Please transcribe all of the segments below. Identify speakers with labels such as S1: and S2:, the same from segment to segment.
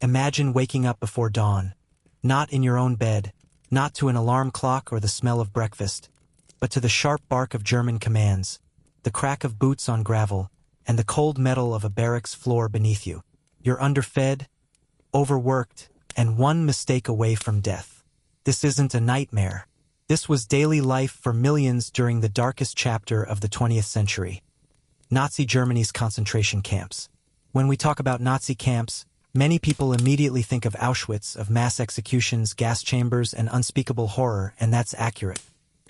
S1: Imagine waking up before dawn, not in your own bed, not to an alarm clock or the smell of breakfast, but to the sharp bark of German commands, the crack of boots on gravel, and the cold metal of a barracks floor beneath you. You're underfed, overworked, and one mistake away from death. This isn't a nightmare. This was daily life for millions during the darkest chapter of the 20th century. Nazi Germany's concentration camps. When we talk about Nazi camps, many people immediately think of Auschwitz, of mass executions, gas chambers, and unspeakable horror, and that's accurate.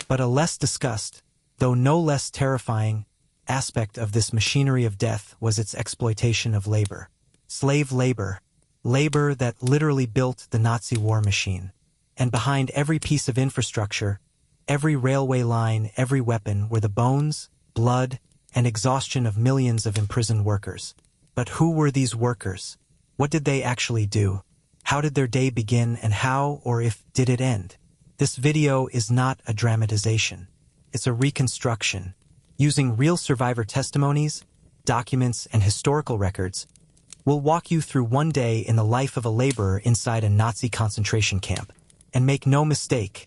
S1: But a less discussed, though no less terrifying, aspect of this machinery of death was its exploitation of labor. Slave labor. Labor that literally built the Nazi war machine. And behind every piece of infrastructure, every railway line, every weapon, were the bones, blood, and exhaustion of millions of imprisoned workers. But who were these workers? What did they actually do? How did their day begin, and how, or if, did it end? This video is not a dramatization. It's a reconstruction. Using real survivor testimonies, documents, and historical records, we'll walk you through one day in the life of a laborer inside a Nazi concentration camp. And make no mistake,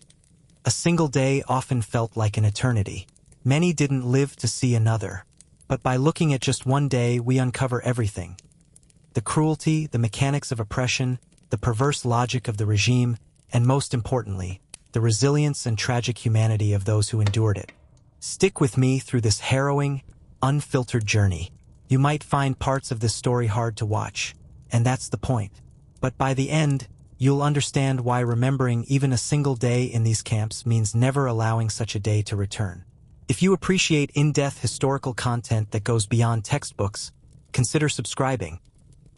S1: a single day often felt like an eternity. Many didn't live to see another. But by looking at just one day, we uncover everything. The cruelty, the mechanics of oppression, the perverse logic of the regime, and most importantly, the resilience and tragic humanity of those who endured it. Stick with me through this harrowing, unfiltered journey. You might find parts of this story hard to watch, and that's the point. But by the end, you'll understand why remembering even a single day in these camps means never allowing such a day to return. If you appreciate in-depth historical content that goes beyond textbooks, consider subscribing.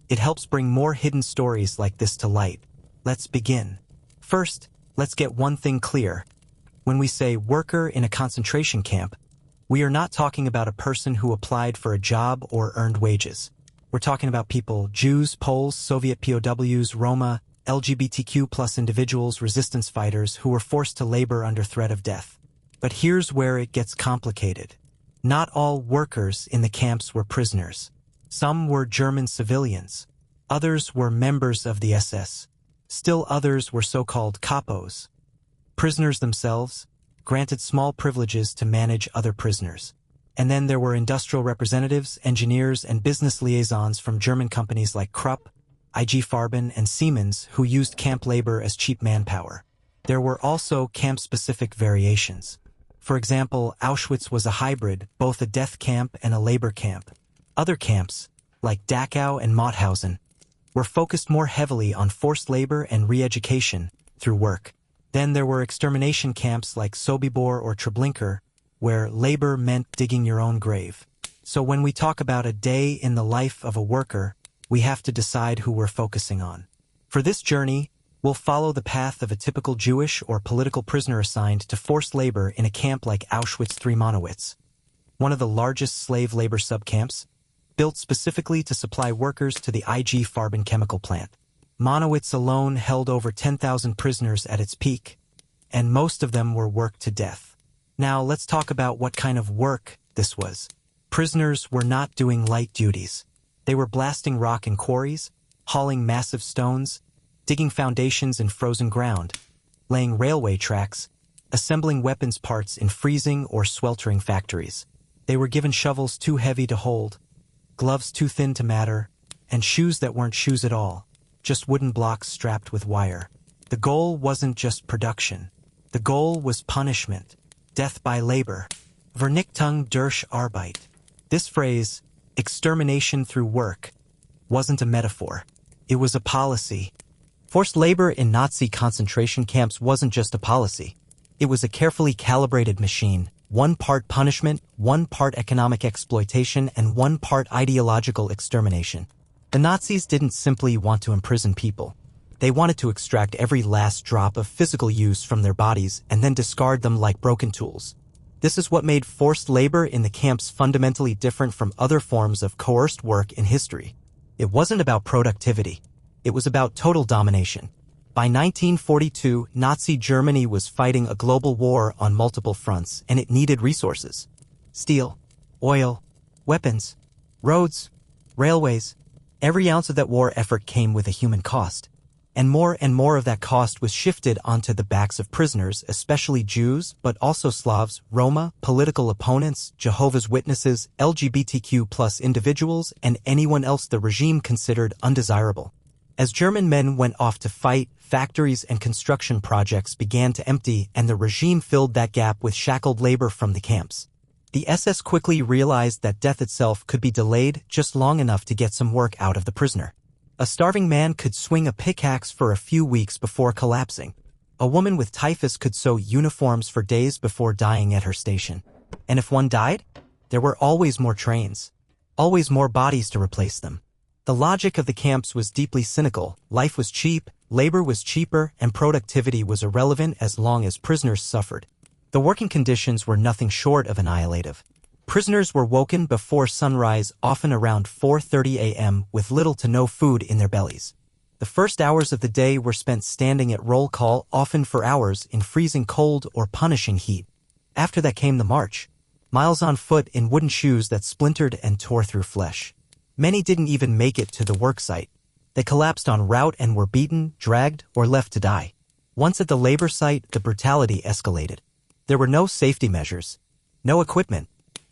S1: It helps bring more hidden stories like this to light. Let's begin. First, let's get one thing clear. When we say worker in a concentration camp, we are not talking about a person who applied for a job or earned wages. We're talking about people, Jews, Poles, Soviet POWs, Roma, LGBTQ+ individuals, resistance fighters who were forced to labor under threat of death. But here's where it gets complicated. Not all workers in the camps were prisoners. Some were German civilians. Others were members of the SS. Still others were so-called kapos. Prisoners themselves, granted small privileges to manage other prisoners. And then there were industrial representatives, engineers, and business liaisons from German companies like Krupp, IG Farben, and Siemens who used camp labor as cheap manpower. There were also camp-specific variations. For example, Auschwitz was a hybrid, both a death camp and a labor camp. Other camps, like Dachau and Mauthausen, were focused more heavily on forced labor and re-education through work. Then there were extermination camps like Sobibor or Treblinka, where labor meant digging your own grave. So when we talk about a day in the life of a worker, we have to decide who we're focusing on. For this journey, we'll follow the path of a typical Jewish or political prisoner assigned to forced labor in a camp like Auschwitz III Monowitz, one of the largest slave labor subcamps, built specifically to supply workers to the IG Farben chemical plant. Monowitz alone held over 10,000 prisoners at its peak, and most of them were worked to death. Now let's talk about what kind of work this was. Prisoners were not doing light duties. They were blasting rock in quarries, hauling massive stones, digging foundations in frozen ground, laying railway tracks, assembling weapons parts in freezing or sweltering factories. They were given shovels too heavy to hold, gloves too thin to matter, and shoes that weren't shoes at all, just wooden blocks strapped with wire. The goal wasn't just production. The goal was punishment, death by labor, Vernichtung durch Arbeit. This phrase, extermination through work, wasn't a metaphor. It was a policy. Forced labor in Nazi concentration camps wasn't just a policy. It was a carefully calibrated machine, 1 part punishment, 1 part economic exploitation, and 1 part ideological extermination. The Nazis didn't simply want to imprison people. They wanted to extract every last drop of physical use from their bodies and then discard them like broken tools. This is what made forced labor in the camps fundamentally different from other forms of coerced work in history. It wasn't about productivity. It was about total domination. By 1942, Nazi Germany was fighting a global war on multiple fronts, and it needed resources. Steel, oil, weapons, roads, railways. Every ounce of that war effort came with a human cost. And more of that cost was shifted onto the backs of prisoners, especially Jews, but also Slavs, Roma, political opponents, Jehovah's Witnesses, LGBTQ+ individuals, and anyone else the regime considered undesirable. As German men went off to fight, factories and construction projects began to empty, and the regime filled that gap with shackled labor from the camps. The SS quickly realized that death itself could be delayed just long enough to get some work out of the prisoner. A starving man could swing a pickaxe for a few weeks before collapsing. A woman with typhus could sew uniforms for days before dying at her station. And if one died, there were always more trains. Always more bodies to replace them. The logic of the camps was deeply cynical. Life was cheap, labor was cheaper, and productivity was irrelevant as long as prisoners suffered. The working conditions were nothing short of annihilative. Prisoners were woken before sunrise, often around 4:30 a.m., with little to no food in their bellies. The first hours of the day were spent standing at roll call, often for hours, in freezing cold or punishing heat. After that came the march. Miles on foot in wooden shoes that splintered and tore through flesh. Many didn't even make it to the work site. They collapsed en route and were beaten, dragged, or left to die. Once at the labor site, the brutality escalated. There were no safety measures, no equipment,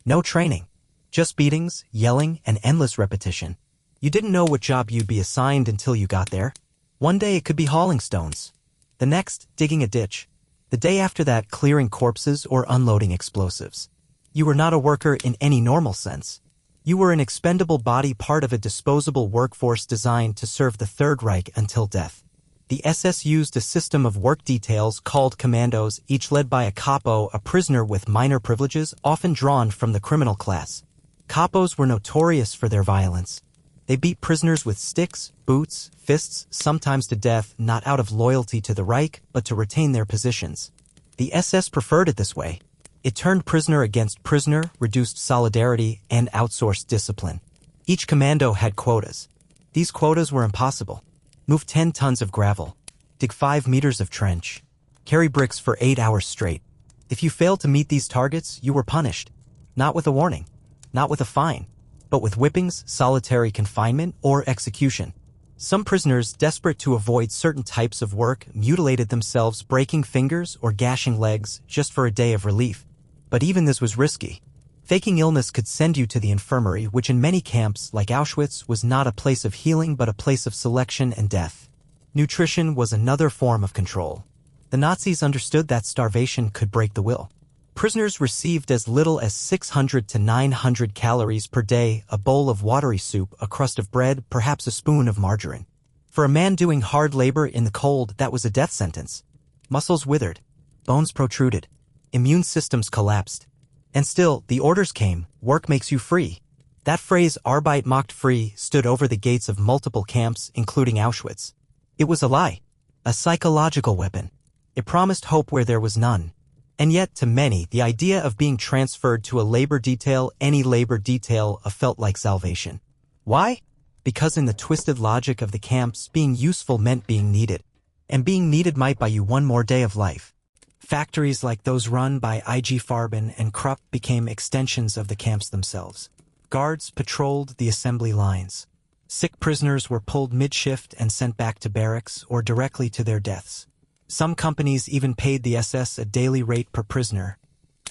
S1: no training, just beatings, yelling, and endless repetition. You didn't know what job you'd be assigned until you got there. One day it could be hauling stones. The next, digging a ditch. The day after that, clearing corpses or unloading explosives. You were not a worker in any normal sense. You were an expendable body, part of a disposable workforce designed to serve the Third Reich until death. The SS used a system of work details called commandos, each led by a kapo, a prisoner with minor privileges, often drawn from the criminal class. Kapos were notorious for their violence. They beat prisoners with sticks, boots, fists, sometimes to death, not out of loyalty to the Reich, but to retain their positions. The SS preferred it this way. It turned prisoner against prisoner, reduced solidarity, and outsourced discipline. Each commando had quotas. These quotas were impossible. Move 10 tons of gravel. Dig 5 meters of trench. Carry bricks for 8 hours straight. If you failed to meet these targets, you were punished. Not with a warning. Not with a fine. But with whippings, solitary confinement, or execution. Some prisoners, desperate to avoid certain types of work, mutilated themselves, breaking fingers or gashing legs just for a day of relief. But even this was risky. Faking illness could send you to the infirmary, which in many camps, like Auschwitz, was not a place of healing but a place of selection and death. Nutrition was another form of control. The Nazis understood that starvation could break the will. Prisoners received as little as 600 to 900 calories per day, a bowl of watery soup, a crust of bread, perhaps a spoon of margarine. For a man doing hard labor in the cold, that was a death sentence. Muscles withered, bones protruded, immune systems collapsed. And still, the orders came, work makes you free. That phrase, Arbeit macht frei, stood over the gates of multiple camps, including Auschwitz. It was a lie, a psychological weapon. It promised hope where there was none. And yet, to many, the idea of being transferred to a labor detail, any labor detail, felt like salvation. Why? Because in the twisted logic of the camps, being useful meant being needed. And being needed might buy you one more day of life. Factories like those run by IG Farben and Krupp became extensions of the camps themselves. Guards patrolled the assembly lines. Sick prisoners were pulled mid-shift and sent back to barracks or directly to their deaths. Some companies even paid the SS a daily rate per prisoner,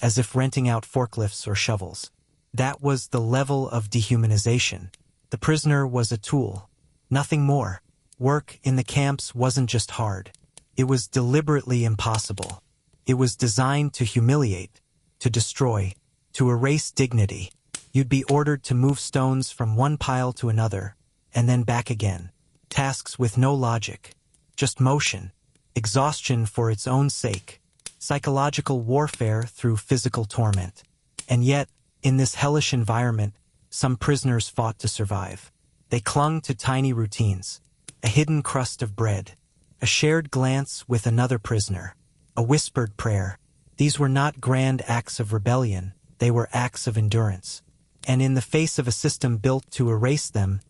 S1: as if renting out forklifts or shovels. That was the level of dehumanization. The prisoner was a tool, nothing more. Work in the camps wasn't just hard. It was deliberately impossible. It was designed to humiliate, to destroy, to erase dignity. You'd be ordered to move stones from one pile to another, and then back again. Tasks with no logic, just motion. Exhaustion for its own sake. Psychological warfare through physical torment. And yet, in this hellish environment, some prisoners fought to survive. They clung to tiny routines. A hidden crust of bread. A shared glance with another prisoner. A whispered prayer. These were not grand acts of rebellion, they were acts of endurance. And in the face of a system built to erase them,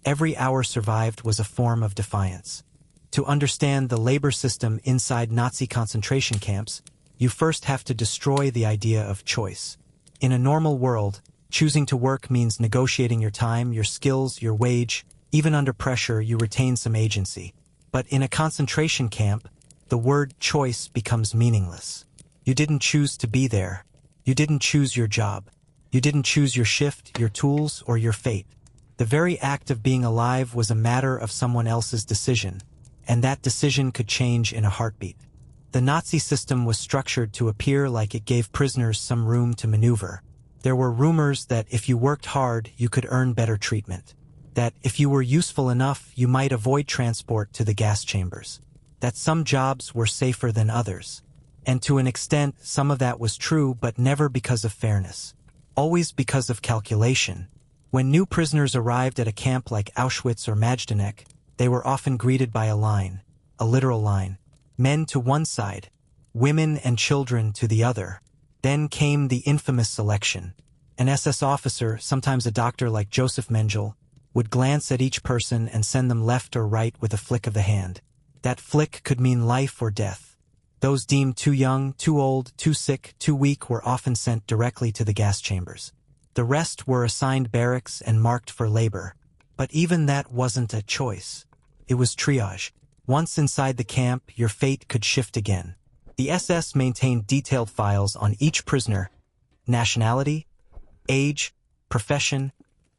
S1: every hour survived was a form of defiance. To understand the labor system inside Nazi concentration camps, you first have to destroy the idea of choice. In a normal world, choosing to work means negotiating your time, your skills, your wage, Even under pressure, you retain some agency. But in a concentration camp, the word choice becomes meaningless. You didn't choose to be there. You didn't choose your job. You didn't choose your shift, your tools, or your fate. The very act of being alive was a matter of someone else's decision, and that decision could change in a heartbeat. The Nazi system was structured to appear like it gave prisoners some room to maneuver. There were rumors that if you worked hard, you could earn better treatment. That if you were useful enough, you might avoid transport to the gas chambers. That some jobs were safer than others. And to an extent, some of that was true, but never because of fairness. Always because of calculation. When new prisoners arrived at a camp like Auschwitz or Majdanek, they were often greeted by a line, a literal line. Men to one side, women and children to the other. Then came the infamous selection. An SS officer, sometimes a doctor like Joseph Mengele, would glance at each person and send them left or right with a flick of the hand. That flick could mean life or death. Those deemed too young, too old, too sick, too weak were often sent directly to the gas chambers. The rest were assigned barracks and marked for labor. But even that wasn't a choice. It was triage. Once inside the camp, your fate could shift again. The SS maintained detailed files on each prisoner: nationality, age, profession,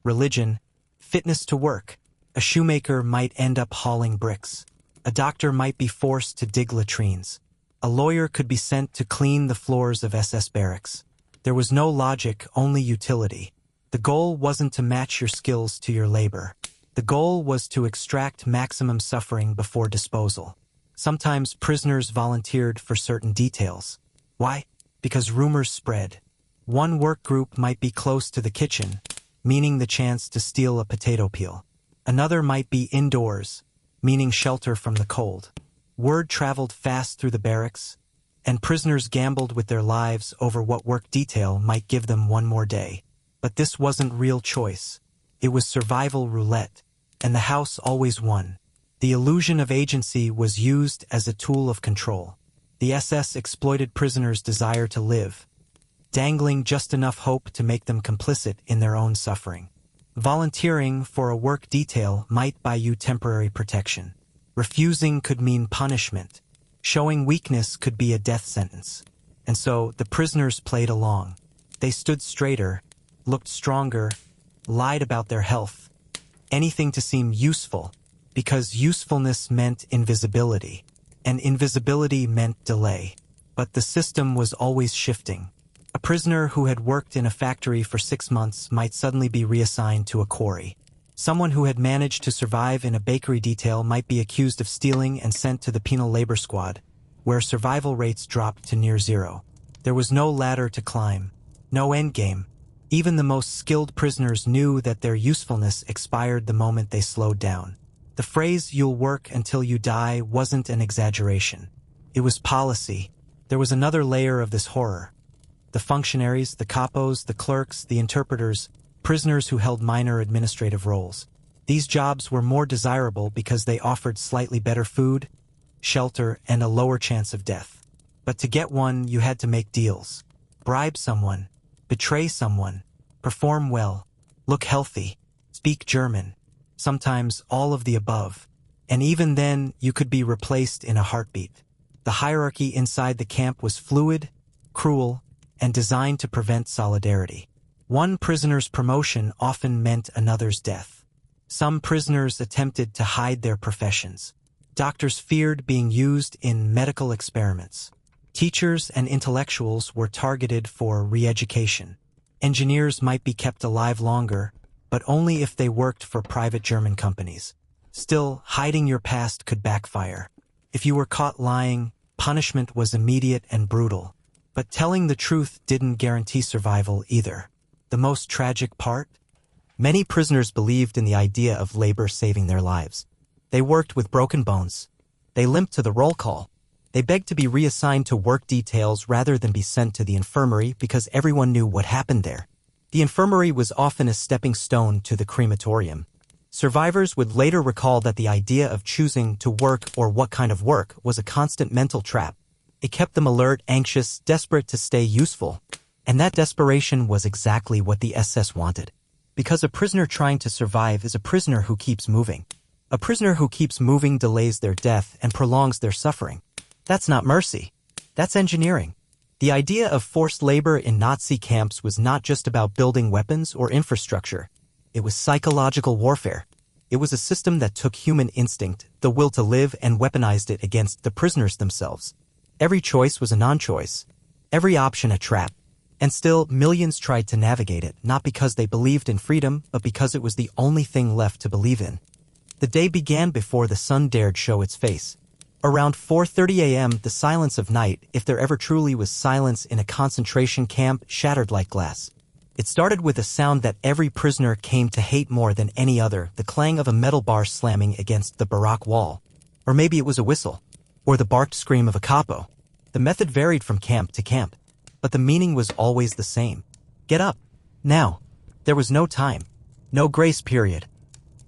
S1: religion, fitness to work. A shoemaker might end up hauling bricks. A doctor might be forced to dig latrines. A lawyer could be sent to clean the floors of SS barracks. There was no logic, only utility. The goal wasn't to match your skills to your labor. The goal was to extract maximum suffering before disposal. Sometimes prisoners volunteered for certain details. Why? Because rumors spread. One work group might be close to the kitchen, meaning the chance to steal a potato peel. Another might be indoors, meaning shelter from the cold. Word traveled fast through the barracks, and prisoners gambled with their lives over what work detail might give them one more day. But this wasn't real choice. It was survival roulette, and the house always won. The illusion of agency was used as a tool of control. The SS exploited prisoners' desire to live, dangling just enough hope to make them complicit in their own suffering. Volunteering for a work detail might buy you temporary protection. Refusing could mean punishment. Showing weakness could be a death sentence. And so the prisoners played along. They stood straighter, looked stronger, lied about their health. Anything to seem useful, because usefulness meant invisibility, and invisibility meant delay. But the system was always shifting. A prisoner who had worked in a factory for 6 months might suddenly be reassigned to a quarry. Someone who had managed to survive in a bakery detail might be accused of stealing and sent to the penal labor squad, where survival rates dropped to near zero. There was no ladder to climb, no endgame. Even the most skilled prisoners knew that their usefulness expired the moment they slowed down. The phrase "you'll work until you die" wasn't an exaggeration. It was policy. There was another layer of this horror. The functionaries, the kapos, the clerks, the interpreters, prisoners who held minor administrative roles. These jobs were more desirable because they offered slightly better food, shelter, and a lower chance of death. But to get one, you had to make deals. Bribe someone, betray someone, perform well, look healthy, speak German, sometimes all of the above. And even then, you could be replaced in a heartbeat. The hierarchy inside the camp was fluid, cruel, and designed to prevent solidarity. One prisoner's promotion often meant another's death. Some prisoners attempted to hide their professions. Doctors feared being used in medical experiments. Teachers and intellectuals were targeted for re-education. Engineers might be kept alive longer, but only if they worked for private German companies. Still, hiding your past could backfire. If you were caught lying, punishment was immediate and brutal. But telling the truth didn't guarantee survival either. The most tragic part? Many prisoners believed in the idea of labor saving their lives. They worked with broken bones. They limped to the roll call. They begged to be reassigned to work details rather than be sent to the infirmary because everyone knew what happened there. The infirmary was often a stepping stone to the crematorium. Survivors would later recall that the idea of choosing to work or what kind of work was a constant mental trap. It kept them alert, anxious, desperate to stay useful. And that desperation was exactly what the SS wanted. Because a prisoner trying to survive is a prisoner who keeps moving. A prisoner who keeps moving delays their death and prolongs their suffering. That's not mercy. That's engineering. The idea of forced labor in Nazi camps was not just about building weapons or infrastructure. It was psychological warfare. It was a system that took human instinct, the will to live, and weaponized it against the prisoners themselves. Every choice was a non-choice. Every option a trap. And still, millions tried to navigate it, not because they believed in freedom, but because it was the only thing left to believe in. The day began before the sun dared show its face. Around 4:30 a.m., the silence of night, if there ever truly was silence in a concentration camp, shattered like glass. It started with a sound that every prisoner came to hate more than any other, the clang of a metal bar slamming against the barak wall. Or maybe it was a whistle. Or the barked scream of a capo. The method varied from camp to camp, but the meaning was always the same. Get up. Now. There was no time. No grace period.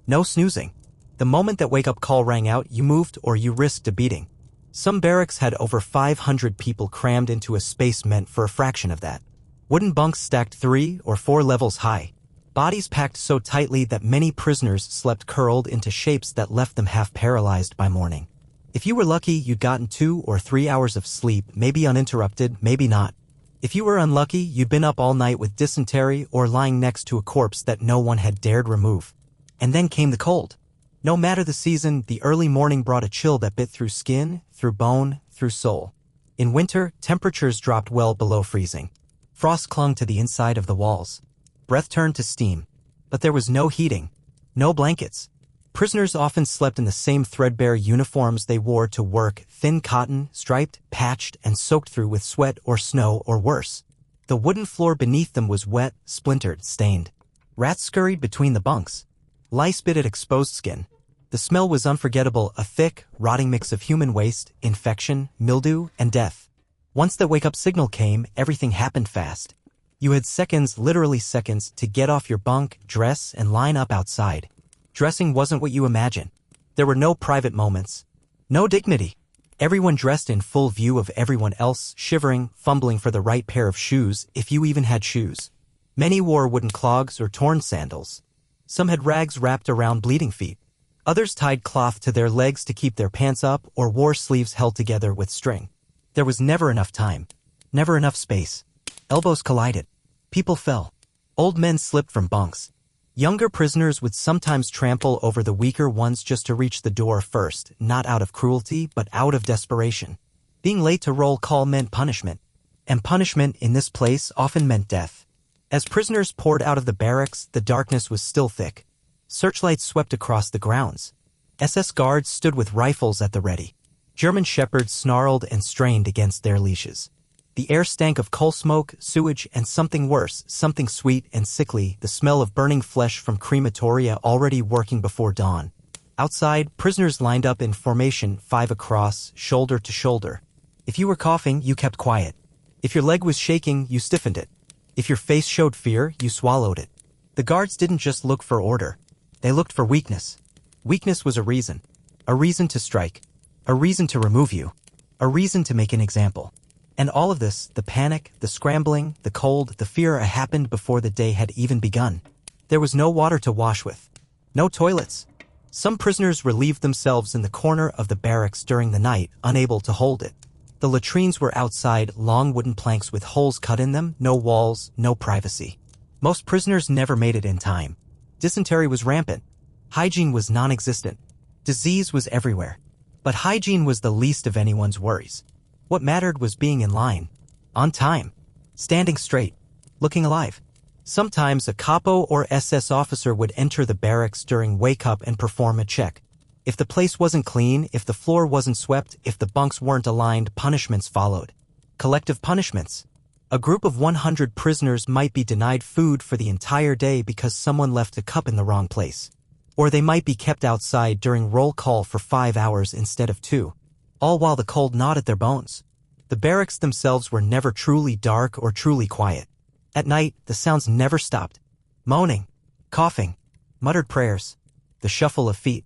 S1: No snoozing. The moment that wake-up call rang out, you moved or you risked a beating. Some barracks had over 500 people crammed into a space meant for a fraction of that. Wooden bunks stacked 3 or 4 levels high. Bodies packed so tightly that many prisoners slept curled into shapes that left them half paralyzed by morning. If you were lucky, you'd gotten 2 or 3 hours of sleep, maybe uninterrupted, maybe not. If you were unlucky, you'd been up all night with dysentery or lying next to a corpse that no one had dared remove. And then came the cold. No matter the season, the early morning brought a chill that bit through skin, through bone, through soul. In winter, temperatures dropped well below freezing. Frost clung to the inside of the walls. Breath turned to steam. But there was no heating. No blankets. Prisoners often slept in the same threadbare uniforms they wore to work, thin cotton, striped, patched, and soaked through with sweat or snow or worse. The wooden floor beneath them was wet, splintered, stained. Rats scurried between the bunks. Lice bit at exposed skin. The smell was unforgettable, a thick, rotting mix of human waste, infection, mildew, and death. Once the wake-up signal came, everything happened fast. You had seconds, literally seconds, to get off your bunk, dress, and line up outside. Dressing wasn't what you imagine. There were no private moments. No dignity. Everyone dressed in full view of everyone else, shivering, fumbling for the right pair of shoes, if you even had shoes. Many wore wooden clogs or torn sandals. Some had rags wrapped around bleeding feet. Others tied cloth to their legs to keep their pants up or wore sleeves held together with string. There was never enough time. Never enough space. Elbows collided. People fell. Old men slipped from bunks. Younger prisoners would sometimes trample over the weaker ones just to reach the door first, not out of cruelty, but out of desperation. Being late to roll call meant punishment. And punishment in this place often meant death. As prisoners poured out of the barracks, the darkness was still thick. Searchlights swept across the grounds. SS guards stood with rifles at the ready. German shepherds snarled and strained against their leashes. The air stank of coal smoke, sewage, and something worse, something sweet and sickly, the smell of burning flesh from crematoria already working before dawn. Outside, prisoners lined up in formation, 5 across, shoulder to shoulder. If you were coughing, you kept quiet. If your leg was shaking, you stiffened it. If your face showed fear, you swallowed it. The guards didn't just look for order. They looked for weakness. Weakness was a reason. A reason to strike. A reason to remove you. A reason to make an example. And all of this, the panic, the scrambling, the cold, the fear, happened before the day had even begun. There was no water to wash with. No toilets. Some prisoners relieved themselves in the corner of the barracks during the night, unable to hold it. The latrines were outside, long wooden planks with holes cut in them, no walls, no privacy. Most prisoners never made it in time. Dysentery was rampant. Hygiene was non-existent. Disease was everywhere. But hygiene was the least of anyone's worries. What mattered was being in line. On time. Standing straight. Looking alive. Sometimes a capo or SS officer would enter the barracks during wake-up and perform a check. If the place wasn't clean, if the floor wasn't swept, if the bunks weren't aligned, punishments followed. Collective punishments. A group of 100 prisoners might be denied food for the entire day because someone left a cup in the wrong place. Or they might be kept outside during roll call for 5 hours instead of 2. All while the cold gnawed at their bones. The barracks themselves were never truly dark or truly quiet. At night, the sounds never stopped. Moaning, coughing, muttered prayers, the shuffle of feet.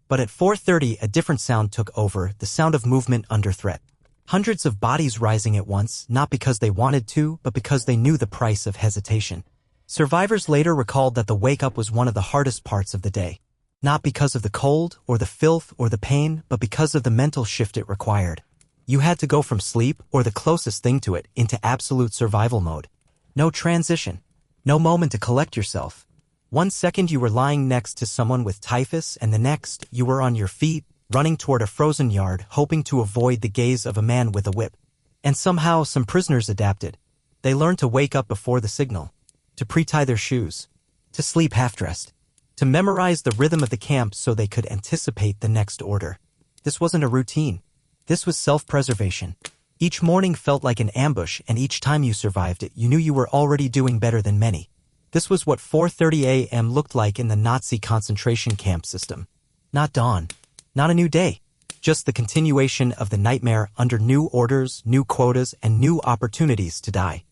S1: But at 4:30, a different sound took over, the sound of movement under threat. Hundreds of bodies rising at once, not because they wanted to, but because they knew the price of hesitation. Survivors later recalled that the wake-up was one of the hardest parts of the day. Not because of the cold, or the filth, or the pain, but because of the mental shift it required. You had to go from sleep, or the closest thing to it, into absolute survival mode. No transition. No moment to collect yourself. 1 second you were lying next to someone with typhus, and the next, you were on your feet, running toward a frozen yard, hoping to avoid the gaze of a man with a whip. And somehow, some prisoners adapted. They learned to wake up before the signal, to pre-tie their shoes, to sleep half-dressed, to memorize the rhythm of the camp so they could anticipate the next order. This wasn't a routine. This was self-preservation. Each morning felt like an ambush, and each time you survived it, you knew you were already doing better than many. This was what 4:30 a.m. looked like in the Nazi concentration camp system. Not dawn. Not a new day. Just the continuation of the nightmare under new orders, new quotas, and new opportunities to die.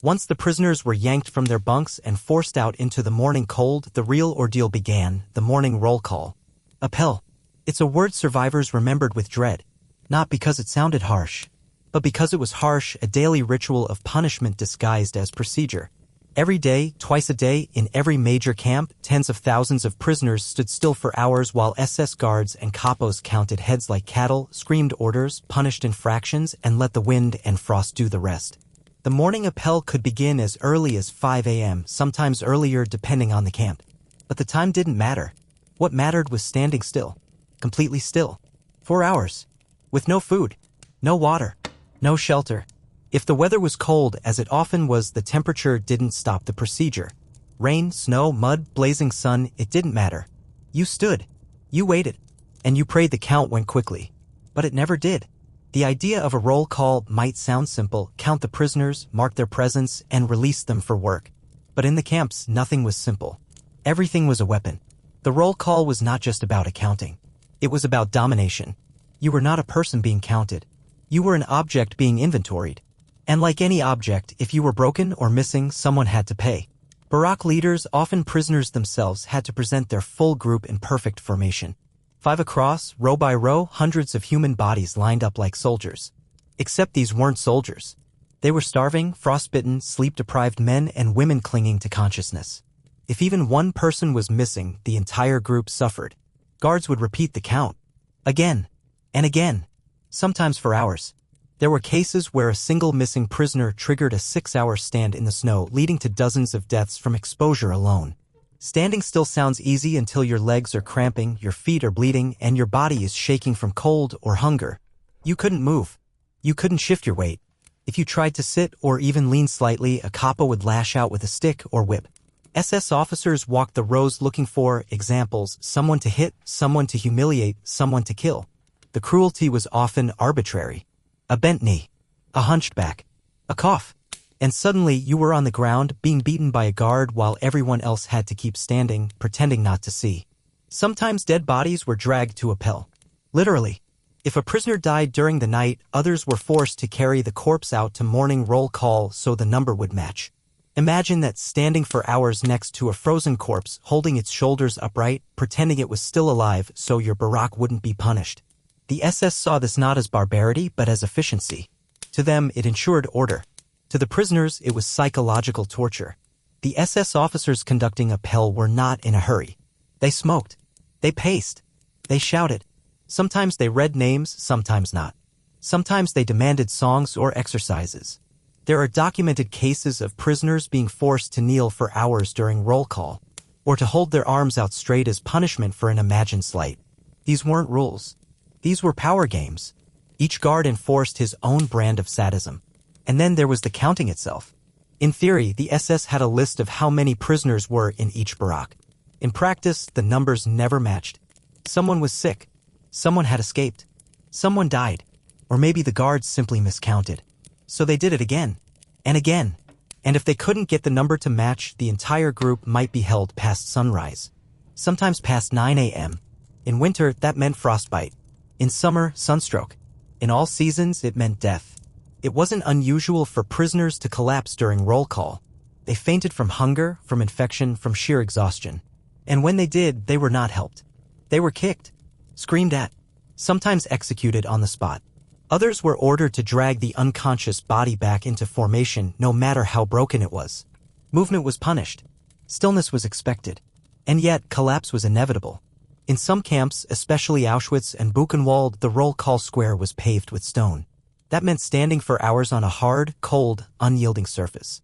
S1: Once the prisoners were yanked from their bunks and forced out into the morning cold, the real ordeal began, the morning roll call. Appel. It's a word survivors remembered with dread. Not because it sounded harsh, but because it was harsh, a daily ritual of punishment disguised as procedure. Every day, twice a day, in every major camp, tens of thousands of prisoners stood still for hours while SS guards and kapos counted heads like cattle, screamed orders, punished infractions, and let the wind and frost do the rest. The morning appel could begin as early as 5 a.m., sometimes earlier depending on the camp. But the time didn't matter. What mattered was standing still. Completely still. 4 hours. With no food. No water. No shelter. If the weather was cold, as it often was, the temperature didn't stop the procedure. Rain, snow, mud, blazing sun, it didn't matter. You stood. You waited. And you prayed the count went quickly. But it never did. The idea of a roll call might sound simple: count the prisoners, mark their presence, and release them for work. But in the camps, nothing was simple. Everything was a weapon. The roll call was not just about accounting. It was about domination. You were not a person being counted. You were an object being inventoried. And like any object, if you were broken or missing, someone had to pay. Barak leaders, often prisoners themselves, had to present their full group in perfect formation. 5 across, row by row, hundreds of human bodies lined up like soldiers. Except these weren't soldiers. They were starving, frostbitten, sleep-deprived men and women clinging to consciousness. If even one person was missing, the entire group suffered. Guards would repeat the count. Again. And again. Sometimes for hours. There were cases where a single missing prisoner triggered a 6-hour stand in the snow, leading to dozens of deaths from exposure alone. Standing still sounds easy until your legs are cramping, your feet are bleeding, and your body is shaking from cold or hunger. You couldn't move. You couldn't shift your weight. If you tried to sit or even lean slightly, a capo would lash out with a stick or whip. SS officers walked the rows looking for examples: someone to hit, someone to humiliate, someone to kill. The cruelty was often arbitrary. A bent knee, a hunched back, a cough, and suddenly you were on the ground being beaten by a guard while everyone else had to keep standing, pretending not to see. Sometimes dead bodies were dragged to appel. Literally. If a prisoner died during the night, others were forced to carry the corpse out to morning roll call so the number would match. Imagine that, standing for hours next to a frozen corpse, holding its shoulders upright, pretending it was still alive so your barak wouldn't be punished. The SS saw this not as barbarity but as efficiency. To them, it ensured order. To the prisoners, it was psychological torture. The SS officers conducting appel were not in a hurry. They smoked. They paced. They shouted. Sometimes they read names, sometimes not. Sometimes they demanded songs or exercises. There are documented cases of prisoners being forced to kneel for hours during roll call, or to hold their arms out straight as punishment for an imagined slight. These weren't rules. These were power games. Each guard enforced his own brand of sadism. And then there was the counting itself. In theory, the SS had a list of how many prisoners were in each barak. In practice, the numbers never matched. Someone was sick. Someone had escaped. Someone died. Or maybe the guards simply miscounted. So they did it again. And again. And if they couldn't get the number to match, the entire group might be held past sunrise. Sometimes past 9 a.m. In winter, that meant frostbite. In summer, sunstroke. In all seasons, it meant death. It wasn't unusual for prisoners to collapse during roll call. They fainted from hunger, from infection, from sheer exhaustion. And when they did, they were not helped. They were kicked, screamed at, sometimes executed on the spot. Others were ordered to drag the unconscious body back into formation, no matter how broken it was. Movement was punished. Stillness was expected. And yet, collapse was inevitable. In some camps, especially Auschwitz and Buchenwald, the roll call square was paved with stone. That meant standing for hours on a hard, cold, unyielding surface.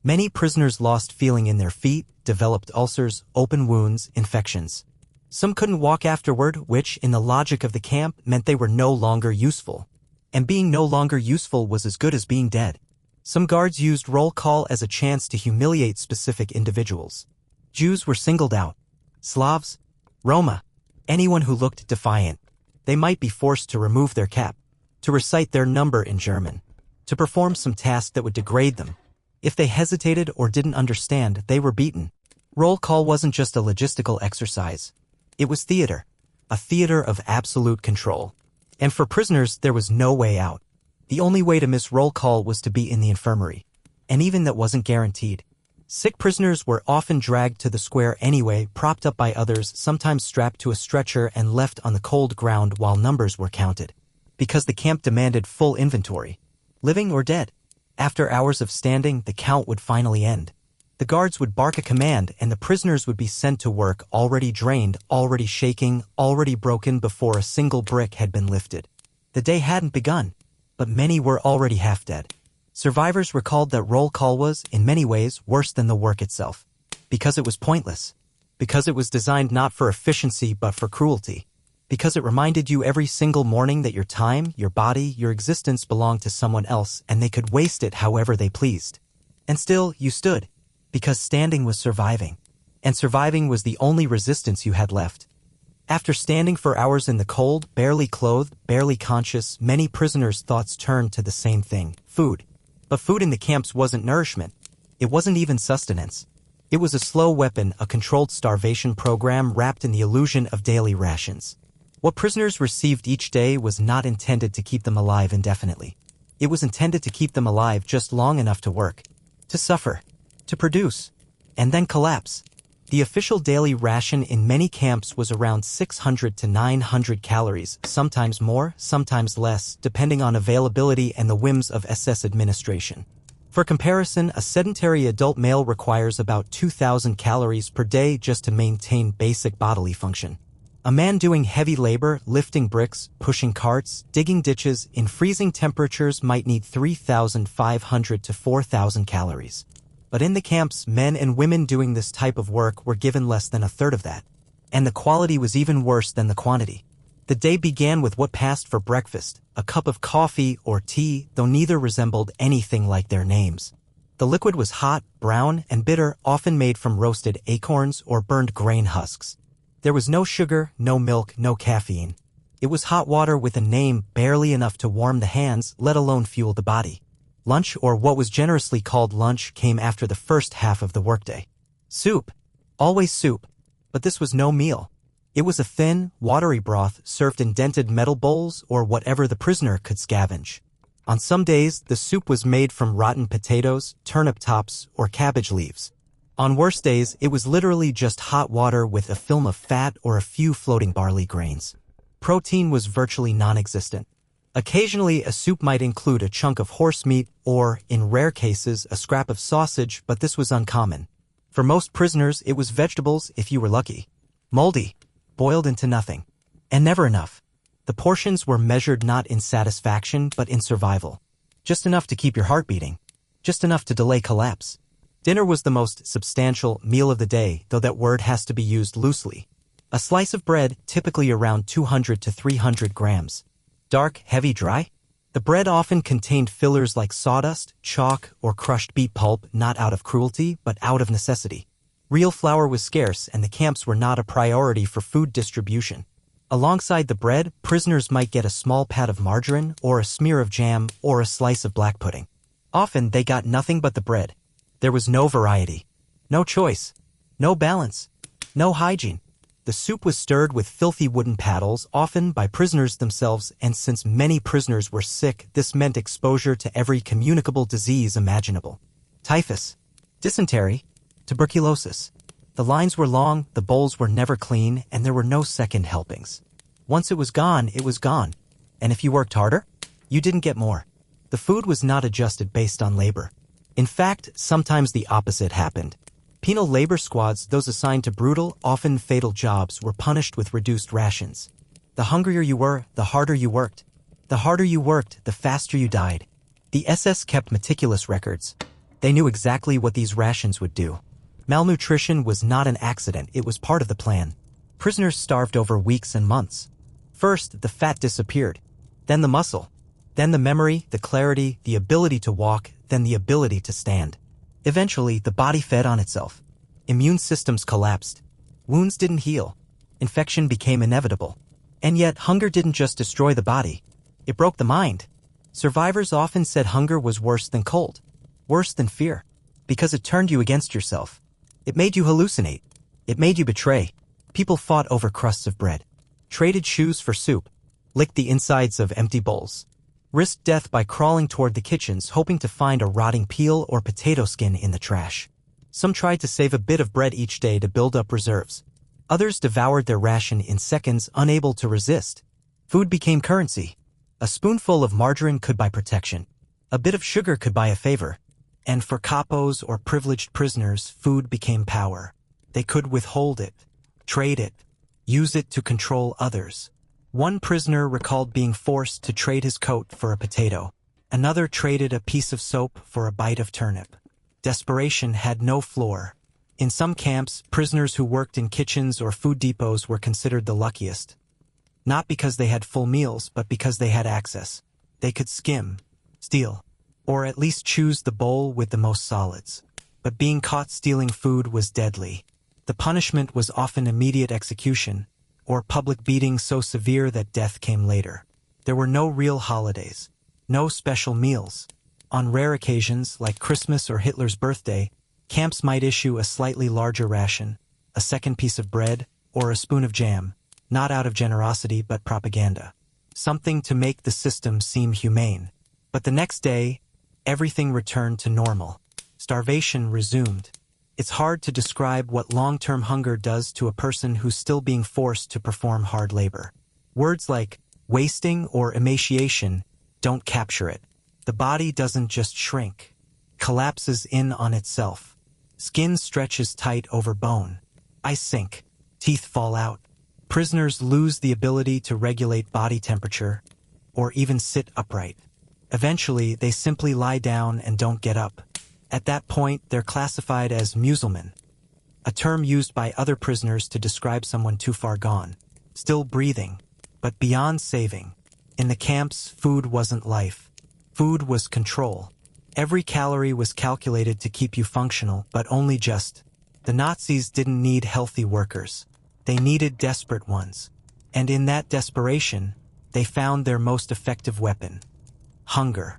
S1: Many prisoners lost feeling in their feet, developed ulcers, open wounds, infections. Some couldn't walk afterward, which, in the logic of the camp, meant they were no longer useful. And being no longer useful was as good as being dead. Some guards used roll call as a chance to humiliate specific individuals. Jews were singled out. Slavs, Roma, anyone who looked defiant. They might be forced to remove their cap, to recite their number in German, to perform some task that would degrade them. If they hesitated or didn't understand, they were beaten. Roll call wasn't just a logistical exercise. It was theater, a theater of absolute control. And for prisoners, there was no way out. The only way to miss roll call was to be in the infirmary. And even that wasn't guaranteed. Sick prisoners were often dragged to the square anyway, propped up by others, sometimes strapped to a stretcher and left on the cold ground while numbers were counted. Because the camp demanded full inventory, living or dead. After hours of standing, the count would finally end. The guards would bark a command and the prisoners would be sent to work already drained, already shaking, already broken before a single brick had been lifted. The day hadn't begun, but many were already half dead. Survivors recalled that roll call was, in many ways, worse than the work itself. Because it was pointless. Because it was designed not for efficiency but for cruelty. Because it reminded you every single morning that your time, your body, your existence belonged to someone else and they could waste it however they pleased. And still, you stood. Because standing was surviving. And surviving was the only resistance you had left. After standing for hours in the cold, barely clothed, barely conscious, many prisoners' thoughts turned to the same thing, food. But food in the camps wasn't nourishment. It wasn't even sustenance. It was a slow weapon, a controlled starvation program wrapped in the illusion of daily rations. What prisoners received each day was not intended to keep them alive indefinitely. It was intended to keep them alive just long enough to work, to suffer, to produce, and then collapse. The official daily ration in many camps was around 600 to 900 calories, sometimes more, sometimes less, depending on availability and the whims of SS administration. For comparison, a sedentary adult male requires about 2,000 calories per day just to maintain basic bodily function. A man doing heavy labor, lifting bricks, pushing carts, digging ditches in freezing temperatures might need 3,500 to 4,000 calories. But in the camps, men and women doing this type of work were given less than a third of that. And the quality was even worse than the quantity. The day began with what passed for breakfast, a cup of coffee or tea, though neither resembled anything like their names. The liquid was hot, brown, and bitter, often made from roasted acorns or burned grain husks. There was no sugar, no milk, no caffeine. It was hot water with a name barely enough to warm the hands, let alone fuel the body. Lunch, or what was generously called lunch, came after the first half of the workday. Soup. Always soup. But this was no meal. It was a thin, watery broth served in dented metal bowls or whatever the prisoner could scavenge. On some days, the soup was made from rotten potatoes, turnip tops, or cabbage leaves. On worse days, it was literally just hot water with a film of fat or a few floating barley grains. Protein was virtually non-existent. Occasionally, a soup might include a chunk of horse meat or, in rare cases, a scrap of sausage, but this was uncommon. For most prisoners, it was vegetables if you were lucky. Moldy, boiled into nothing. And never enough. The portions were measured not in satisfaction, but in survival. Just enough to keep your heart beating. Just enough to delay collapse. Dinner was the most substantial meal of the day, though that word has to be used loosely. A slice of bread, typically around 200 to 300 grams. Dark, heavy, dry? The bread often contained fillers like sawdust, chalk, or crushed beet pulp, not out of cruelty, but out of necessity. Real flour was scarce, and the camps were not a priority for food distribution. Alongside the bread, prisoners might get a small pat of margarine, or a smear of jam, or a slice of black pudding. Often, they got nothing but the bread. There was no variety. No choice. No balance. No hygiene. The soup was stirred with filthy wooden paddles, often by prisoners themselves, and since many prisoners were sick, this meant exposure to every communicable disease imaginable. Typhus. Dysentery. Tuberculosis. The lines were long, the bowls were never clean, and there were no second helpings. Once it was gone, it was gone. And if you worked harder, you didn't get more. The food was not adjusted based on labor. In fact, sometimes the opposite happened. Penal labor squads, those assigned to brutal, often fatal jobs, were punished with reduced rations. The hungrier you were, the harder you worked. The harder you worked, the faster you died. The SS kept meticulous records. They knew exactly what these rations would do. Malnutrition was not an accident, it was part of the plan. Prisoners starved over weeks and months. First, the fat disappeared. Then the muscle. Then the memory, the clarity, the ability to walk, then the ability to stand. Eventually, the body fed on itself. Immune systems collapsed. Wounds didn't heal. Infection became inevitable. And yet, hunger didn't just destroy the body. It broke the mind. Survivors often said hunger was worse than cold, worse than fear, because it turned you against yourself. It made you hallucinate. It made you betray. People fought over crusts of bread, traded shoes for soup, licked the insides of empty bowls, risked death by crawling toward the kitchens hoping to find a rotting peel or potato skin in the trash. Some tried to save a bit of bread each day to build up reserves. Others devoured their ration in seconds, unable to resist. Food became currency. A spoonful of margarine could buy protection. A bit of sugar could buy a favor. And for kapos or privileged prisoners, food became power. They could withhold it, trade it, use it to control others. One prisoner recalled being forced to trade his coat for a potato. Another traded a piece of soap for a bite of turnip. Desperation had no floor. In some camps, prisoners who worked in kitchens or food depots were considered the luckiest. Not because they had full meals, but because they had access. They could skim, steal, or at least choose the bowl with the most solids. But being caught stealing food was deadly. The punishment was often immediate execution, or public beating so severe that death came later. There were no real holidays, no special meals. On rare occasions, like Christmas or Hitler's birthday, camps might issue a slightly larger ration, a second piece of bread, or a spoon of jam, not out of generosity but propaganda. Something to make the system seem humane. But the next day, everything returned to normal. Starvation resumed. It's hard to describe what long-term hunger does to a person who's still being forced to perform hard labor. Words like wasting or emaciation don't capture it. The body doesn't just shrink, collapses in on itself. Skin stretches tight over bone. Eyes sink. Teeth fall out. Prisoners lose the ability to regulate body temperature or even sit upright. Eventually, they simply lie down and don't get up. At that point, they're classified as musulman, a term used by other prisoners to describe someone too far gone, still breathing, but beyond saving. In the camps, food wasn't life. Food was control. Every calorie was calculated to keep you functional, but only just. The Nazis didn't need healthy workers. They needed desperate ones. And in that desperation, they found their most effective weapon: hunger.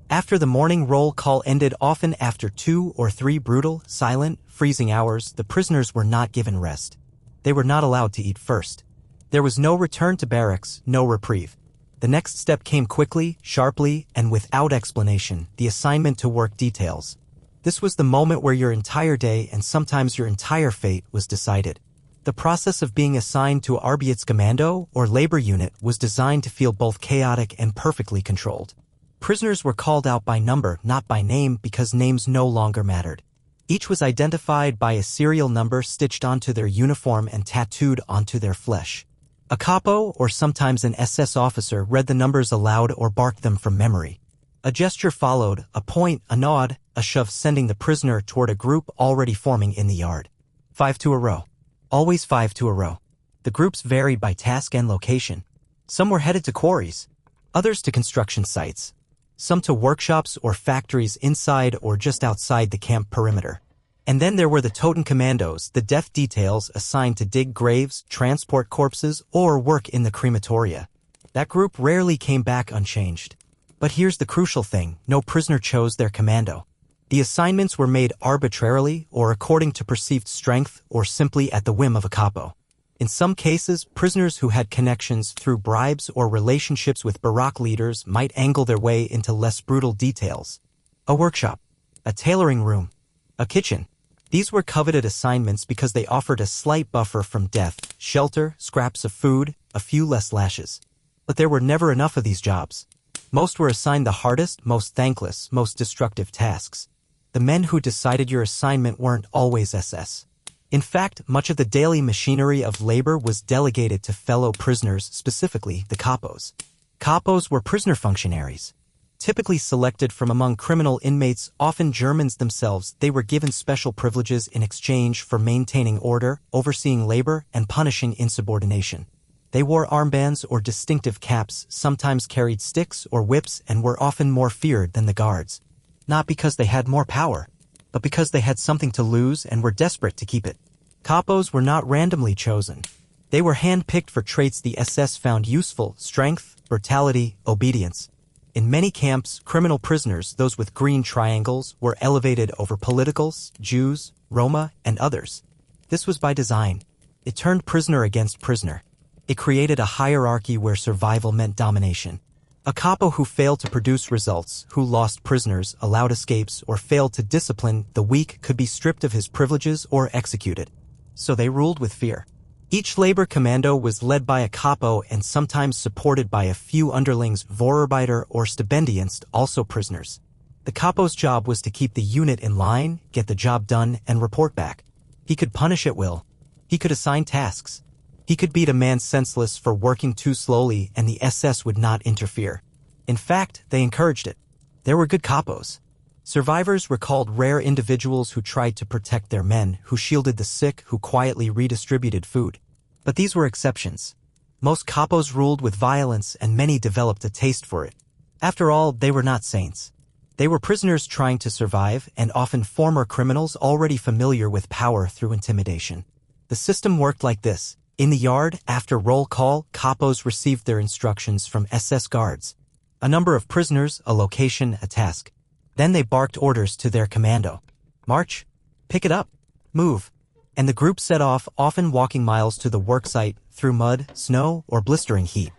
S1: After the morning roll call ended, often after 2 or 3 brutal, silent, freezing hours, the prisoners were not given rest. They were not allowed to eat first. There was no return to barracks, no reprieve. The next step came quickly, sharply, and without explanation: the assignment to work details. This was the moment where your entire day and sometimes your entire fate was decided. The process of being assigned to Arbeitskommando or labor unit was designed to feel both chaotic and perfectly controlled. Prisoners were called out by number, not by name, because names no longer mattered. Each was identified by a serial number stitched onto their uniform and tattooed onto their flesh. A capo, or sometimes an SS officer, read the numbers aloud or barked them from memory. A gesture followed, a point, a nod, a shove, sending the prisoner toward a group already forming in the yard. 5 to a row. Always 5 to a row. The groups varied by task and location. Some were headed to quarries, others to construction sites, some to workshops or factories inside or just outside the camp perimeter. And then there were the Toten Commandos, the death details assigned to dig graves, transport corpses, or work in the crematoria. That group rarely came back unchanged. But here's the crucial thing: no prisoner chose their commando. The assignments were made arbitrarily or according to perceived strength or simply at the whim of a capo. In some cases, prisoners who had connections through bribes or relationships with Barak leaders might angle their way into less brutal details. A workshop, a tailoring room, a kitchen. These were coveted assignments because they offered a slight buffer from death, shelter, scraps of food, a few less lashes. But there were never enough of these jobs. Most were assigned the hardest, most thankless, most destructive tasks. the men who decided your assignment weren't always SS. In fact, much of the daily machinery of labor was delegated to fellow prisoners, specifically the kapos. Kapos were prisoner functionaries. Typically selected from among criminal inmates, often Germans themselves, they were given special privileges in exchange for maintaining order, overseeing labor, and punishing insubordination. They wore armbands or distinctive caps, sometimes carried sticks or whips, and were often more feared than the guards. Not because they had more power, but because they had something to lose and were desperate to keep it. Kapos were not randomly chosen. They were hand-picked for traits the SS found useful: strength, brutality, obedience. In many camps, criminal prisoners, those with green triangles, were elevated over politicals, Jews, Roma, and others. This was by design. It turned prisoner against prisoner. It created a hierarchy where survival meant domination. A kapo who failed to produce results, who lost prisoners, allowed escapes, or failed to discipline the weak could be stripped of his privileges or executed. So they ruled with fear. Each labor commando was led by a kapo and sometimes supported by a few underlings, Vorarbeiter or Stipendienst, also prisoners. The kapo's job was to keep the unit in line, get the job done, and report back. He could punish at will. He could assign tasks. He could beat a man senseless for working too slowly, and the SS would not interfere. In fact, they encouraged it. There were good kapos. Survivors were called rare individuals who tried to protect their men, who shielded the sick, who quietly redistributed food. But these were exceptions. Most kapos ruled with violence, and many developed a taste for it. After all, they were not saints. They were prisoners trying to survive, and often former criminals already familiar with power through intimidation. The system worked like this. In the yard, after roll call, kapos received their instructions from SS guards. A number of prisoners, a location, a task. Then they barked orders to their commando. March, pick it up, move. And the group set off, often walking miles to the worksite, through mud, snow, or blistering heat.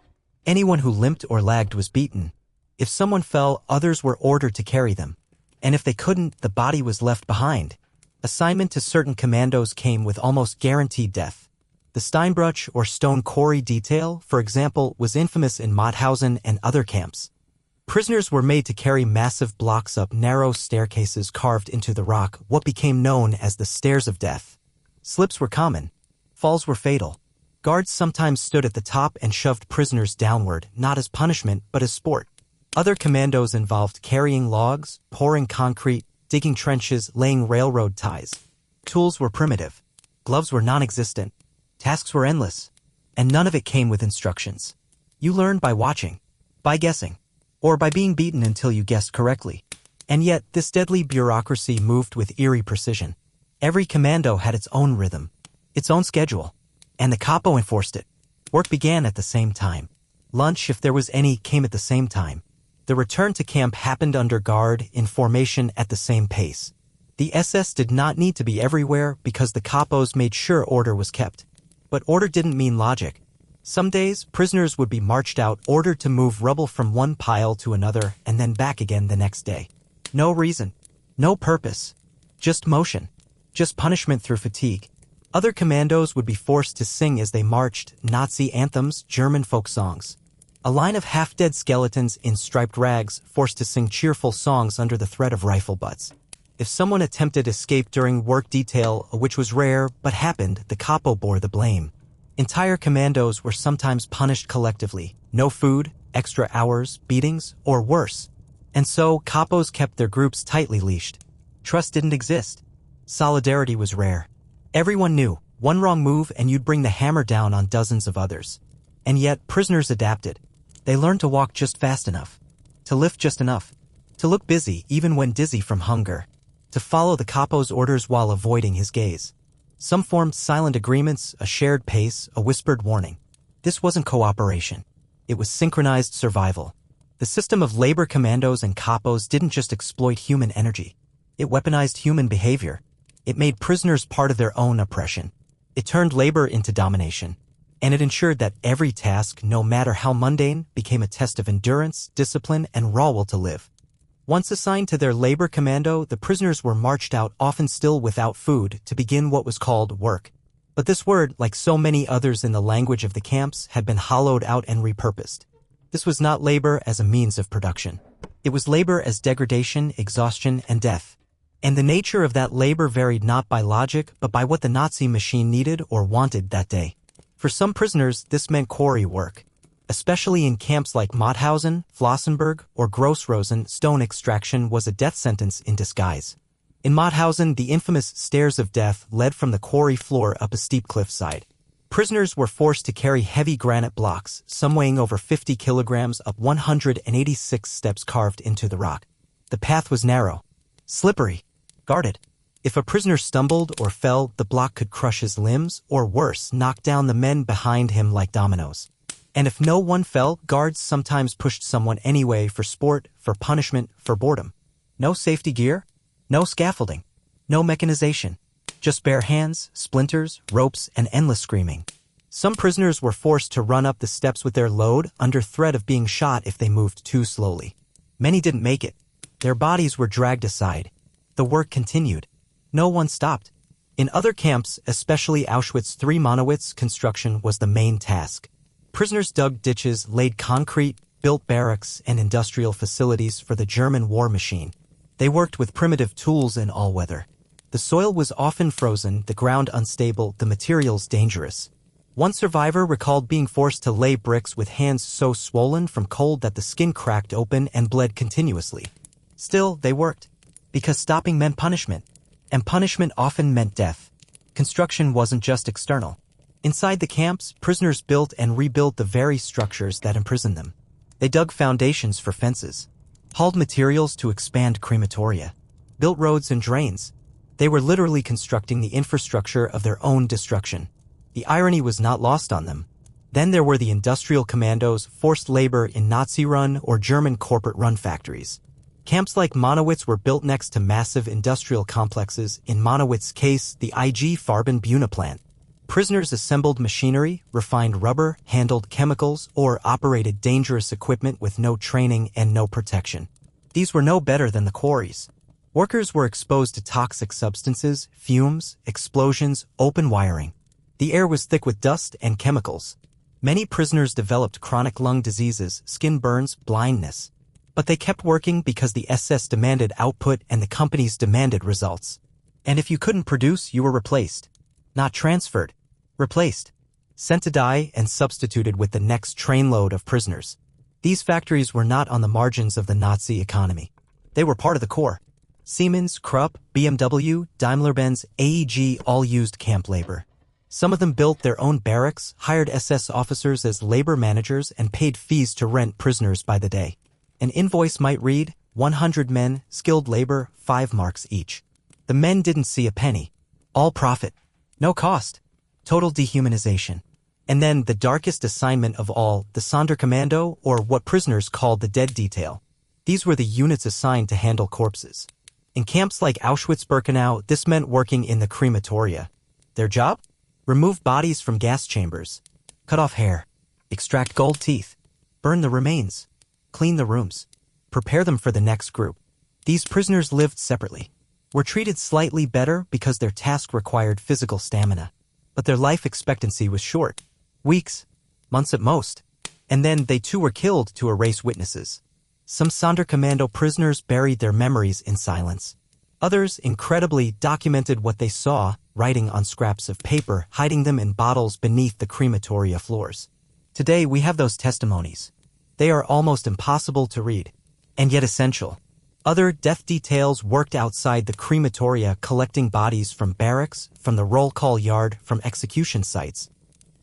S1: Anyone who limped or lagged was beaten. If someone fell, others were ordered to carry them. And if they couldn't, the body was left behind. Assignment to certain commandos came with almost guaranteed death. The Steinbruch or stone quarry detail, for example, was infamous in Mauthausen and other camps. Prisoners were made to carry massive blocks up narrow staircases carved into the rock, what became known as the Stairs of Death. Slips were common. Falls were fatal. Guards sometimes stood at the top and shoved prisoners downward, not as punishment, but as sport. Other commandos involved carrying logs, pouring concrete, digging trenches, laying railroad ties. Tools were primitive. Gloves were non-existent. Tasks were endless. And none of it came with instructions. You learned by watching, by guessing, or by being beaten until you guessed correctly. And yet, this deadly bureaucracy moved with eerie precision. Every commando had its own rhythm, its own schedule, and the kapo enforced it. Work began at the same time. Lunch, if there was any, came at the same time. The return to camp happened under guard, in formation at the same pace. The SS did not need to be everywhere because the kapos made sure order was kept. But order didn't mean logic. Some days, prisoners would be marched out, ordered to move rubble from one pile to another, and then back again the next day. No reason. No purpose. Just motion. Just punishment through fatigue. Other commandos would be forced to sing as they marched, Nazi anthems, German folk songs. A line of half-dead skeletons in striped rags forced to sing cheerful songs under the threat of rifle butts. If someone attempted escape during work detail, which was rare but happened, the kapo bore the blame. Entire commandos were sometimes punished collectively. No food, extra hours, beatings, or worse. And so, kapos kept their groups tightly leashed. Trust didn't exist. Solidarity was rare. Everyone knew, one wrong move and you'd bring the hammer down on dozens of others. And yet, prisoners adapted. They learned to walk just fast enough. To lift just enough. To look busy even when dizzy from hunger. To follow the kapo's orders while avoiding his gaze. Some formed silent agreements, a shared pace, a whispered warning. This wasn't cooperation. It was synchronized survival. The system of labor commandos and kapos didn't just exploit human energy. It weaponized human behavior. It made prisoners part of their own oppression. It turned labor into domination. And it ensured that every task, no matter how mundane, became a test of endurance, discipline, and raw will to live. Once assigned to their labor commando, the prisoners were marched out, often still without food, to begin what was called work. But this word, like so many others in the language of the camps, had been hollowed out and repurposed. This was not labor as a means of production. It was labor as degradation, exhaustion, and death. And the nature of that labor varied not by logic, but by what the Nazi machine needed or wanted that day. For some prisoners, this meant quarry work, especially in camps like Mauthausen, Flossenburg, or Grossrosen. Stone extraction was a death sentence in disguise. In Mauthausen, the infamous stairs of death led from the quarry floor up a steep cliffside. Prisoners were forced to carry heavy granite blocks, some weighing over 50 kilograms, up 186 steps carved into the rock. The path was narrow, slippery, guarded. If a prisoner stumbled or fell, the block could crush his limbs, or worse, knock down the men behind him like dominoes. And if no one fell, guards sometimes pushed someone anyway for sport, for punishment, for boredom. No safety gear, no scaffolding, no mechanization. Just bare hands, splinters, ropes, and endless screaming. Some prisoners were forced to run up the steps with their load under threat of being shot if they moved too slowly. Many didn't make it. Their bodies were dragged aside. The work continued. No one stopped. In other camps, especially Auschwitz III, Monowitz, construction was the main task. Prisoners dug ditches, laid concrete, built barracks and industrial facilities for the German war machine. They worked with primitive tools in all weather. The soil was often frozen, the ground unstable, the materials dangerous. One survivor recalled being forced to lay bricks with hands so swollen from cold that the skin cracked open and bled continuously. Still, they worked, because stopping meant punishment, and punishment often meant death. Construction wasn't just external. Inside the camps, prisoners built and rebuilt the very structures that imprisoned them. They dug foundations for fences, hauled materials to expand crematoria, built roads and drains. They were literally constructing the infrastructure of their own destruction. The irony was not lost on them. Then there were the industrial commandos, forced labor in Nazi-run or German corporate-run factories. Camps like Monowitz were built next to massive industrial complexes, in Monowitz's case, the IG Farben Buna plant. Prisoners assembled machinery, refined rubber, handled chemicals, or operated dangerous equipment with no training and no protection. These were no better than the quarries. Workers were exposed to toxic substances, fumes, explosions, open wiring. The air was thick with dust and chemicals. Many prisoners developed chronic lung diseases, skin burns, blindness. But they kept working because the SS demanded output and the companies demanded results. And if you couldn't produce, you were replaced. Not transferred. Replaced. Sent to die and substituted with the next trainload of prisoners. These factories were not on the margins of the Nazi economy. They were part of the core. Siemens, Krupp, BMW, Daimler-Benz, AEG all used camp labor. Some of them built their own barracks, hired SS officers as labor managers, and paid fees to rent prisoners by the day. An invoice might read, 100 men, skilled labor, 5 marks each. The men didn't see a penny. All profit. No cost. Total dehumanization. And then the darkest assignment of all, the Sonderkommando, or what prisoners called the dead detail. These were the units assigned to handle corpses. In camps like Auschwitz-Birkenau, this meant working in the crematoria. Their job? Remove bodies from gas chambers, cut off hair, extract gold teeth, burn the remains, clean the rooms, prepare them for the next group. These prisoners lived separately, were treated slightly better because their task required physical stamina. But their life expectancy was short, weeks, months at most. And then they too were killed to erase witnesses. Some Sonderkommando prisoners buried their memories in silence. Others, incredibly, documented what they saw, writing on scraps of paper, hiding them in bottles beneath the crematoria floors. Today we have those testimonies. They are almost impossible to read, and yet essential. Other death details worked outside the crematoria, collecting bodies from barracks, from the roll call yard, from execution sites.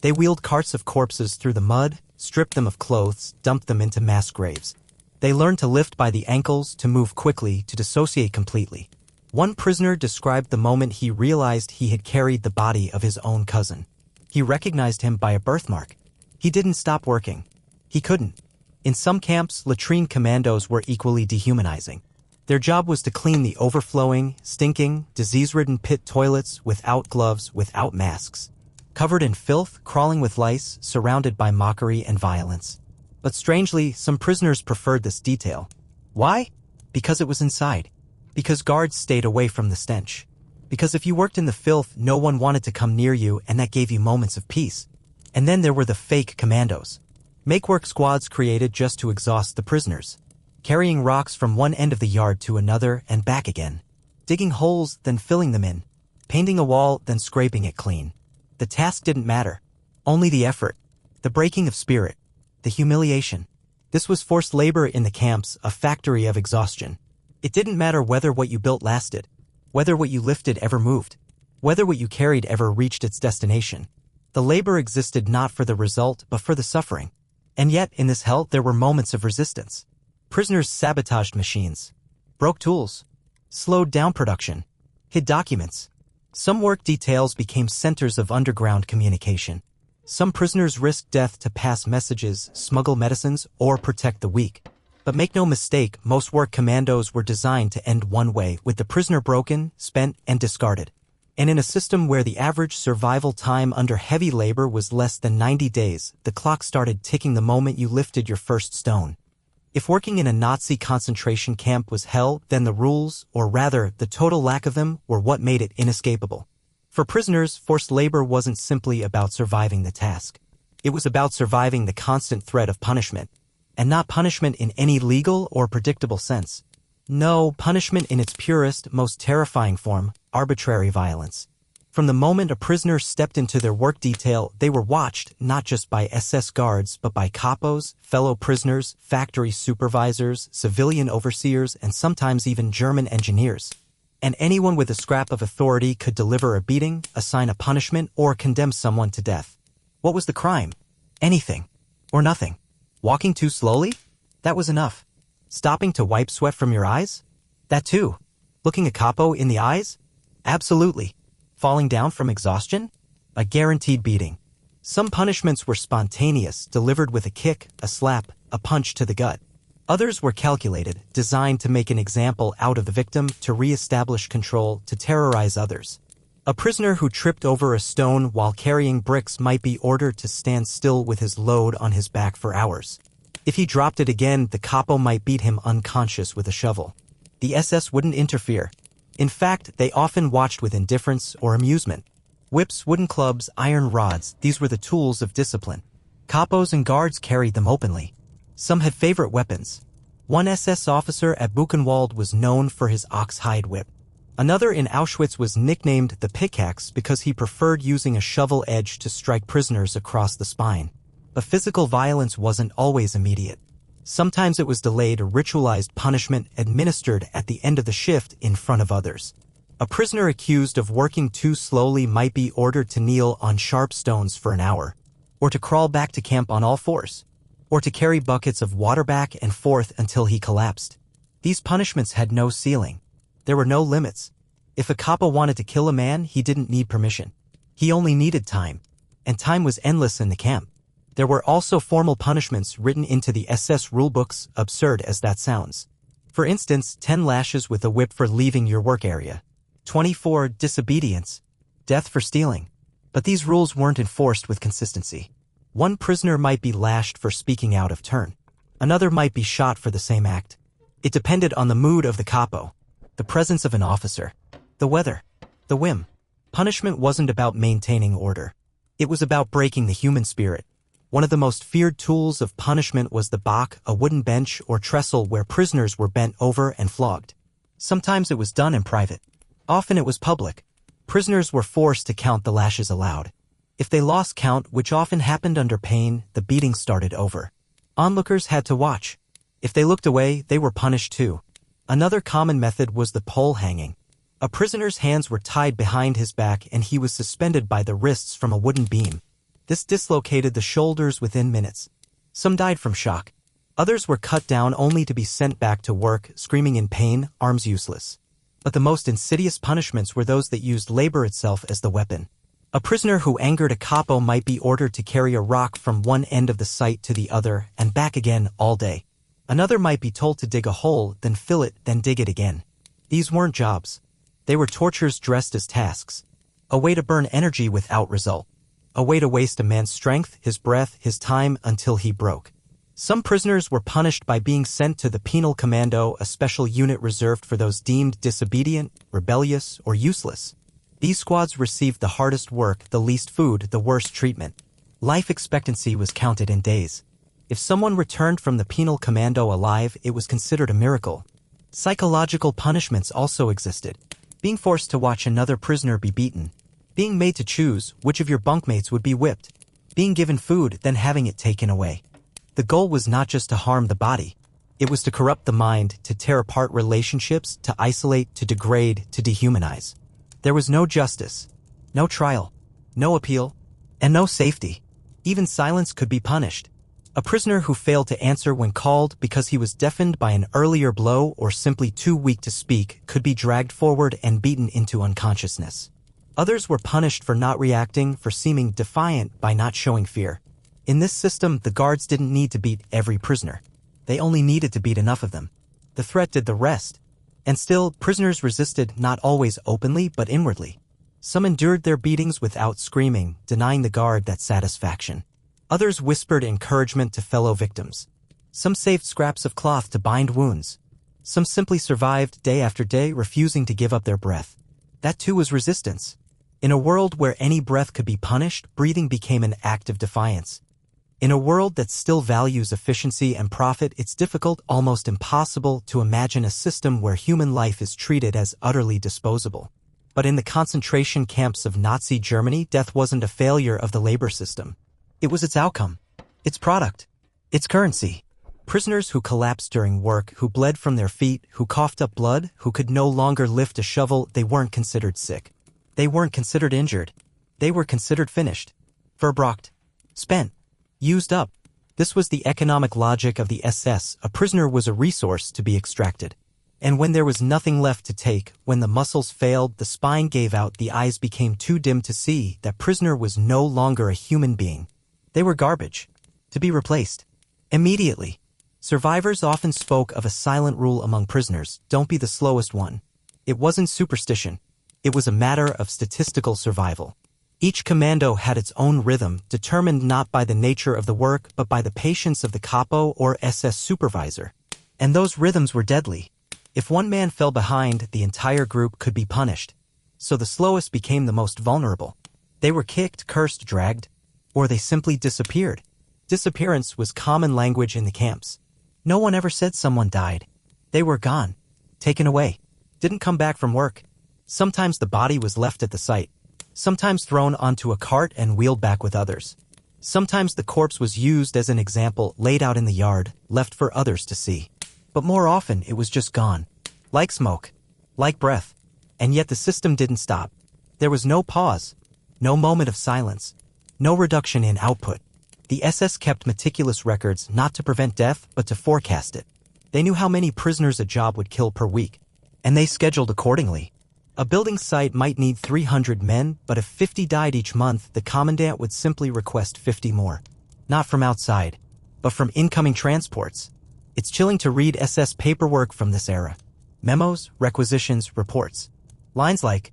S1: They wheeled carts of corpses through the mud, stripped them of clothes, dumped them into mass graves. They learned to lift by the ankles, to move quickly, to dissociate completely. One prisoner described the moment he realized he had carried the body of his own cousin. He recognized him by a birthmark. He didn't stop working. He couldn't. In some camps, latrine commandos were equally dehumanizing. Their job was to clean the overflowing, stinking, disease-ridden pit toilets without gloves, without masks. Covered in filth, crawling with lice, surrounded by mockery and violence. But strangely, some prisoners preferred this detail. Why? Because it was inside. Because guards stayed away from the stench. Because if you worked in the filth, no one wanted to come near you, and that gave you moments of peace. And then there were the fake commandos. Make-work squads created just to exhaust the prisoners. Carrying rocks from one end of the yard to another and back again. Digging holes, then filling them in. Painting a wall, then scraping it clean. The task didn't matter. Only the effort. The breaking of spirit. The humiliation. This was forced labor in the camps, a factory of exhaustion. It didn't matter whether what you built lasted, whether what you lifted ever moved, whether what you carried ever reached its destination. The labor existed not for the result, but for the suffering. And yet, in this hell, there were moments of resistance. Prisoners sabotaged machines, broke tools, slowed down production, hid documents. Some work details became centers of underground communication. Some prisoners risked death to pass messages, smuggle medicines, or protect the weak. But make no mistake, most work commandos were designed to end one way, with the prisoner broken, spent, and discarded. And in a system where the average survival time under heavy labor was less than 90 days, the clock started ticking the moment you lifted your first stone. If working in a Nazi concentration camp was hell, then the rules, or rather, the total lack of them, were what made it inescapable. For prisoners, forced labor wasn't simply about surviving the task. It was about surviving the constant threat of punishment. And not punishment in any legal or predictable sense. No, punishment in its purest, most terrifying form, arbitrary violence. From the moment a prisoner stepped into their work detail, they were watched not just by SS guards, but by kapos, fellow prisoners, factory supervisors, civilian overseers, and sometimes even German engineers. And anyone with a scrap of authority could deliver a beating, assign a punishment, or condemn someone to death. What was the crime? Anything. Or nothing. Walking too slowly? That was enough. Stopping to wipe sweat from your eyes? That too. Looking a capo in the eyes? Absolutely. Falling down from exhaustion? A guaranteed beating. Some punishments were spontaneous, delivered with a kick, a slap, a punch to the gut. Others were calculated, designed to make an example out of the victim, to re-establish control, to terrorize others. A prisoner who tripped over a stone while carrying bricks might be ordered to stand still with his load on his back for hours. If he dropped it again, the capo might beat him unconscious with a shovel. The SS wouldn't interfere. In fact, they often watched with indifference or amusement. Whips, wooden clubs, iron rods, these were the tools of discipline. Capos and guards carried them openly. Some had favorite weapons. One SS officer at Buchenwald was known for his ox-hide whip. Another in Auschwitz was nicknamed the pickaxe because he preferred using a shovel edge to strike prisoners across the spine. But physical violence wasn't always immediate. Sometimes it was delayed, a ritualized punishment administered at the end of the shift in front of others. A prisoner accused of working too slowly might be ordered to kneel on sharp stones for an hour, or to crawl back to camp on all fours, or to carry buckets of water back and forth until he collapsed. These punishments had no ceiling. There were no limits. If a capo wanted to kill a man, he didn't need permission. He only needed time. And time was endless in the camp. There were also formal punishments written into the SS rulebooks, absurd as that sounds. For instance, 10 lashes with a whip for leaving your work area. 24 disobedience. Death for stealing. But these rules weren't enforced with consistency. One prisoner might be lashed for speaking out of turn. Another might be shot for the same act. It depended on the mood of the capo, the presence of an officer, the weather, the whim. Punishment wasn't about maintaining order. It was about breaking the human spirit. One of the most feared tools of punishment was the bak, a wooden bench or trestle where prisoners were bent over and flogged. Sometimes it was done in private. Often it was public. Prisoners were forced to count the lashes aloud. If they lost count, which often happened under pain, the beating started over. Onlookers had to watch. If they looked away, they were punished too. Another common method was the pole hanging. A prisoner's hands were tied behind his back and he was suspended by the wrists from a wooden beam. This dislocated the shoulders within minutes. Some died from shock. Others were cut down only to be sent back to work, screaming in pain, arms useless. But the most insidious punishments were those that used labor itself as the weapon. A prisoner who angered a capo might be ordered to carry a rock from one end of the site to the other and back again all day. Another might be told to dig a hole, then fill it, then dig it again. These weren't jobs. They were tortures dressed as tasks. A way to burn energy without result. A way to waste a man's strength, his breath, his time until he broke. Some prisoners were punished by being sent to the penal commando, a special unit reserved for those deemed disobedient, rebellious, or useless. These squads received the hardest work, the least food, the worst treatment. Life expectancy was counted in days. If someone returned from the penal commando alive, it was considered a miracle. Psychological punishments also existed. Being forced to watch another prisoner be beaten. Being made to choose which of your bunkmates would be whipped. Being given food, then having it taken away. The goal was not just to harm the body. It was to corrupt the mind, to tear apart relationships, to isolate, to degrade, to dehumanize. There was no justice, no trial, no appeal, and no safety. Even silence could be punished. A prisoner who failed to answer when called because he was deafened by an earlier blow or simply too weak to speak could be dragged forward and beaten into unconsciousness. Others were punished for not reacting, for seeming defiant by not showing fear. In this system, the guards didn't need to beat every prisoner. They only needed to beat enough of them. The threat did the rest. And still, prisoners resisted, not always openly but inwardly. Some endured their beatings without screaming, denying the guard that satisfaction. Others whispered encouragement to fellow victims. Some saved scraps of cloth to bind wounds. Some simply survived day after day, refusing to give up their breath. That too was resistance. In a world where any breath could be punished, breathing became an act of defiance. In a world that still values efficiency and profit, it's difficult, almost impossible, to imagine a system where human life is treated as utterly disposable. But in the concentration camps of Nazi Germany, death wasn't a failure of the labor system. It was its outcome, its product, its currency. Prisoners who collapsed during work, who bled from their feet, who coughed up blood, who could no longer lift a shovel, they weren't considered sick. They weren't considered injured. They were considered finished. Verbraucht. Spent. Used up. This was the economic logic of the SS. A prisoner was a resource to be extracted. And when there was nothing left to take, when the muscles failed, the spine gave out, the eyes became too dim to see, that prisoner was no longer a human being. They were garbage. To be replaced. Immediately. Survivors often spoke of a silent rule among prisoners: don't be the slowest one. It wasn't superstition. It was a matter of statistical survival. Each commando had its own rhythm, determined not by the nature of the work but by the patience of the capo or SS supervisor. And those rhythms were deadly. If one man fell behind, the entire group could be punished. So the slowest became the most vulnerable. They were kicked, cursed, dragged, or they simply disappeared. Disappearance was common language in the camps. No one ever said someone died. They were gone, taken away, didn't come back from work. Sometimes the body was left at the site. Sometimes thrown onto a cart and wheeled back with others. Sometimes the corpse was used as an example, laid out in the yard, left for others to see. But more often it was just gone. Like smoke. Like breath. And yet the system didn't stop. There was no pause. No moment of silence. No reduction in output. The SS kept meticulous records, not to prevent death, but to forecast it. They knew how many prisoners a job would kill per week. And they scheduled accordingly. A building site might need 300 men, but if 50 died each month, the commandant would simply request 50 more. Not from outside, but from incoming transports. It's chilling to read SS paperwork from this era. Memos, requisitions, reports. Lines like,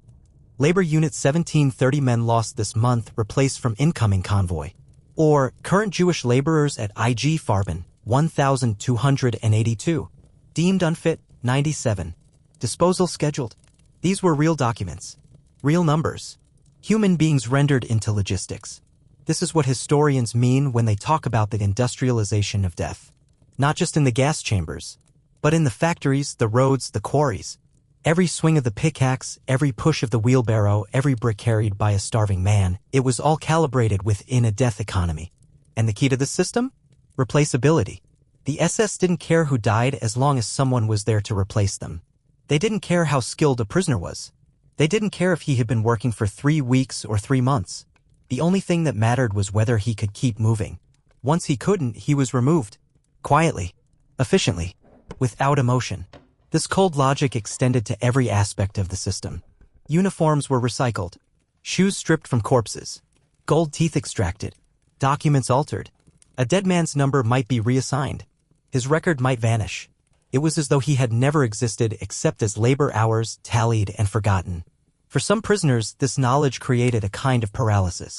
S1: Labor Unit 1730 men lost this month, replaced from incoming convoy. Or, current Jewish laborers at IG Farben, 1,282. Deemed unfit, 97. Disposal scheduled. These were real documents. Real numbers. Human beings rendered into logistics. This is what historians mean when they talk about the industrialization of death. Not just in the gas chambers, but in the factories, the roads, the quarries. Every swing of the pickaxe, every push of the wheelbarrow, every brick carried by a starving man, it was all calibrated within a death economy. And the key to the system? Replaceability. The SS didn't care who died as long as someone was there to replace them. They didn't care how skilled a prisoner was. They didn't care if he had been working for 3 weeks or 3 months. The only thing that mattered was whether he could keep moving. Once he couldn't, he was removed. Quietly. Efficiently. Without emotion. This cold logic extended to every aspect of the system. Uniforms were recycled. Shoes stripped from corpses. Gold teeth extracted. Documents altered. A dead man's number might be reassigned. His record might vanish. It was as though he had never existed except as labor hours, tallied and forgotten. For some prisoners, this knowledge created a kind of paralysis.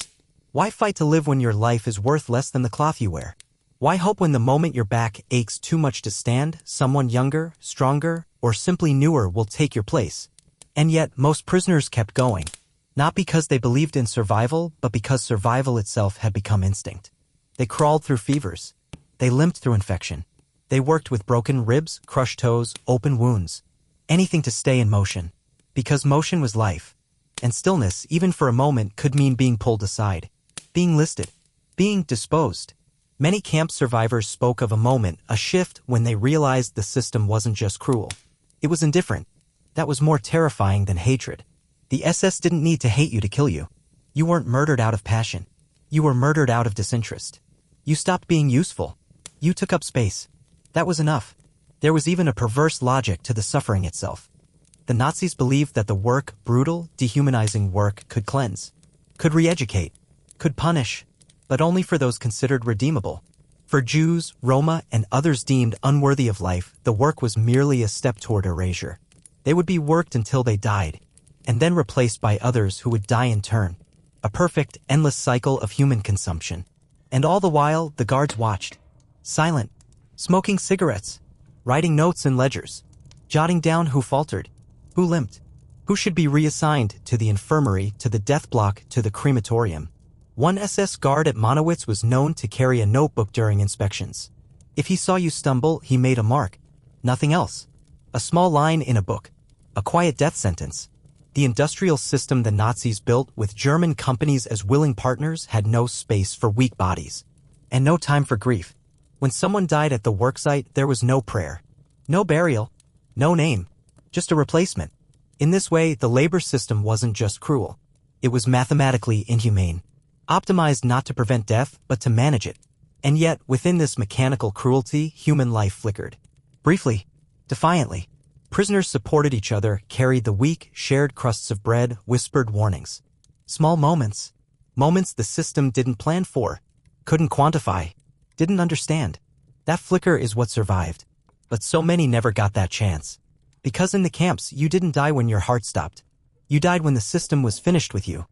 S1: Why fight to live when your life is worth less than the cloth you wear? Why hope when the moment your back aches too much to stand, someone younger, stronger, or simply newer will take your place? And yet, most prisoners kept going. Not because they believed in survival, but because survival itself had become instinct. They crawled through fevers. They limped through infection. They worked with broken ribs, crushed toes, open wounds. Anything to stay in motion. Because motion was life. And stillness, even for a moment, could mean being pulled aside. Being listed. Being disposed. Many camp survivors spoke of a moment, a shift, when they realized the system wasn't just cruel. It was indifferent. That was more terrifying than hatred. The SS didn't need to hate you to kill you. You weren't murdered out of passion. You were murdered out of disinterest. You stopped being useful. You took up space. That was enough. There was even a perverse logic to the suffering itself. The Nazis believed that the work, brutal, dehumanizing work, could cleanse, could re-educate, could punish, but only for those considered redeemable. For Jews, Roma, and others deemed unworthy of life, the work was merely a step toward erasure. They would be worked until they died, and then replaced by others who would die in turn. A perfect, endless cycle of human consumption. And all the while, the guards watched. Silent. Smoking cigarettes. Writing notes in ledgers. Jotting down who faltered. Who limped. Who should be reassigned to the infirmary, to the death block, to the crematorium. One SS guard at Monowitz was known to carry a notebook during inspections. If he saw you stumble, he made a mark. Nothing else. A small line in a book. A quiet death sentence. The industrial system the Nazis built, with German companies as willing partners, had no space for weak bodies. And no time for grief. When someone died at the worksite, there was no prayer. No burial. No name. Just a replacement. In this way, the labor system wasn't just cruel. It was mathematically inhumane. Optimized not to prevent death, but to manage it. And yet, within this mechanical cruelty, human life flickered. Briefly. Defiantly. Prisoners supported each other, carried the weak, shared crusts of bread, whispered warnings. Small moments. Moments the system didn't plan for, couldn't quantify, didn't understand. That flicker is what survived. But so many never got that chance. Because in the camps, you didn't die when your heart stopped. You died when the system was finished with you.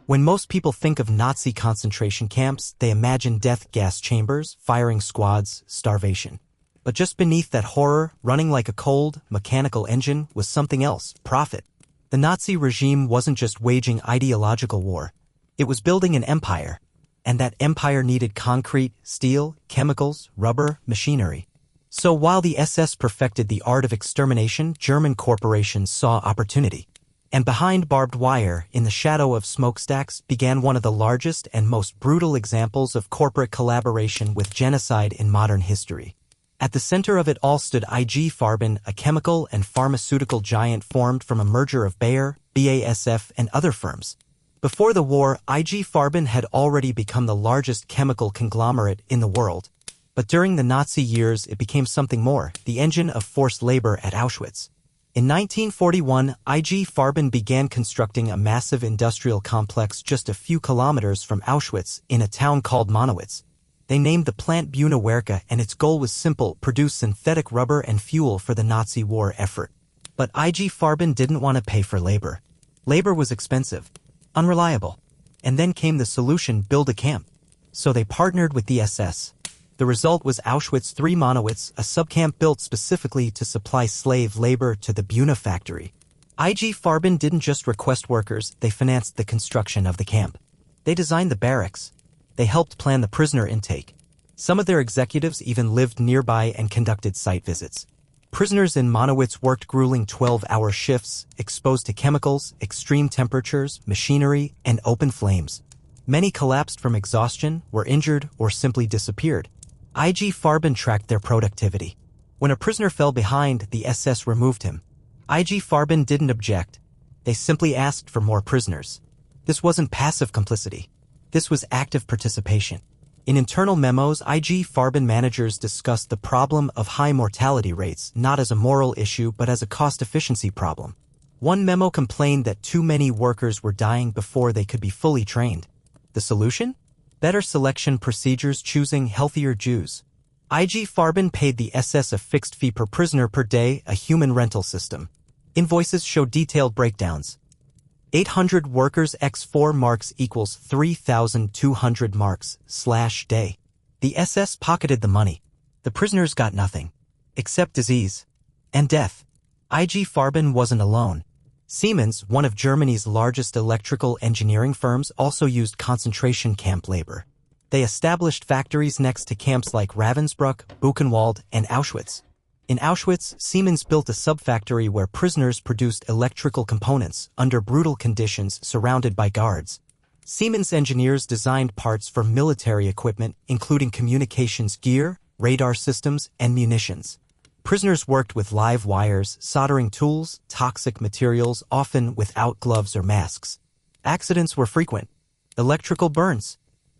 S1: When most people think of Nazi concentration camps, they imagine death gas chambers, firing squads, starvation. But just beneath that horror, running like a cold, mechanical engine, was something else: profit. The Nazi regime wasn't just waging ideological war. It was building an empire. And that empire needed concrete, steel, chemicals, rubber, machinery. So while the SS perfected the art of extermination, German corporations saw opportunity. And behind barbed wire, in the shadow of smokestacks, began one of the largest and most brutal examples of corporate collaboration with genocide in modern history. At the center of it all stood IG Farben, a chemical and pharmaceutical giant formed from a merger of Bayer, BASF, and other firms. Before the war, IG Farben had already become the largest chemical conglomerate in the world. But during the Nazi years, it became something more: the engine of forced labor at Auschwitz. In 1941, IG Farben began constructing a massive industrial complex just a few kilometers from Auschwitz in a town called Monowitz. They named the plant Buna Werke, and its goal was simple: produce synthetic rubber and fuel for the Nazi war effort. But IG Farben didn't want to pay for labor. Labor was expensive, unreliable. And then came the solution: build a camp. So they partnered with the SS. The result was Auschwitz III Monowitz, a subcamp built specifically to supply slave labor to the Buna factory. IG Farben didn't just request workers, they financed the construction of the camp. They designed the barracks. They helped plan the prisoner intake. Some of their executives even lived nearby and conducted site visits. Prisoners in Monowitz worked grueling 12-hour shifts, exposed to chemicals, extreme temperatures, machinery, and open flames. Many collapsed from exhaustion, were injured, or simply disappeared. IG Farben tracked their productivity. When a prisoner fell behind, the SS removed him. IG Farben didn't object. They simply asked for more prisoners. This wasn't passive complicity. This was active participation. In internal memos, IG Farben managers discussed the problem of high mortality rates not as a moral issue but as a cost-efficiency problem. One memo complained that too many workers were dying before they could be fully trained. The solution? Better selection procedures, choosing healthier Jews. IG Farben paid the SS a fixed fee per prisoner per day, a human rental system. Invoices show detailed breakdowns. 800 workers x 4 marks equals 3,200 marks/day. The SS pocketed the money. The prisoners got nothing. Except disease. And death. IG Farben wasn't alone. Siemens, one of Germany's largest electrical engineering firms, also used concentration camp labor. They established factories next to camps like Ravensbrück, Buchenwald, and Auschwitz. In Auschwitz, Siemens built a sub-factory where prisoners produced electrical components under brutal conditions surrounded by guards. Siemens engineers designed parts for military equipment, including communications gear, radar systems, and munitions. Prisoners worked with live wires, soldering tools, toxic materials, often without gloves or masks. Accidents were frequent. Electrical burns,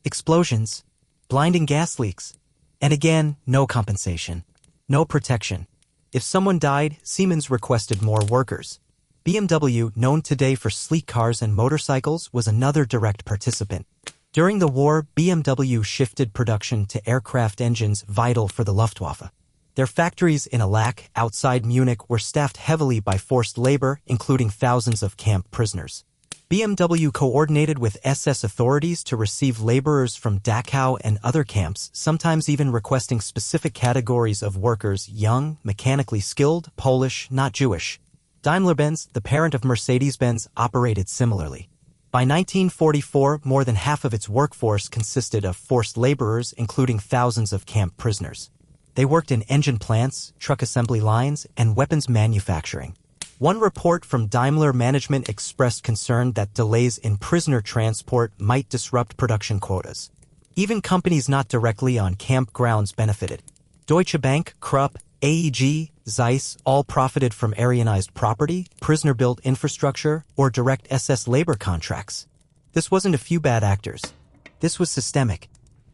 S1: explosions, blinding gas leaks, and again, no compensation, no protection. If someone died, Siemens requested more workers. BMW, known today for sleek cars and motorcycles, was another direct participant. During the war, BMW shifted production to aircraft engines vital for the Luftwaffe. Their factories in Allach, outside Munich, were staffed heavily by forced labor, including thousands of camp prisoners. BMW coordinated with SS authorities to receive laborers from Dachau and other camps, sometimes even requesting specific categories of workers: young, mechanically skilled, Polish, not Jewish. Daimler-Benz, the parent of Mercedes-Benz, operated similarly. By 1944, more than half of its workforce consisted of forced laborers, including thousands of camp prisoners. They worked in engine plants, truck assembly lines, and weapons manufacturing. One report from Daimler management expressed concern that delays in prisoner transport might disrupt production quotas. Even companies not directly on camp grounds benefited. Deutsche Bank, Krupp, AEG, Zeiss all profited from Aryanized property, prisoner-built infrastructure, or direct SS labor contracts. This wasn't a few bad actors. This was systemic.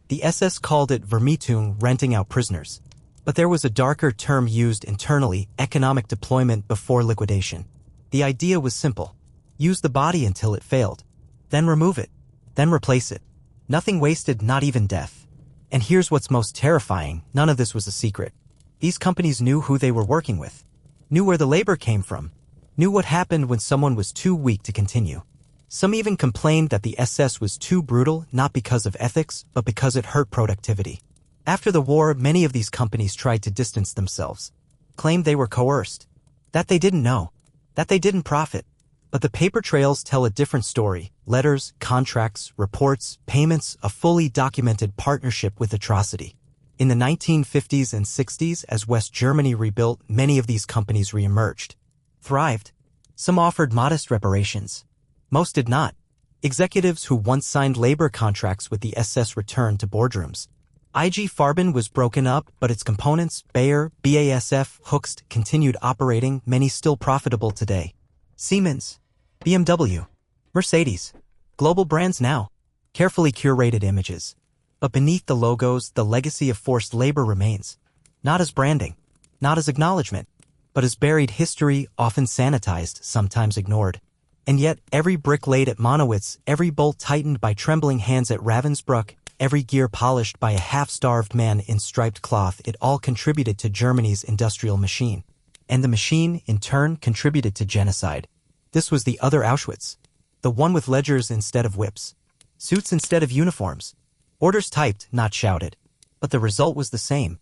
S1: The SS called it Vermietung, renting out prisoners. But there was a darker term used internally: economic deployment before liquidation. The idea was simple. Use the body until it failed. Then remove it. Then replace it. Nothing wasted, not even death. And here's what's most terrifying: none of this was a secret. These companies knew who they were working with, knew where the labor came from, knew what happened when someone was too weak to continue. Some even complained that the SS was too brutal, not because of ethics, but because it hurt productivity. After the war, many of these companies tried to distance themselves, claimed they were coerced, that they didn't know, that they didn't profit. But the paper trails tell a different story: letters, contracts, reports, payments, a fully documented partnership with atrocity. In the 1950s and 60s, as West Germany rebuilt, many of these companies re-emerged, thrived. Some offered modest reparations. Most did not. Executives who once signed labor contracts with the SS returned to boardrooms. IG Farben was broken up, but its components, Bayer, BASF, Hoechst, continued operating, many still profitable today. Siemens, BMW, Mercedes, global brands now, carefully curated images. But beneath the logos, the legacy of forced labor remains. Not as branding, not as acknowledgement, but as buried history, often sanitized, sometimes ignored. And yet, every brick laid at Monowitz, every bolt tightened by trembling hands at Ravensbrück, every gear polished by a half-starved man in striped cloth, it all contributed to Germany's industrial machine. And the machine, in turn, contributed to genocide. This was the other Auschwitz. The one with ledgers instead of whips. Suits instead of uniforms. Orders typed, not shouted. But the result was the same.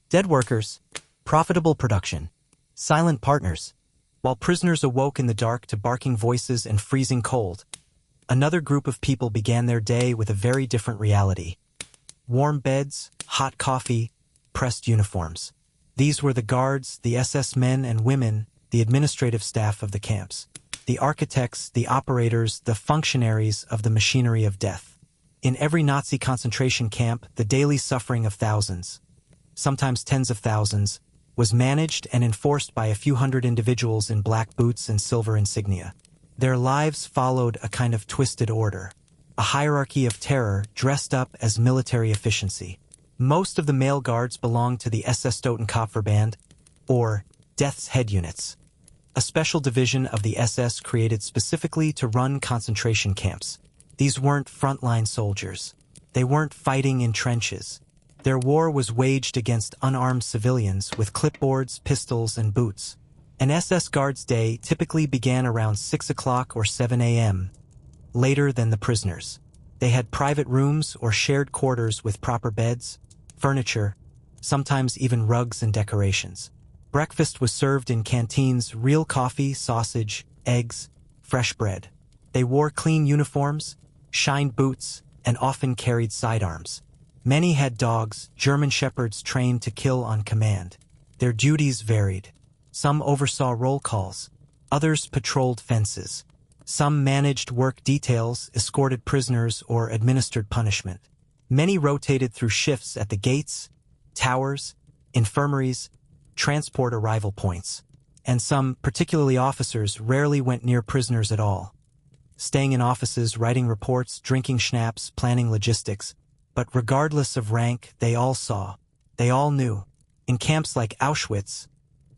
S1: Dead workers, profitable production, silent partners. While prisoners awoke in the dark to barking voices and freezing cold, another group of people began their day with a very different reality. Warm beds, hot coffee, pressed uniforms. These were the guards, the SS men and women, the administrative staff of the camps. The architects, the operators, the functionaries of the machinery of death. In every Nazi concentration camp, the daily suffering of thousands, sometimes tens of thousands, was managed and enforced by a few hundred individuals in black boots and silver insignia. Their lives followed a kind of twisted order, a hierarchy of terror dressed up as military efficiency. Most of the male guards belonged to the SS Totenkopfverband, or Death's Head Units, a special division of the SS created specifically to run concentration camps. These weren't frontline soldiers. They weren't fighting in trenches. Their war was waged against unarmed civilians with clipboards, pistols, and boots. An SS guard's day typically began around 6 o'clock or 7 a.m., later than the prisoners. They had private rooms or shared quarters with proper beds, furniture, sometimes even rugs and decorations. Breakfast was served in canteens: real coffee, sausage, eggs, fresh bread. They wore clean uniforms, shined boots, and often carried sidearms. Many had dogs, German shepherds trained to kill on command. Their duties varied. Some oversaw roll calls. Others patrolled fences. Some managed work details, escorted prisoners, or administered punishment. Many rotated through shifts at the gates, towers, infirmaries, transport arrival points. And some, particularly officers, rarely went near prisoners at all. Staying in offices, writing reports, drinking schnapps, planning logistics. But regardless of rank, they all saw. They all knew. In camps like Auschwitz,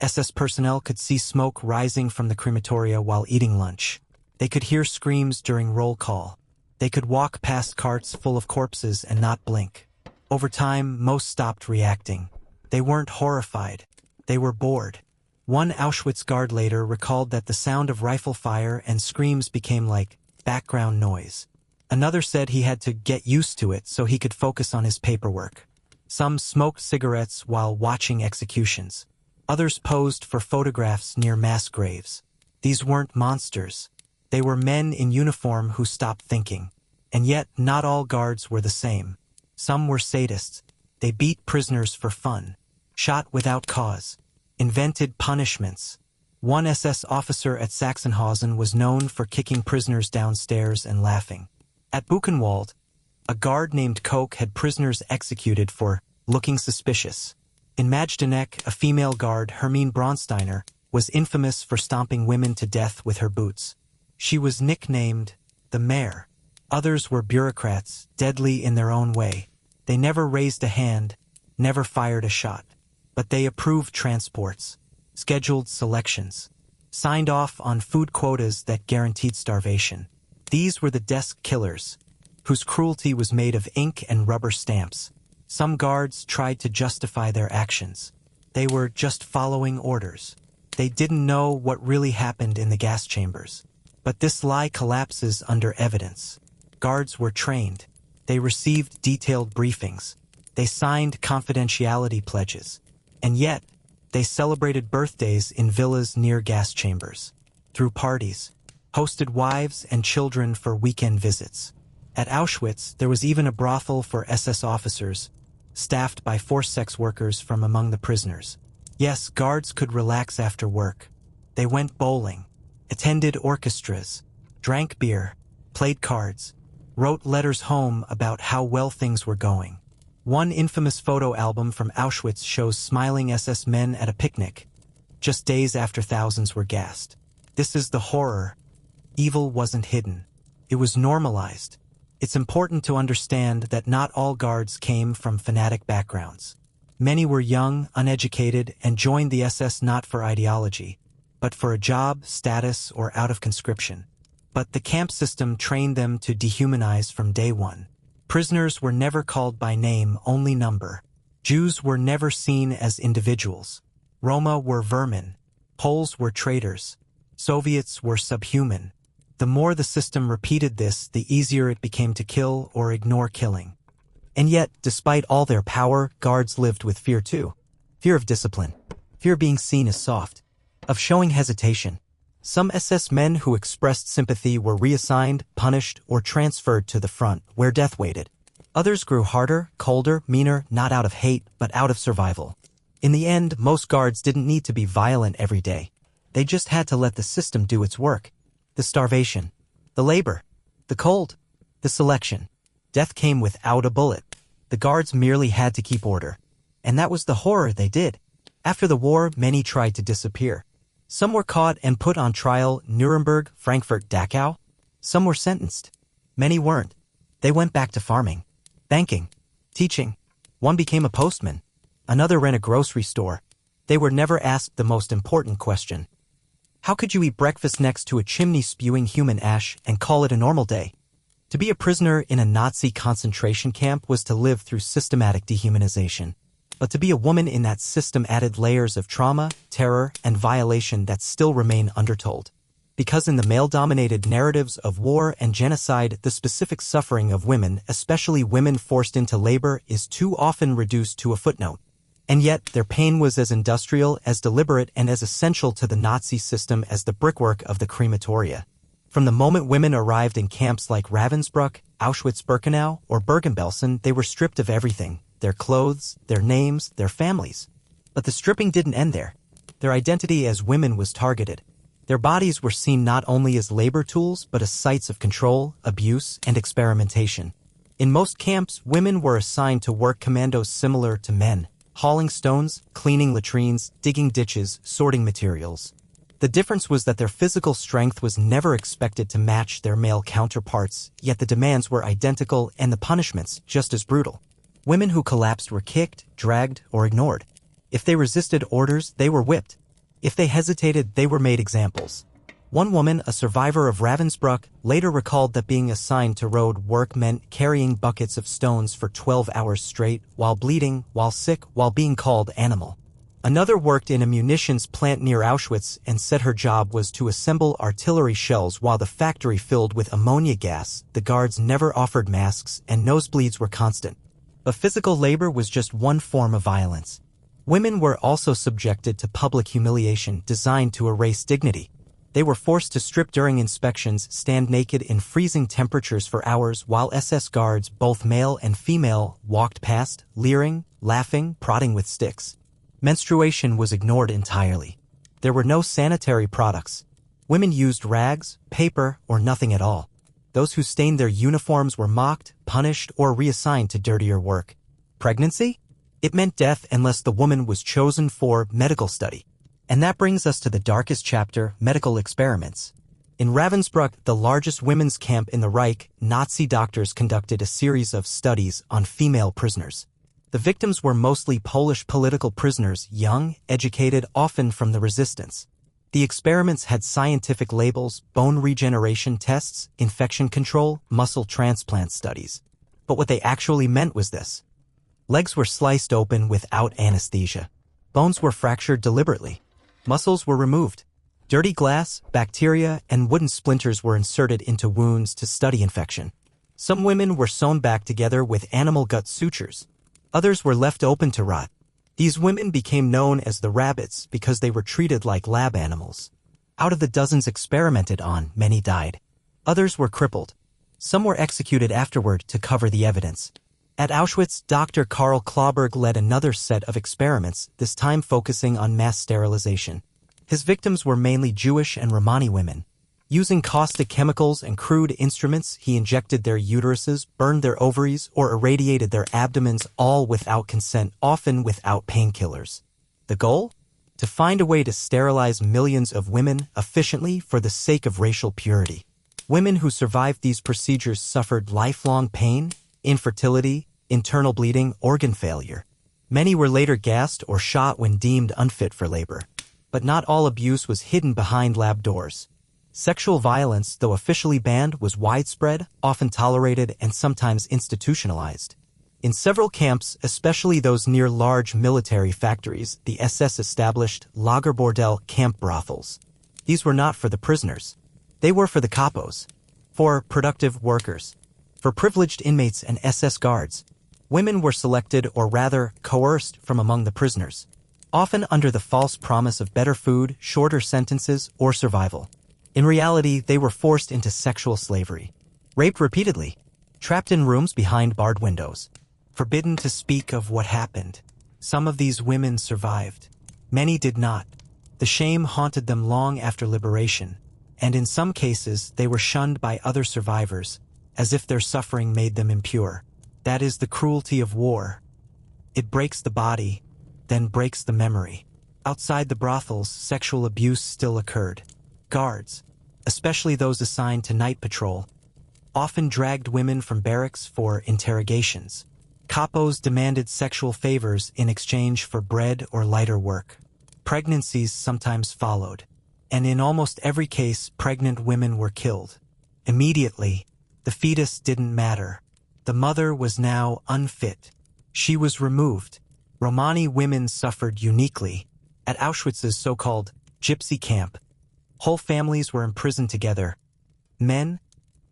S1: SS personnel could see smoke rising from the crematoria while eating lunch. They could hear screams during roll call. They could walk past carts full of corpses and not blink. Over time, most stopped reacting. They weren't horrified. They were bored. One Auschwitz guard later recalled that the sound of rifle fire and screams became like background noise. Another said he had to get used to it so he could focus on his paperwork. Some smoked cigarettes while watching executions. Others posed for photographs near mass graves. These weren't monsters. They were men in uniform who stopped thinking. And yet, not all guards were the same. Some were sadists. They beat prisoners for fun, shot without cause, invented punishments. One SS officer at Sachsenhausen was known for kicking prisoners downstairs and laughing. At Buchenwald, a guard named Koch had prisoners executed for looking suspicious. In Majdanek, a female guard, Hermine Braunsteiner, was infamous for stomping women to death with her boots. She was nicknamed the Mare. Others were bureaucrats, deadly in their own way. They never raised a hand, never fired a shot. But they approved transports, scheduled selections, signed off on food quotas that guaranteed starvation. These were the desk killers, whose cruelty was made of ink and rubber stamps. Some guards tried to justify their actions. They were just following orders. They didn't know what really happened in the gas chambers. But this lie collapses under evidence. Guards were trained. They received detailed briefings. They signed confidentiality pledges. And yet, they celebrated birthdays in villas near gas chambers, threw parties, hosted wives and children for weekend visits. At Auschwitz, there was even a brothel for SS officers, staffed by forced sex workers from among the prisoners. Yes, guards could relax after work. They went bowling, attended orchestras, drank beer, played cards, wrote letters home about how well things were going. One infamous photo album from Auschwitz shows smiling SS men at a picnic, just days after thousands were gassed. This is the horror. Evil wasn't hidden. It was normalized. It's important to understand that not all guards came from fanatic backgrounds. Many were young, uneducated, and joined the SS not for ideology, but for a job, status, or out of conscription. But the camp system trained them to dehumanize from day one. Prisoners were never called by name, only number. Jews were never seen as individuals. Roma were vermin. Poles were traitors. Soviets were subhuman. The more the system repeated this, the easier it became to kill or ignore killing. And yet, despite all their power, guards lived with fear too. Fear of discipline. Fear of being seen as soft. Of showing hesitation. Some SS men who expressed sympathy were reassigned, punished, or transferred to the front, where death waited. Others grew harder, colder, meaner, not out of hate, but out of survival. In the end, most guards didn't need to be violent every day. They just had to let the system do its work. The starvation, the labor, the cold, the selection. Death came without a bullet. The guards merely had to keep order. And that was the horror they did. After the war, many tried to disappear. Some were caught and put on trial, Nuremberg, Frankfurt, Dachau. Some were sentenced. Many weren't. They went back to farming, banking, teaching. One became a postman. Another ran a grocery store. They were never asked the most important question. How could you eat breakfast next to a chimney spewing human ash and call it a normal day? To be a prisoner in a Nazi concentration camp was to live through systematic dehumanization. But to be a woman in that system added layers of trauma, terror, and violation that still remain undertold. Because in the male-dominated narratives of war and genocide, the specific suffering of women, especially women forced into labor, is too often reduced to a footnote. And yet, their pain was as industrial, as deliberate, and as essential to the Nazi system as the brickwork of the crematoria. From the moment women arrived in camps like Ravensbrück, Auschwitz-Birkenau, or Bergen-Belsen, they were stripped of everything: their clothes, their names, their families. But the stripping didn't end there. Their identity as women was targeted. Their bodies were seen not only as labor tools, but as sites of control, abuse, and experimentation. In most camps, women were assigned to work commandos similar to men, hauling stones, cleaning latrines, digging ditches, sorting materials. The difference was that their physical strength was never expected to match their male counterparts, yet the demands were identical and the punishments just as brutal. Women who collapsed were kicked, dragged, or ignored. If they resisted orders, they were whipped. If they hesitated, they were made examples. One woman, a survivor of Ravensbrück, later recalled that being assigned to road work meant carrying buckets of stones for 12 hours straight, while bleeding, while sick, while being called animal. Another worked in a munitions plant near Auschwitz and said her job was to assemble artillery shells while the factory filled with ammonia gas. The guards never offered masks and nosebleeds were constant. But physical labor was just one form of violence. Women were also subjected to public humiliation designed to erase dignity. They were forced to strip during inspections, stand naked in freezing temperatures for hours while SS guards, both male and female, walked past, leering, laughing, prodding with sticks. Menstruation was ignored entirely. There were no sanitary products. Women used rags, paper, or nothing at all. Those who stained their uniforms were mocked, punished, or reassigned to dirtier work. Pregnancy? It meant death unless the woman was chosen for medical study. And that brings us to the darkest chapter, medical experiments. In Ravensbrück, the largest women's camp in the Reich, Nazi doctors conducted a series of studies on female prisoners. The victims were mostly Polish political prisoners, young, educated, often from the resistance. The experiments had scientific labels: bone regeneration tests, infection control, muscle transplant studies. But what they actually meant was this. Legs were sliced open without anesthesia. Bones were fractured deliberately. Muscles were removed. Dirty glass, bacteria, and wooden splinters were inserted into wounds to study infection. Some women were sewn back together with animal gut sutures. Others were left open to rot. These women became known as the rabbits because they were treated like lab animals. Out of the dozens experimented on, many died. Others were crippled. Some were executed afterward to cover the evidence. At Auschwitz, Dr. Karl Klauberg led another set of experiments, this time focusing on mass sterilization. His victims were mainly Jewish and Romani women. Using caustic chemicals and crude instruments, he injected their uteruses, burned their ovaries, or irradiated their abdomens, all without consent, often without painkillers. The goal? To find a way to sterilize millions of women efficiently for the sake of racial purity. Women who survived these procedures suffered lifelong pain, infertility, internal bleeding, organ failure. Many were later gassed or shot when deemed unfit for labor. But not all abuse was hidden behind lab doors. Sexual violence, though officially banned, was widespread, often tolerated, and sometimes institutionalized. In several camps, especially those near large military factories, the SS established Lagerbordell camp brothels. These were not for the prisoners. They were for the kapos, for productive workers, for privileged inmates and SS guards. Women were selected, or rather coerced, from among the prisoners, often under the false promise of better food, shorter sentences, or survival. In reality, they were forced into sexual slavery, raped repeatedly, trapped in rooms behind barred windows, forbidden to speak of what happened. Some of these women survived. Many did not. The shame haunted them long after liberation, and in some cases they were shunned by other survivors, as if their suffering made them impure. That is the cruelty of war. It breaks the body, then breaks the memory. Outside the brothels, sexual abuse still occurred. Guards, especially those assigned to night patrol, often dragged women from barracks for interrogations. Kapos demanded sexual favors in exchange for bread or lighter work. Pregnancies sometimes followed, and in almost every case, pregnant women were killed. Immediately, the fetus didn't matter. The mother was now unfit. She was removed. Romani women suffered uniquely. At Auschwitz's so-called gypsy camp, whole families were imprisoned together. Men,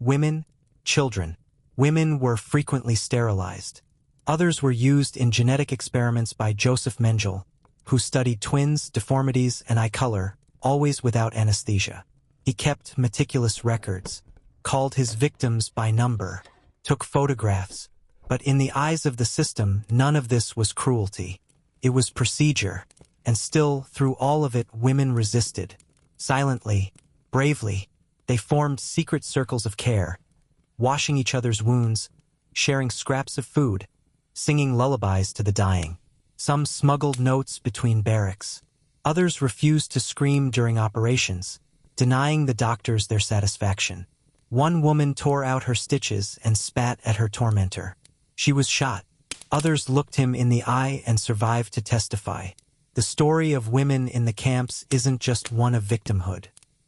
S1: women, children. Women were frequently sterilized. Others were used in genetic experiments by Joseph Mengele, who studied twins, deformities, and eye color, always without anesthesia. He kept meticulous records, called his victims by number. took photographs. But in the eyes of the system, none of this was cruelty. It was procedure. And still, through all of it, women resisted. Silently, bravely, they formed secret circles of care, washing each other's wounds, sharing scraps of food, singing lullabies to the dying. Some smuggled notes between barracks. Others refused to scream during operations, denying the doctors their satisfaction. One woman tore out her stitches and spat at her tormentor. She was shot. Others looked him in the eye and survived to testify. The story of women in the camps isn't just one of victimhood.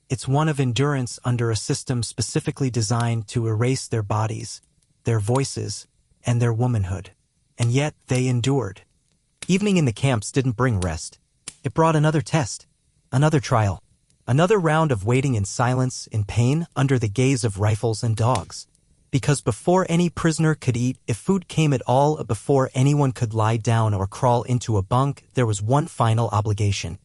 S1: It's one of endurance under a system specifically designed to erase their bodies, their voices, and their womanhood. And yet they endured. Evening in the camps didn't bring rest. It brought another test, another trial, another round of waiting in silence, in pain, under the gaze of rifles and dogs. Because before any prisoner could eat, if food came at all, before anyone could lie down or crawl into a bunk, there was one final obligation.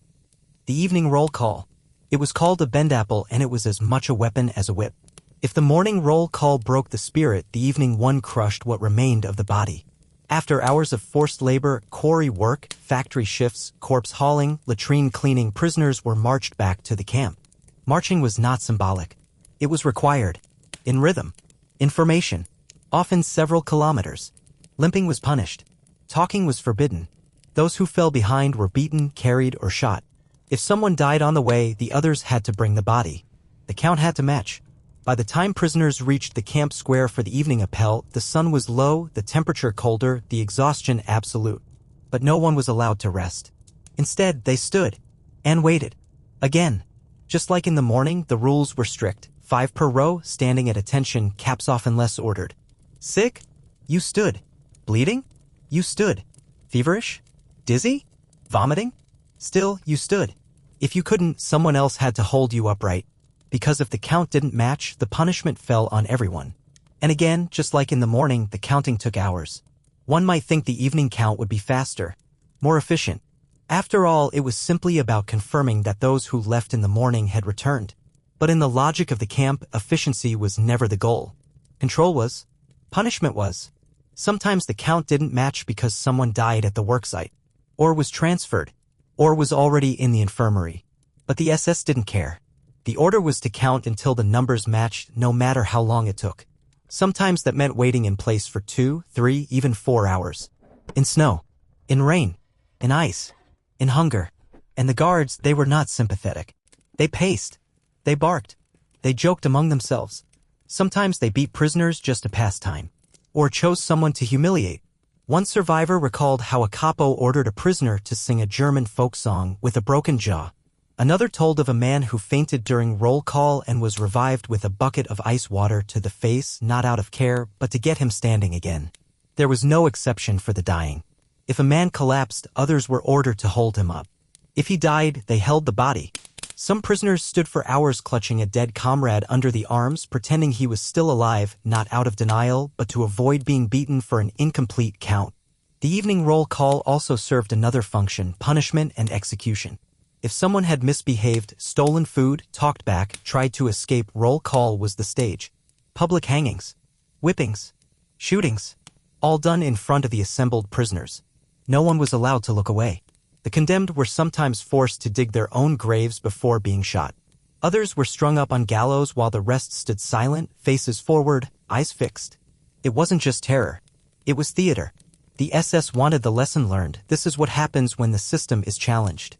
S1: The evening roll call. It was called a bendapple, and it was as much a weapon as a whip. If the morning roll call broke the spirit, the evening one crushed what remained of the body. After hours of forced labor, quarry work, factory shifts, corpse hauling, latrine cleaning, prisoners were marched back to the camp. Marching was not symbolic. It was required. In rhythm. In formation. Often several kilometers. Limping was punished. Talking was forbidden. Those who fell behind were beaten, carried, or shot. If someone died on the way, the others had to bring the body. The count had to match. By the time prisoners reached the camp square for the evening appel, the sun was low, the temperature colder, the exhaustion absolute. But no one was allowed to rest. Instead, they stood and waited. Again. Just like in the morning, the rules were strict. 5 per row, standing at attention, caps off unless ordered. Sick? You stood. Bleeding? You stood. Feverish? Dizzy? Vomiting? Still, you stood. If you couldn't, someone else had to hold you upright. Because if the count didn't match, the punishment fell on everyone. And again, just like in the morning, the counting took hours. One might think the evening count would be faster, more efficient. After all, it was simply about confirming that those who left in the morning had returned. But in the logic of the camp, efficiency was never the goal. Control was. Punishment was. Sometimes the count didn't match because someone died at the worksite, or was transferred, or was already in the infirmary. But the SS didn't care. The order was to count until the numbers matched, no matter how long it took. Sometimes that meant waiting in place for 2, 3, even 4 hours. In snow. In rain. In ice. In hunger. And the guards, they were not sympathetic. They paced. They barked. They joked among themselves. Sometimes they beat prisoners just to pass time. Or chose someone to humiliate. One survivor recalled how a capo ordered a prisoner to sing a German folk song with a broken jaw. Another told of a man who fainted during roll call and was revived with a bucket of ice water to the face, not out of care, but to get him standing again. There was no exception for the dying. If a man collapsed, others were ordered to hold him up. If he died, they held the body. Some prisoners stood for hours clutching a dead comrade under the arms, pretending he was still alive, not out of denial, but to avoid being beaten for an incomplete count. The evening roll call also served another function: punishment and execution. If someone had misbehaved, stolen food, talked back, tried to escape, roll call was the stage. Public hangings, whippings, shootings, all done in front of the assembled prisoners. No one was allowed to look away. The condemned were sometimes forced to dig their own graves before being shot. Others were strung up on gallows while the rest stood silent, faces forward, eyes fixed. It wasn't just terror. It was theater. The SS wanted the lesson learned. This is what happens when the system is challenged.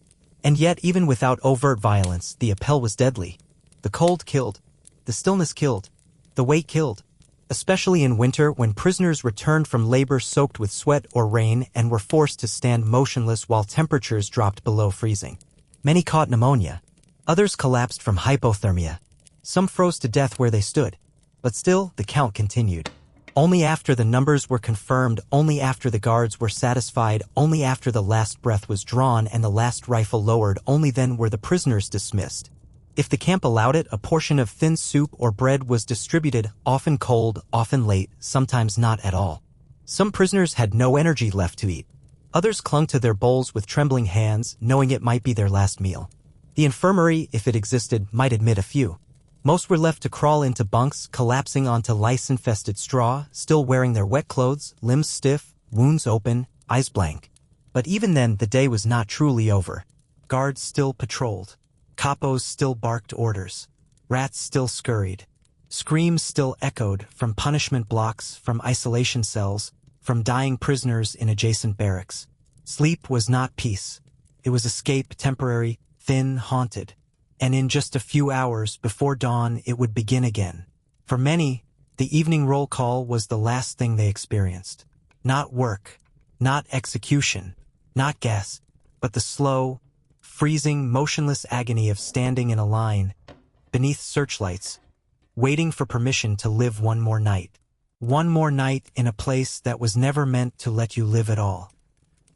S1: And yet, even without overt violence, the appel was deadly. The cold killed. The stillness killed. The weight killed. Especially in winter, when prisoners returned from labor soaked with sweat or rain and were forced to stand motionless while temperatures dropped below freezing. Many caught pneumonia. Others collapsed from hypothermia. Some froze to death where they stood. But still, the count continued. Only after the numbers were confirmed, only after the guards were satisfied, only after the last breath was drawn and the last rifle lowered, only then were the prisoners dismissed. If the camp allowed it, a portion of thin soup or bread was distributed, often cold, often late, sometimes not at all. Some prisoners had no energy left to eat. Others clung to their bowls with trembling hands, knowing it might be their last meal. The infirmary, if it existed, might admit a few. Most were left to crawl into bunks, collapsing onto lice-infested straw, still wearing their wet clothes, limbs stiff, wounds open, eyes blank. But even then, the day was not truly over. Guards still patrolled. Kapos still barked orders. Rats still scurried. Screams still echoed from punishment blocks, from isolation cells, from dying prisoners in adjacent barracks. Sleep was not peace. It was escape, temporary, thin, haunted. And in just a few hours before dawn, it would begin again. For many, the evening roll call was the last thing they experienced. Not work, not execution, not gas, but the slow, freezing, motionless agony of standing in a line, beneath searchlights, waiting for permission to live one more night. One more night in a place that was never meant to let you live at all.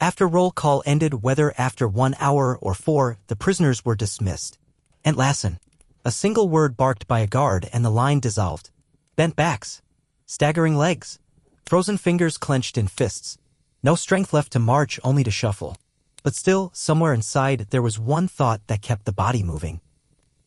S1: After roll call ended, whether after 1 hour or 4, the prisoners were dismissed. Entlassen. A single word barked by a guard and the line dissolved. Bent backs. Staggering legs. Frozen fingers clenched in fists. No strength left to march, only to shuffle. But still, somewhere inside, there was one thought that kept the body moving.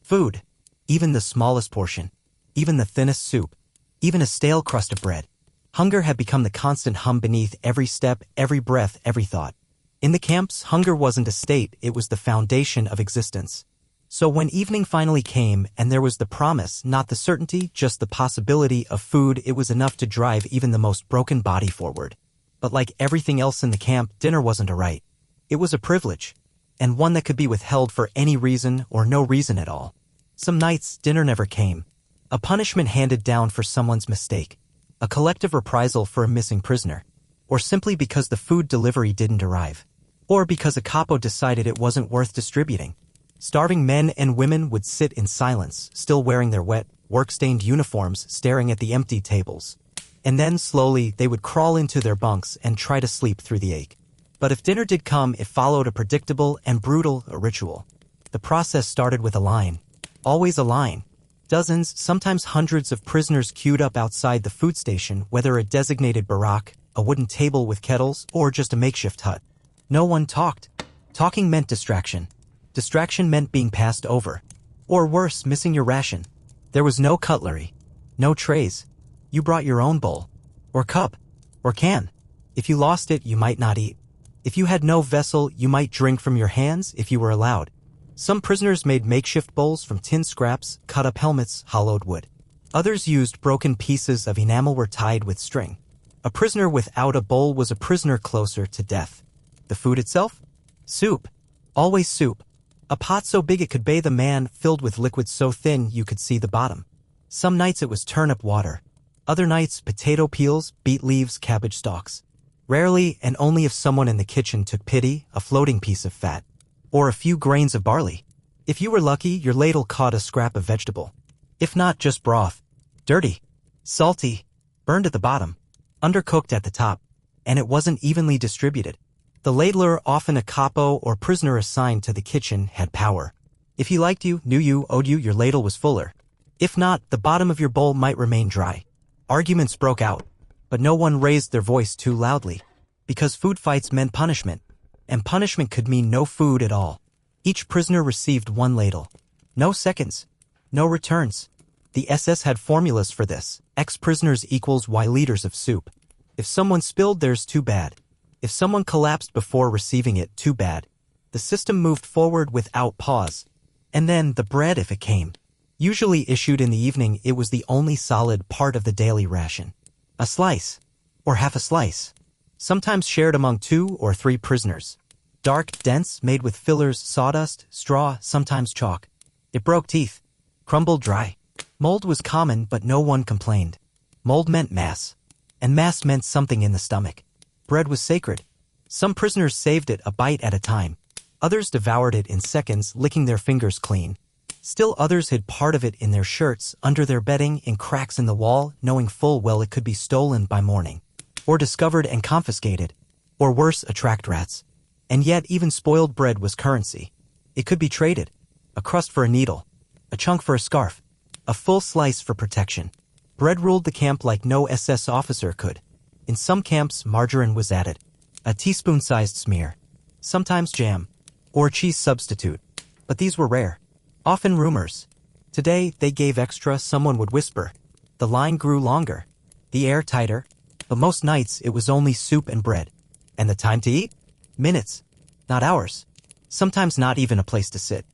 S1: Food. Even the smallest portion. Even the thinnest soup. Even a stale crust of bread. Hunger had become the constant hum beneath every step, every breath, every thought. In the camps, hunger wasn't a state, it was the foundation of existence. So when evening finally came and there was the promise, not the certainty, just the possibility of food, it was enough to drive even the most broken body forward. But like everything else in the camp, dinner wasn't a right. It was a privilege, and one that could be withheld for any reason or no reason at all. Some nights, dinner never came. A punishment handed down for someone's mistake. A collective reprisal for a missing prisoner. Or simply because the food delivery didn't arrive. Or because a capo decided it wasn't worth distributing. Starving men and women would sit in silence, still wearing their wet, work-stained uniforms, staring at the empty tables. And then, slowly, they would crawl into their bunks and try to sleep through the ache. But if dinner did come, it followed a predictable and brutal ritual. The process started with a line. Always a line. Dozens, sometimes hundreds of prisoners queued up outside the food station, whether a designated barack, a wooden table with kettles, or just a makeshift hut. No one talked. Talking meant distraction. Distraction meant being passed over. Or worse, missing your ration. There was no cutlery. No trays. You brought your own bowl. Or cup. Or can. If you lost it, you might not eat. If you had no vessel, you might drink from your hands if you were allowed. Some prisoners made makeshift bowls from tin scraps, cut-up helmets, hollowed wood. Others used broken pieces of enamel were tied with string. A prisoner without a bowl was a prisoner closer to death. The food itself? Soup. Always soup. A pot so big it could bathe a man, filled with liquid so thin you could see the bottom. Some nights it was turnip water. Other nights, potato peels, beet leaves, cabbage stalks. Rarely, and only if someone in the kitchen took pity, a floating piece of fat. Or a few grains of barley. If you were lucky, your ladle caught a scrap of vegetable. If not, just broth. Dirty. Salty. Burned at the bottom. Undercooked at the top. And it wasn't evenly distributed. The ladler, often a capo or prisoner assigned to the kitchen, had power. If he liked you, knew you, owed you, your ladle was fuller. If not, the bottom of your bowl might remain dry. Arguments broke out. But no one raised their voice too loudly. Because food fights meant punishment. And punishment could mean no food at all. Each prisoner received one ladle. No seconds. No returns. The SS had formulas for this. Ex-prisoners equals Y liters of soup. If someone spilled theirs, too bad. If someone collapsed before receiving it, too bad. The system moved forward without pause. And then the bread if it came. Usually issued in the evening, it was the only solid part of the daily ration. A slice. Or half a slice. Sometimes shared among 2 or 3 prisoners. Dark, dense, made with fillers, sawdust, straw, sometimes chalk. It broke teeth. Crumbled dry. Mold was common, but no one complained. Mold meant mass. And mass meant something in the stomach. Bread was sacred. Some prisoners saved it a bite at a time. Others devoured it in seconds, licking their fingers clean. Still others hid part of it in their shirts, under their bedding, in cracks in the wall, knowing full well it could be stolen by morning. Or discovered and confiscated. Or worse, attract rats. And yet even spoiled bread was currency. It could be traded. A crust for a needle. A chunk for a scarf. A full slice for protection. Bread ruled the camp like no SS officer could. In some camps, margarine was added. A teaspoon-sized smear. Sometimes jam. Or cheese substitute. But these were rare. Often rumors. Today, they gave extra, someone would whisper. The line grew longer, the air tighter, but most nights it was only soup and bread. And the time to eat? Minutes, not hours. Sometimes not even a place to sit.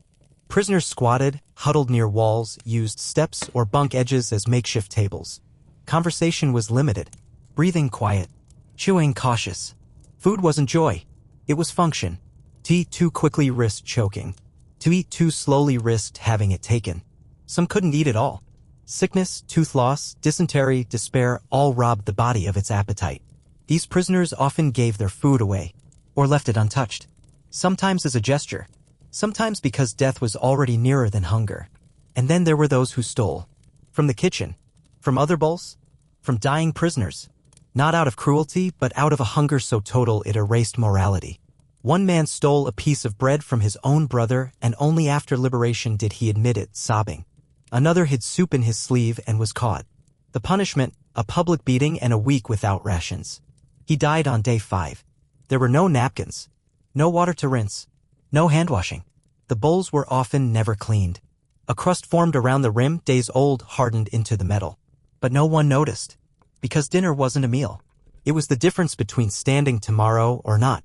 S1: Prisoners squatted, huddled near walls, used steps or bunk edges as makeshift tables. Conversation was limited, breathing quiet, chewing cautious. Food wasn't joy, it was function. To eat too quickly risked choking. To eat too slowly risked having it taken. Some couldn't eat at all. Sickness, tooth loss, dysentery, despair all robbed the body of its appetite. These prisoners often gave their food away, or left it untouched. Sometimes as a gesture, sometimes because death was already nearer than hunger. And then there were those who stole. From the kitchen, from other bowls, from dying prisoners. Not out of cruelty, but out of a hunger so total it erased morality. One man stole a piece of bread from his own brother, and only after liberation did he admit it, sobbing. Another hid soup in his sleeve and was caught. The punishment, a public beating and a week without rations. He died on day 5. There were no napkins, no water to rinse, no hand washing. The bowls were often never cleaned. A crust formed around the rim, days old, hardened into the metal. But no one noticed, because dinner wasn't a meal. It was the difference between standing tomorrow or not.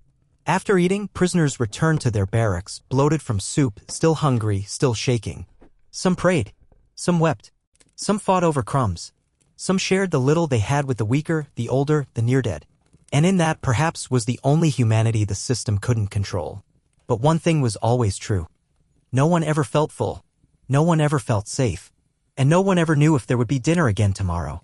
S1: After eating, prisoners returned to their barracks, bloated from soup, still hungry, still shaking. Some prayed. Some wept. Some fought over crumbs. Some shared the little they had with the weaker, the older, the near-dead. And in that, perhaps, was the only humanity the system couldn't control. But one thing was always true. No one ever felt full. No one ever felt safe. And no one ever knew if there would be dinner again tomorrow.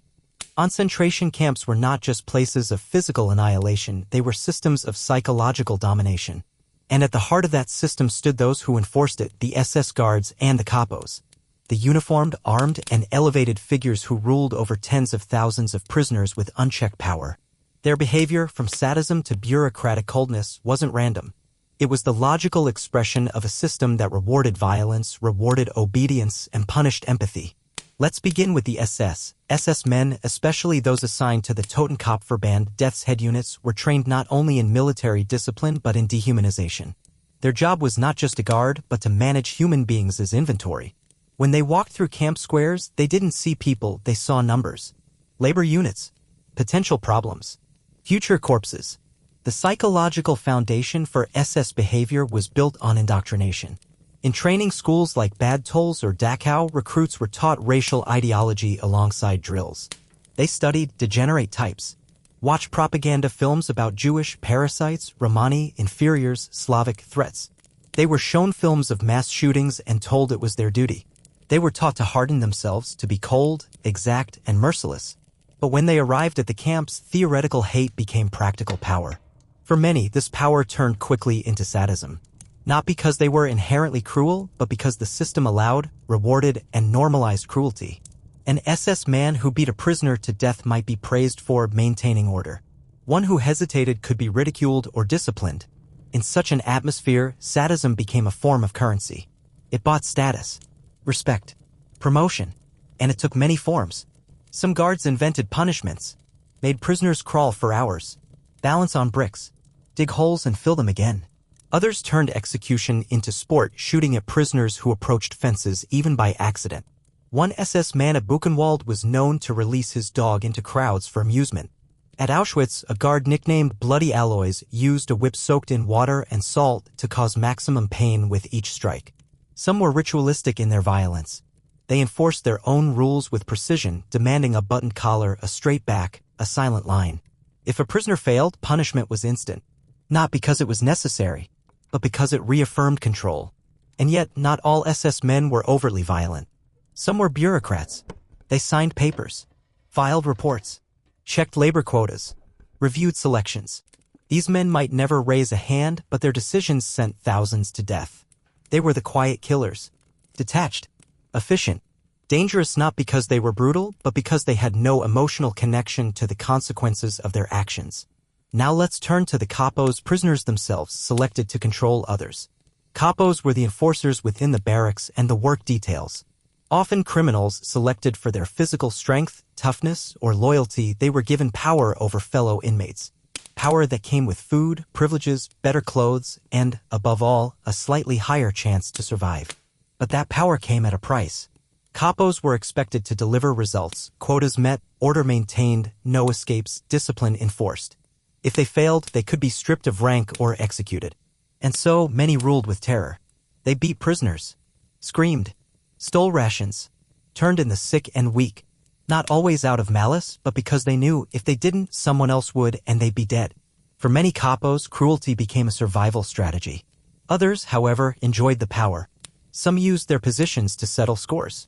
S1: Concentration camps were not just places of physical annihilation, they were systems of psychological domination. And at the heart of that system stood those who enforced it, the SS guards and the kapos. The uniformed, armed, and elevated figures who ruled over tens of thousands of prisoners with unchecked power. Their behavior, from sadism to bureaucratic coldness, wasn't random. It was the logical expression of a system that rewarded violence, rewarded obedience, and punished empathy. Let's begin with the SS. SS men, especially those assigned to the Totenkopfverband Death's Head units, were trained not only in military discipline but in dehumanization. Their job was not just to guard, but to manage human beings as inventory. When they walked through camp squares, they didn't see people, they saw numbers. Labor units. Potential problems. Future corpses. The psychological foundation for SS behavior was built on indoctrination. In training schools like Bad Tolls or Dachau, recruits were taught racial ideology alongside drills. They studied degenerate types, watched propaganda films about Jewish parasites, Romani, inferiors, Slavic threats. They were shown films of mass shootings and told it was their duty. They were taught to harden themselves, to be cold, exact, and merciless. But when they arrived at the camps, theoretical hate became practical power. For many, this power turned quickly into sadism. Not because they were inherently cruel, but because the system allowed, rewarded, and normalized cruelty. An SS man who beat a prisoner to death might be praised for maintaining order. One who hesitated could be ridiculed or disciplined. In such an atmosphere, sadism became a form of currency. It bought status, respect, promotion, and it took many forms. Some guards invented punishments, made prisoners crawl for hours, balance on bricks, dig holes and fill them again. Others turned execution into sport, shooting at prisoners who approached fences even by accident. One SS man at Buchenwald was known to release his dog into crowds for amusement. At Auschwitz, a guard nicknamed Bloody Aloys used a whip soaked in water and salt to cause maximum pain with each strike. Some were ritualistic in their violence. They enforced their own rules with precision, demanding a buttoned collar, a straight back, a silent line. If a prisoner failed, punishment was instant. Not because it was necessary, but because it reaffirmed control. And yet, not all SS men were overtly violent. Some were bureaucrats. They signed papers, filed reports, checked labor quotas, reviewed selections. These men might never raise a hand, but their decisions sent thousands to death. They were the quiet killers, detached, efficient, dangerous not because they were brutal, but because they had no emotional connection to the consequences of their actions. Now let's turn to the kapos, prisoners themselves, selected to control others. Kapos were the enforcers within the barracks and the work details. Often criminals selected for their physical strength, toughness, or loyalty, they were given power over fellow inmates. Power that came with food, privileges, better clothes, and, above all, a slightly higher chance to survive. But that power came at a price. Kapos were expected to deliver results, quotas met, order maintained, no escapes, discipline enforced. If they failed, they could be stripped of rank or executed. And so, many ruled with terror. They beat prisoners, screamed, stole rations, turned in the sick and weak, not always out of malice, but because they knew if they didn't, someone else would and they'd be dead. For many kapos, cruelty became a survival strategy. Others, however, enjoyed the power. Some used their positions to settle scores,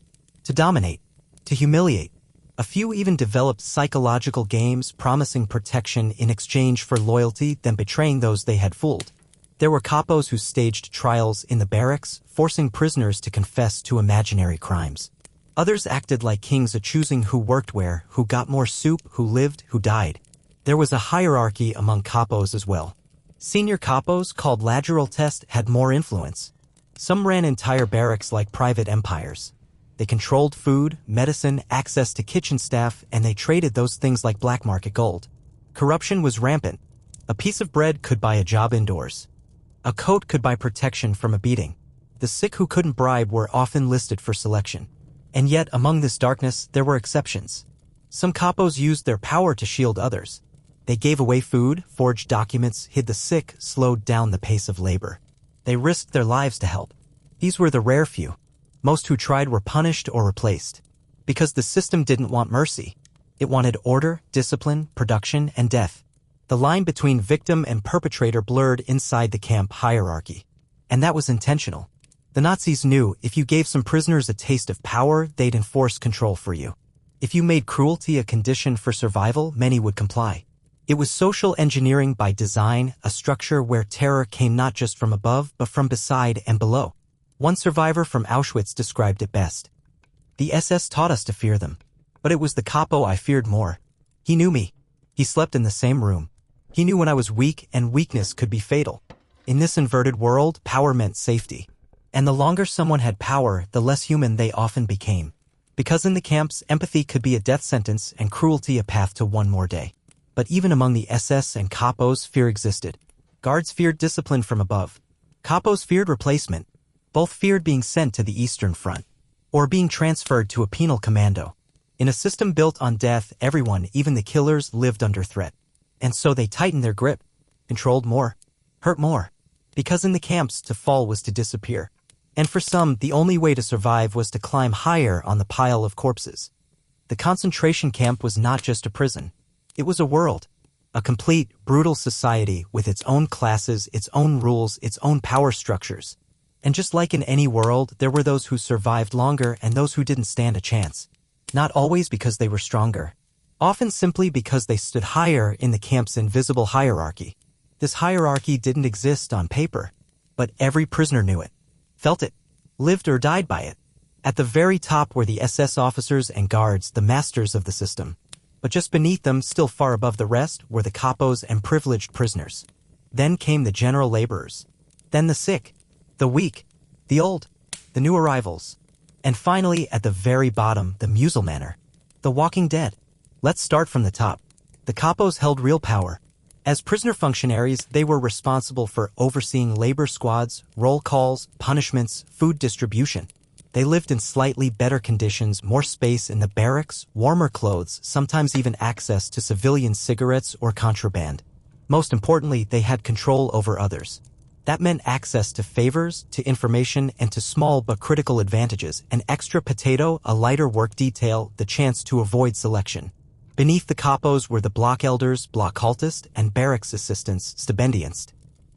S1: to dominate, to humiliate. A few even developed psychological games promising protection in exchange for loyalty, then betraying those they had fooled. There were kapos who staged trials in the barracks, forcing prisoners to confess to imaginary crimes. Others acted like kings, choosing who worked where, who got more soup, who lived, who died. There was a hierarchy among kapos as well. Senior kapos, called lateral test, had more influence. Some ran entire barracks like private empires. They controlled food, medicine, access to kitchen staff, and they traded those things like black market gold. Corruption was rampant. A piece of bread could buy a job indoors. A coat could buy protection from a beating. The sick who couldn't bribe were often listed for selection. And yet, among this darkness, there were exceptions. Some kapos used their power to shield others. They gave away food, forged documents, hid the sick, slowed down the pace of labor. They risked their lives to help. These were the rare few. Most who tried were punished or replaced. Because the system didn't want mercy. It wanted order, discipline, production, and death. The line between victim and perpetrator blurred inside the camp hierarchy. And that was intentional. The Nazis knew if you gave some prisoners a taste of power, they'd enforce control for you. If you made cruelty a condition for survival, many would comply. It was social engineering by design, a structure where terror came not just from above, but from beside and below. One survivor from Auschwitz described it best. The SS taught us to fear them. But it was the kapo I feared more. He knew me. He slept in the same room. He knew when I was weak, and weakness could be fatal. In this inverted world, power meant safety. And the longer someone had power, the less human they often became. Because in the camps, empathy could be a death sentence and cruelty a path to one more day. But even among the SS and kapos, fear existed. Guards feared discipline from above. Kapos feared replacement. Both feared being sent to the Eastern Front, or being transferred to a penal commando. In a system built on death, everyone, even the killers, lived under threat. And so they tightened their grip, controlled more, hurt more. Because in the camps, to fall was to disappear. And for some, the only way to survive was to climb higher on the pile of corpses. The concentration camp was not just a prison. It was a world. A complete, brutal society with its own classes, its own rules, its own power structures. And just like in any world, there were those who survived longer and those who didn't stand a chance. Not always because they were stronger. Often simply because they stood higher in the camp's invisible hierarchy. This hierarchy didn't exist on paper, but every prisoner knew it, felt it, lived or died by it. At the very top were the SS officers and guards, the masters of the system. But just beneath them, still far above the rest, were the kapos and privileged prisoners. Then came the general laborers. Then the sick, the weak, the old, the new arrivals. And finally, at the very bottom, the muselmanner, the walking dead. Let's start from the top. The kapos held real power. As prisoner functionaries, they were responsible for overseeing labor squads, roll calls, punishments, food distribution. They lived in slightly better conditions, more space in the barracks, warmer clothes, sometimes even access to civilian cigarettes or contraband. Most importantly, they had control over others. That meant access to favors, to information, and to small but critical advantages, an extra potato, a lighter work detail, the chance to avoid selection. Beneath the kapos were the block elders, block cultists, and barracks assistants, stipendians.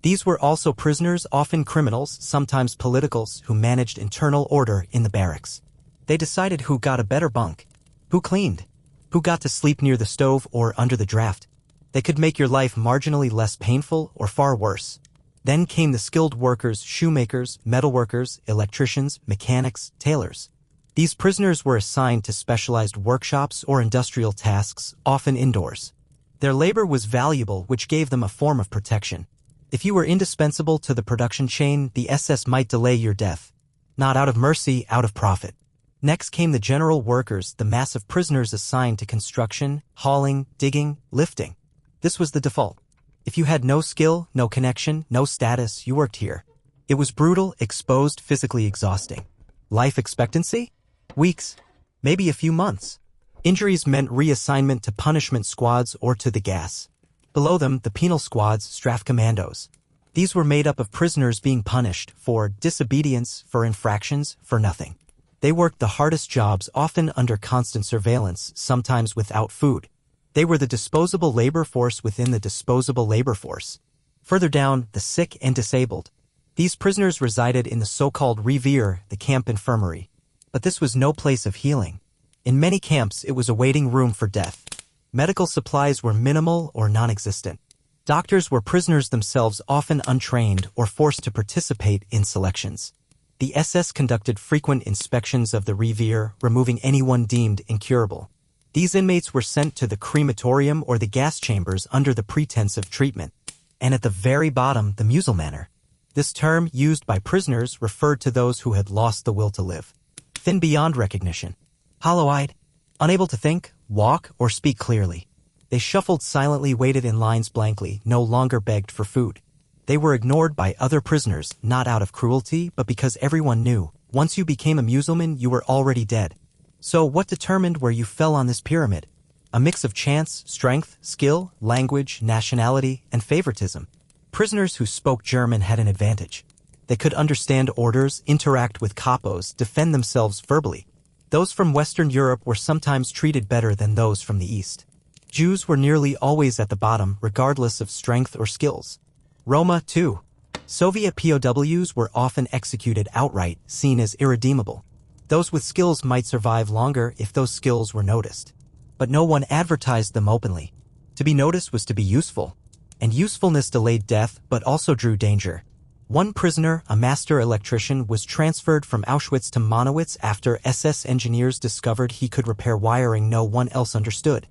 S1: These were also prisoners, often criminals, sometimes politicals, who managed internal order in the barracks. They decided who got a better bunk, who cleaned, who got to sleep near the stove or under the draft. They could make your life marginally less painful or far worse. Then came the skilled workers, shoemakers, metalworkers, electricians, mechanics, tailors. These prisoners were assigned to specialized workshops or industrial tasks, often indoors. Their labor was valuable, which gave them a form of protection. If you were indispensable to the production chain, the SS might delay your death. Not out of mercy, out of profit. Next came the general workers, the mass of prisoners assigned to construction, hauling, digging, lifting. This was the default. If you had no skill, no connection, no status, you worked here. It was brutal, exposed, physically exhausting. Life expectancy? Weeks, maybe a few months. Injuries meant reassignment to punishment squads or to the gas. Below them, the penal squads, Strafkommandos. These were made up of prisoners being punished for disobedience, for infractions, for nothing. They worked the hardest jobs, often under constant surveillance, sometimes without food. They were the disposable labor force within the disposable labor force. Further down, the sick and disabled. These prisoners resided in the so-called Revier, the camp infirmary. But this was no place of healing. In many camps, it was a waiting room for death. Medical supplies were minimal or non-existent. Doctors were prisoners themselves, often untrained or forced to participate in selections. The SS conducted frequent inspections of the Revier, removing anyone deemed incurable. These inmates were sent to the crematorium or the gas chambers under the pretense of treatment. And at the very bottom, the Muselmanner. This term, used by prisoners, referred to those who had lost the will to live. Thin beyond recognition. Hollow-eyed. Unable to think, walk, or speak clearly. They shuffled silently, waited in lines blankly, no longer begged for food. They were ignored by other prisoners, not out of cruelty, but because everyone knew, once you became a Muselman, you were already dead. So what determined where you fell on this pyramid? A mix of chance, strength, skill, language, nationality, and favoritism. Prisoners who spoke German had an advantage. They could understand orders, interact with kapos, defend themselves verbally. Those from Western Europe were sometimes treated better than those from the East. Jews were nearly always at the bottom, regardless of strength or skills. Roma, too. Soviet POWs were often executed outright, seen as irredeemable. Those with skills might survive longer if those skills were noticed. But no one advertised them openly. To be noticed was to be useful. And usefulness delayed death, but also drew danger. One prisoner, a master electrician, was transferred from Auschwitz to Monowitz after SS engineers discovered he could repair wiring no one else understood.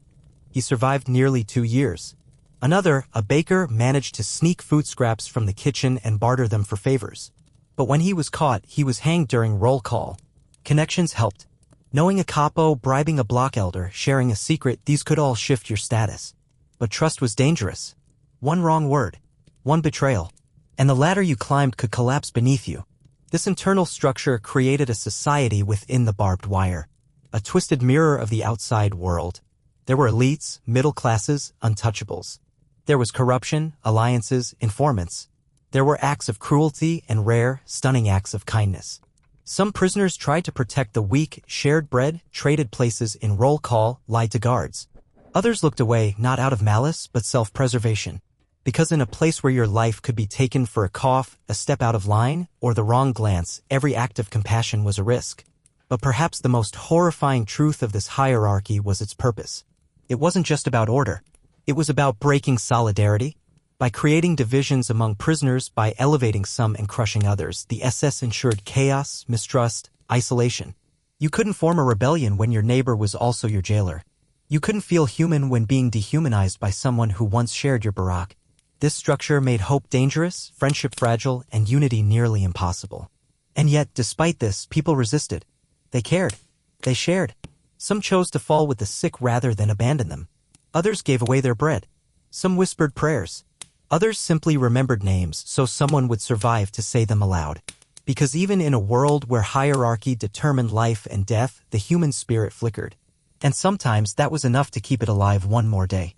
S1: He survived nearly 2 years. Another, a baker, managed to sneak food scraps from the kitchen and barter them for favors. But when he was caught, he was hanged during roll call. Connections helped. Knowing a capo, bribing a block elder, sharing a secret, these could all shift your status. But trust was dangerous. One wrong word. One betrayal. And the ladder you climbed could collapse beneath you. This internal structure created a society within the barbed wire. A twisted mirror of the outside world. There were elites, middle classes, untouchables. There was corruption, alliances, informants. There were acts of cruelty and rare, stunning acts of kindness. Some prisoners tried to protect the weak, shared bread, traded places in roll call, lied to guards. Others looked away, not out of malice, but self-preservation. Because in a place where your life could be taken for a cough, a step out of line, or the wrong glance, every act of compassion was a risk. But perhaps the most horrifying truth of this hierarchy was its purpose. It wasn't just about order. It was about breaking solidarity. By creating divisions among prisoners, by elevating some and crushing others, the SS ensured chaos, mistrust, isolation. You couldn't form a rebellion when your neighbor was also your jailer. You couldn't feel human when being dehumanized by someone who once shared your barack. This structure made hope dangerous, friendship fragile, and unity nearly impossible. And yet, despite this, people resisted. They cared. They shared. Some chose to fall with the sick rather than abandon them. Others gave away their bread. Some whispered prayers. Others simply remembered names so someone would survive to say them aloud. Because even in a world where hierarchy determined life and death, the human spirit flickered. And sometimes that was enough to keep it alive one more day.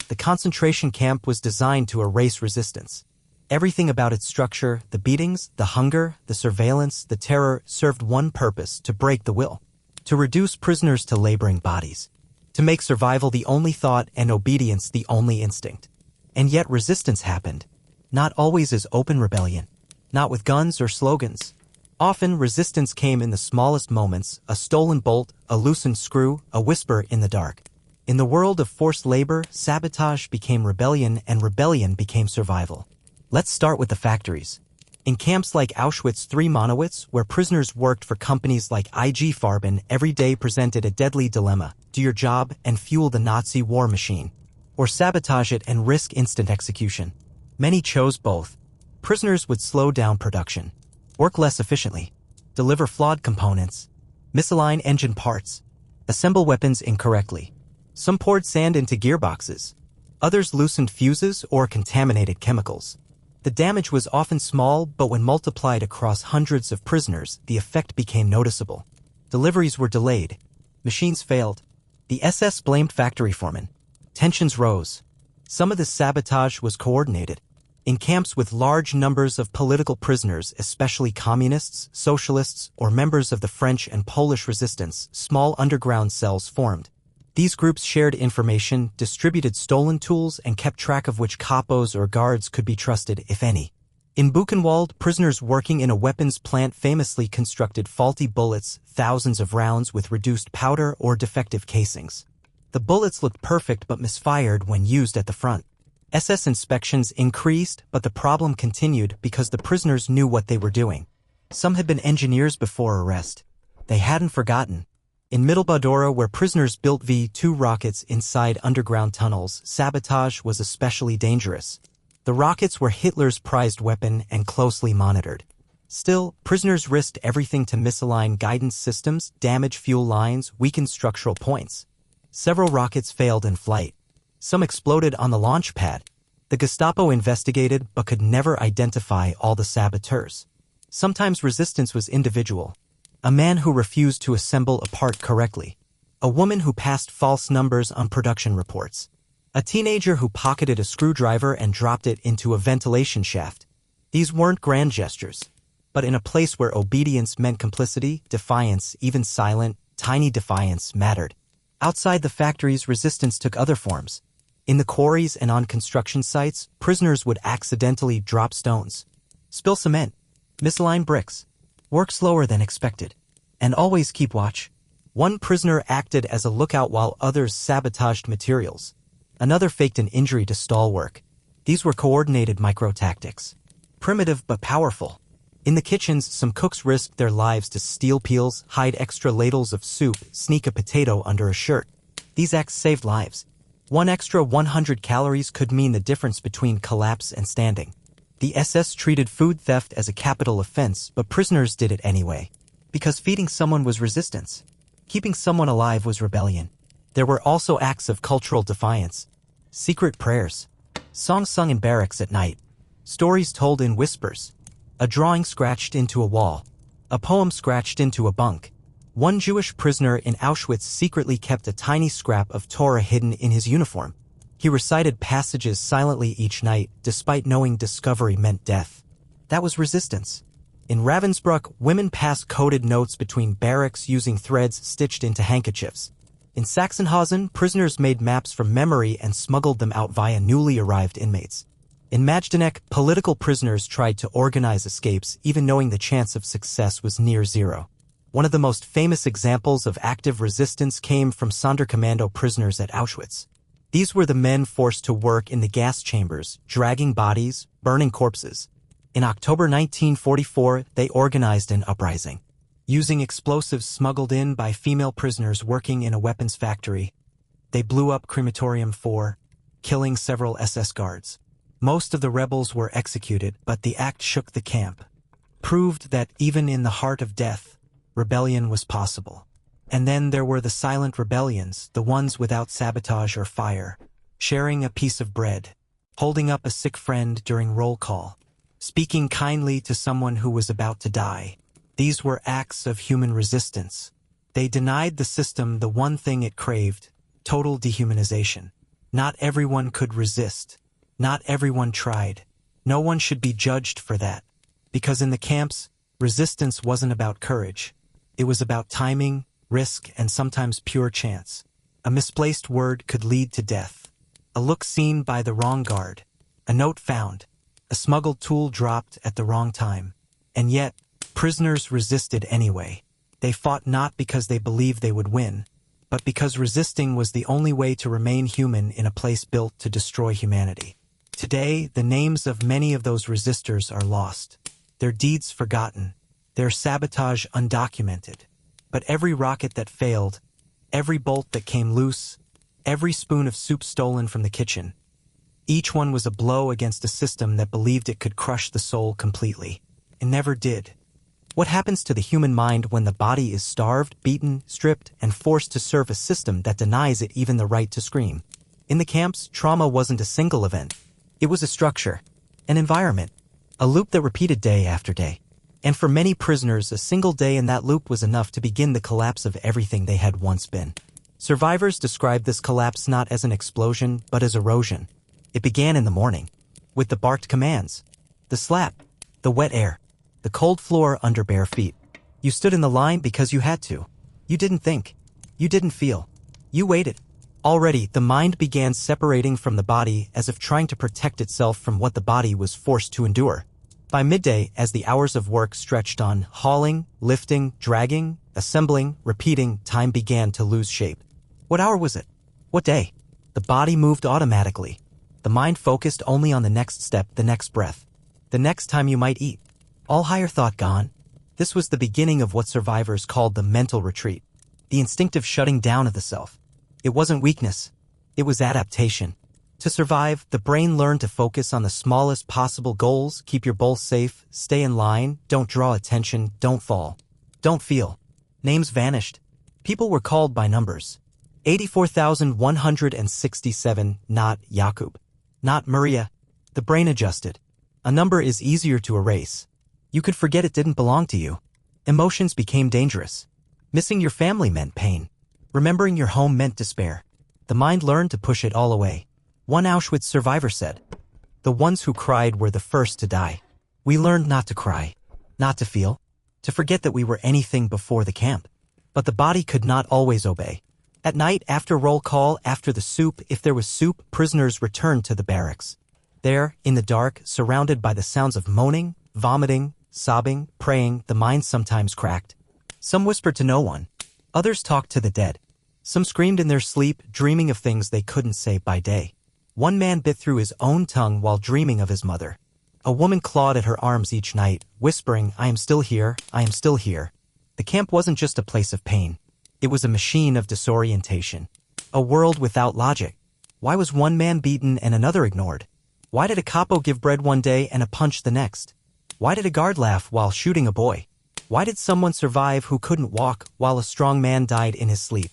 S1: The concentration camp was designed to erase resistance. Everything about its structure, the beatings, the hunger, the surveillance, the terror, served one purpose: to break the will. To reduce prisoners to laboring bodies. To make survival the only thought and obedience the only instinct. And yet resistance happened. Not always as open rebellion. Not with guns or slogans. Often resistance came in the smallest moments: a stolen bolt, a loosened screw, a whisper in the dark. In the world of forced labor, sabotage became rebellion and rebellion became survival. Let's start with the factories. In camps like Auschwitz III Monowitz, where prisoners worked for companies like IG Farben, every day presented a deadly dilemma: do your job and fuel the Nazi war machine, or sabotage it and risk instant execution. Many chose both. Prisoners would slow down production, work less efficiently, deliver flawed components, misalign engine parts, assemble weapons incorrectly. Some poured sand into gearboxes. Others loosened fuses or contaminated chemicals. The damage was often small, but when multiplied across hundreds of prisoners, the effect became noticeable. Deliveries were delayed. Machines failed. The SS blamed factory foremen. Tensions rose. Some of the sabotage was coordinated. In camps with large numbers of political prisoners, especially communists, socialists, or members of the French and Polish resistance, small underground cells formed. These groups shared information, distributed stolen tools, and kept track of which kapos or guards could be trusted, if any. In Buchenwald, prisoners working in a weapons plant famously constructed faulty bullets, thousands of rounds with reduced powder or defective casings. The bullets looked perfect but misfired when used at the front. SS inspections increased, but the problem continued because the prisoners knew what they were doing. Some had been engineers before arrest. They hadn't forgotten. In Mittelbau-Dora, where prisoners built V-2 rockets inside underground tunnels, sabotage was especially dangerous. The rockets were Hitler's prized weapon and closely monitored. Still, prisoners risked everything to misalign guidance systems, damage fuel lines, weaken structural points. Several rockets failed in flight. Some exploded on the launch pad. The Gestapo investigated but could never identify all the saboteurs. Sometimes resistance was individual. A man who refused to assemble a part correctly. A woman who passed false numbers on production reports. A teenager who pocketed a screwdriver and dropped it into a ventilation shaft. These weren't grand gestures. But in a place where obedience meant complicity, defiance, even silent, tiny defiance mattered. Outside the factories, resistance took other forms. In the quarries and on construction sites, prisoners would accidentally drop stones, spill cement, misalign bricks, work slower than expected, and always keep watch. One prisoner acted as a lookout while others sabotaged materials. Another faked an injury to stall work. These were coordinated micro-tactics. Primitive but powerful. In the kitchens, some cooks risked their lives to steal peels, hide extra ladles of soup, sneak a potato under a shirt. These acts saved lives. One extra 100 calories could mean the difference between collapse and standing. The SS treated food theft as a capital offense, but prisoners did it anyway. Because feeding someone was resistance. Keeping someone alive was rebellion. There were also acts of cultural defiance. Secret prayers. Songs sung in barracks at night. Stories told in whispers. A drawing scratched into a wall. A poem scratched into a bunk. One Jewish prisoner in Auschwitz secretly kept a tiny scrap of Torah hidden in his uniform. He recited passages silently each night, despite knowing discovery meant death. That was resistance. In Ravensbrück, women passed coded notes between barracks using threads stitched into handkerchiefs. In Sachsenhausen, prisoners made maps from memory and smuggled them out via newly arrived inmates. In Majdanek, political prisoners tried to organize escapes, even knowing the chance of success was near zero. One of the most famous examples of active resistance came from Sonderkommando prisoners at Auschwitz. These were the men forced to work in the gas chambers, dragging bodies, burning corpses. In October 1944, they organized an uprising. Using explosives smuggled in by female prisoners working in a weapons factory, they blew up Crematorium 4, killing several SS guards. Most of the rebels were executed, but the act shook the camp, proved that even in the heart of death, rebellion was possible. And then there were the silent rebellions, the ones without sabotage or fire, sharing a piece of bread, holding up a sick friend during roll call, speaking kindly to someone who was about to die. These were acts of human resistance. They denied the system the one thing it craved, total dehumanization. Not everyone could resist. Not everyone tried. No one should be judged for that. Because in the camps, resistance wasn't about courage. It was about timing, risk, and sometimes pure chance. A misplaced word could lead to death. A look seen by the wrong guard. A note found. A smuggled tool dropped at the wrong time. And yet, prisoners resisted anyway. They fought not because they believed they would win, but because resisting was the only way to remain human in a place built to destroy humanity. Today, the names of many of those resistors are lost, their deeds forgotten, their sabotage undocumented. But every rocket that failed, every bolt that came loose, every spoon of soup stolen from the kitchen, each one was a blow against a system that believed it could crush the soul completely. It never did. What happens to the human mind when the body is starved, beaten, stripped, and forced to serve a system that denies it even the right to scream? In the camps, trauma wasn't a single event. It was a structure, an environment, a loop that repeated day after day. And for many prisoners, a single day in that loop was enough to begin the collapse of everything they had once been. Survivors describe this collapse not as an explosion, but as erosion. It began in the morning, with the barked commands, the slap, the wet air, the cold floor under bare feet. You stood in the line because you had to. You didn't think. You didn't feel. You waited. Already, the mind began separating from the body as if trying to protect itself from what the body was forced to endure. By midday, as the hours of work stretched on, hauling, lifting, dragging, assembling, repeating, time began to lose shape. What hour was it? What day? The body moved automatically. The mind focused only on the next step, the next breath, the next time you might eat. All higher thought gone. This was the beginning of what survivors called the mental retreat, the instinctive shutting down of the self. It wasn't weakness. It was adaptation. To survive, the brain learned to focus on the smallest possible goals, keep your goals safe, stay in line, don't draw attention, don't fall. Don't feel. Names vanished. People were called by numbers. 84,167, not Jakub. Not Maria. The brain adjusted. A number is easier to erase. You could forget it didn't belong to you. Emotions became dangerous. Missing your family meant pain. Remembering your home meant despair. The mind learned to push it all away. One Auschwitz survivor said, "The ones who cried were the first to die." We learned not to cry, not to feel, to forget that we were anything before the camp. But the body could not always obey. At night, after roll call, after the soup, if there was soup, prisoners returned to the barracks. There, in the dark, surrounded by the sounds of moaning, vomiting, sobbing, praying, the mind sometimes cracked. Some whispered to no one. Others talked to the dead. Some screamed in their sleep, dreaming of things they couldn't say by day. One man bit through his own tongue while dreaming of his mother. A woman clawed at her arms each night, whispering, "I am still here, I am still here." The camp wasn't just a place of pain. It was a machine of disorientation. A world without logic. Why was one man beaten and another ignored? Why did a capo give bread one day and a punch the next? Why did a guard laugh while shooting a boy? Why did someone survive who couldn't walk while a strong man died in his sleep?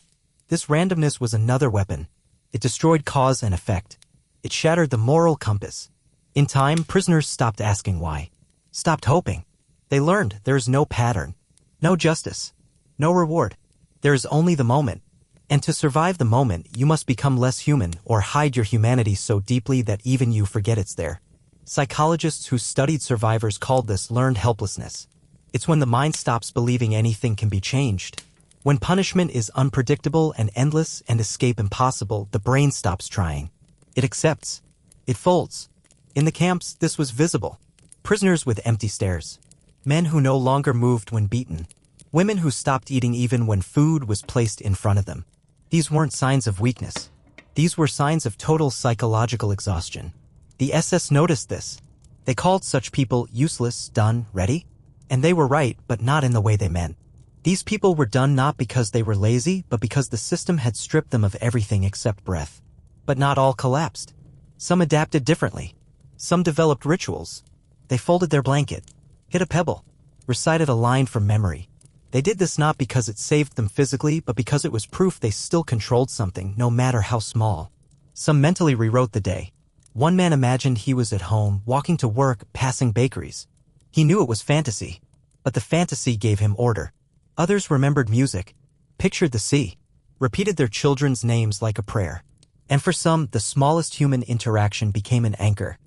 S1: This randomness was another weapon. It destroyed cause and effect. It shattered the moral compass. In time, prisoners stopped asking why. Stopped hoping. They learned there is no pattern. No justice. No reward. There is only the moment. And to survive the moment, you must become less human or hide your humanity so deeply that even you forget it's there. Psychologists who studied survivors called this learned helplessness. It's when the mind stops believing anything can be changed. When punishment is unpredictable and endless and escape impossible, the brain stops trying. It accepts. It folds. In the camps, this was visible. Prisoners with empty stares. Men who no longer moved when beaten. Women who stopped eating even when food was placed in front of them. These weren't signs of weakness. These were signs of total psychological exhaustion. The SS noticed this. They called such people useless, done, ready. And they were right, but not in the way they meant. These people were done not because they were lazy, but because the system had stripped them of everything except breath. But not all collapsed. Some adapted differently. Some developed rituals. They folded their blanket, hit a pebble, recited a line from memory. They did this not because it saved them physically, but because it was proof they still controlled something, no matter how small. Some mentally rewrote the day. One man imagined he was at home, walking to work, passing bakeries. He knew it was fantasy, but the fantasy gave him order. Others remembered music, pictured the sea, repeated their children's names like a prayer. And for some, the smallest human interaction became an anchor.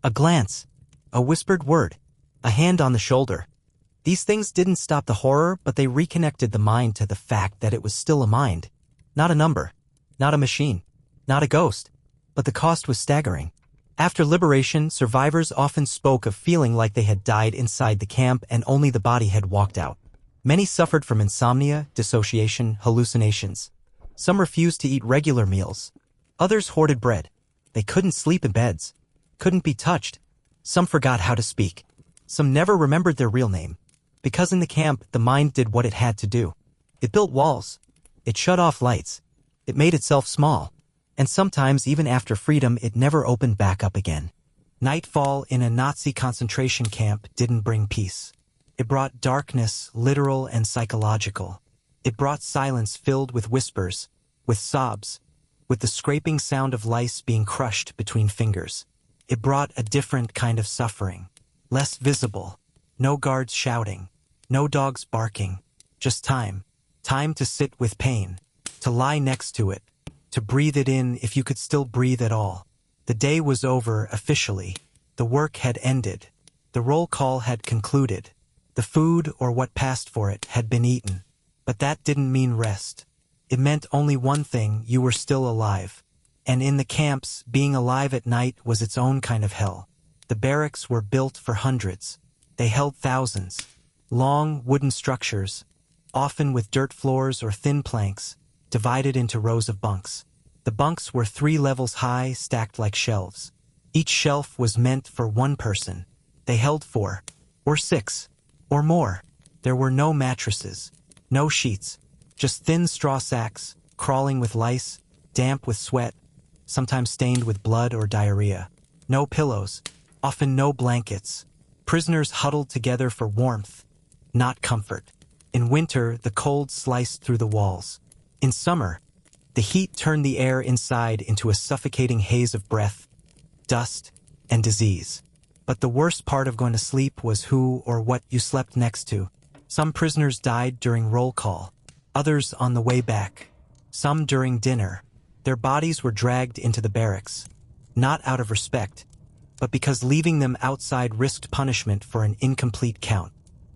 S1: A glance, a whispered word, a hand on the shoulder. These things didn't stop the horror, but they reconnected the mind to the fact that it was still a mind. Not a number, not a machine, not a ghost, but the cost was staggering. After liberation, survivors often spoke of feeling like they had died inside the camp and only the body had walked out. Many suffered from insomnia, dissociation, hallucinations. Some refused to eat regular meals. Others hoarded bread. They couldn't sleep in beds, couldn't be touched. Some forgot how to speak. Some never remembered their real name. Because in the camp, the mind did what it had to do. It built walls. It shut off lights. It made itself small. And sometimes, even after freedom, it never opened back up again. Nightfall in a Nazi concentration camp didn't bring peace. It brought darkness, literal and psychological. It brought silence filled with whispers, with sobs, with the scraping sound of lice being crushed between fingers. It brought a different kind of suffering, less visible, No guards shouting. No dogs barking. Just time. Time to sit with pain. To lie next to it. To breathe it in if you could still breathe at all. The day was over officially. The work had ended. The roll call had concluded. The food, or what passed for it, had been eaten. But that didn't mean rest. It meant only one thing: you were still alive. And in the camps, being alive at night was its own kind of hell. The barracks were built for hundreds. They held thousands. Long, wooden structures, often with dirt floors or thin planks, divided into rows of bunks. The bunks were 3 levels high, stacked like shelves. Each shelf was meant for one person. They held 4, or 6, or more. There were no mattresses, no sheets, just thin straw sacks, crawling with lice, damp with sweat, sometimes stained with blood or diarrhea. No pillows, often no blankets. Prisoners huddled together for warmth, not comfort. In winter, the cold sliced through the walls. In summer, the heat turned the air inside into a suffocating haze of breath, dust, and disease. But the worst part of going to sleep was who or what you slept next to. Some prisoners died during roll call, others on the way back, some during dinner. Their bodies were dragged into the barracks, not out of respect, but because leaving them outside risked punishment for an incomplete count.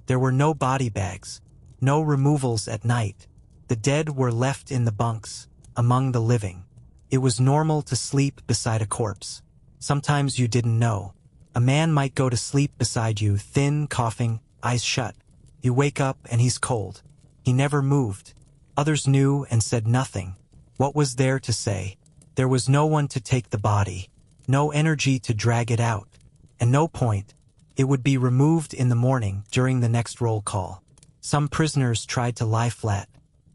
S1: There were no body bags, no removals at night. The dead were left in the bunks, among the living. It was normal to sleep beside a corpse. Sometimes you didn't know. A man might go to sleep beside you, thin, coughing, eyes shut. You wake up and he's cold. He never moved. Others knew and said nothing. What was there to say? There was no one to take the body, no energy to drag it out, and no point. It would be removed in the morning during the next roll call. Some prisoners tried to lie flat.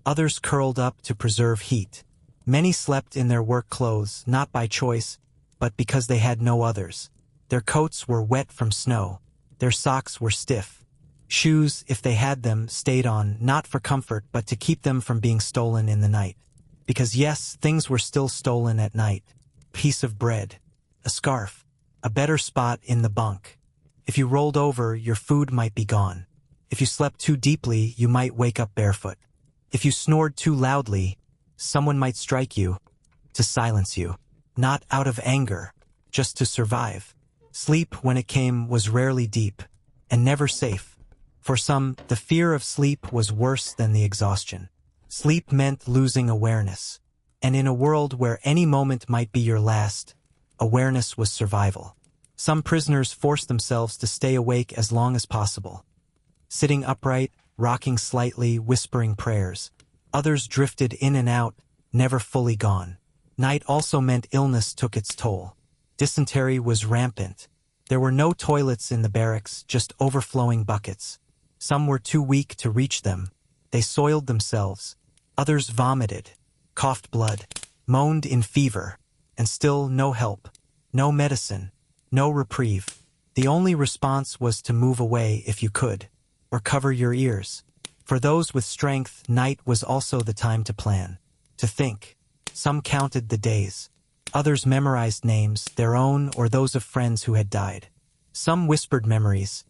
S1: Others curled up to preserve heat. Many slept in their work clothes, not by choice, but because they had no others. Their coats were wet from snow. Their socks were stiff. Shoes, if they had them, stayed on, not for comfort, but to keep them from being stolen in the night. Because yes, things were still stolen at night. Piece of bread, a scarf, a better spot in the bunk. If you rolled over, your food might be gone. If you slept too deeply, you might wake up barefoot. If you snored too loudly, someone might strike you, to silence you. Not out of anger, just to survive. Sleep, when it came, was rarely deep, and never safe. For some, the fear of sleep was worse than the exhaustion. Sleep meant losing awareness. And in a world where any moment might be your last, awareness was survival. Some prisoners forced themselves to stay awake as long as possible. Sitting upright, rocking slightly, whispering prayers. Others drifted in and out, never fully gone. Night also meant illness took its toll. Dysentery was rampant. There were no toilets in the barracks, just overflowing buckets. Some were too weak to reach them. They soiled themselves. Others vomited, coughed blood, moaned in fever, and still no help, no medicine, no reprieve. The only response was to move away if you could, or cover your ears. For those with strength, night was also the time to plan, to think. Some counted the days. Others memorized names, their own or those of friends who had died. Some whispered memories.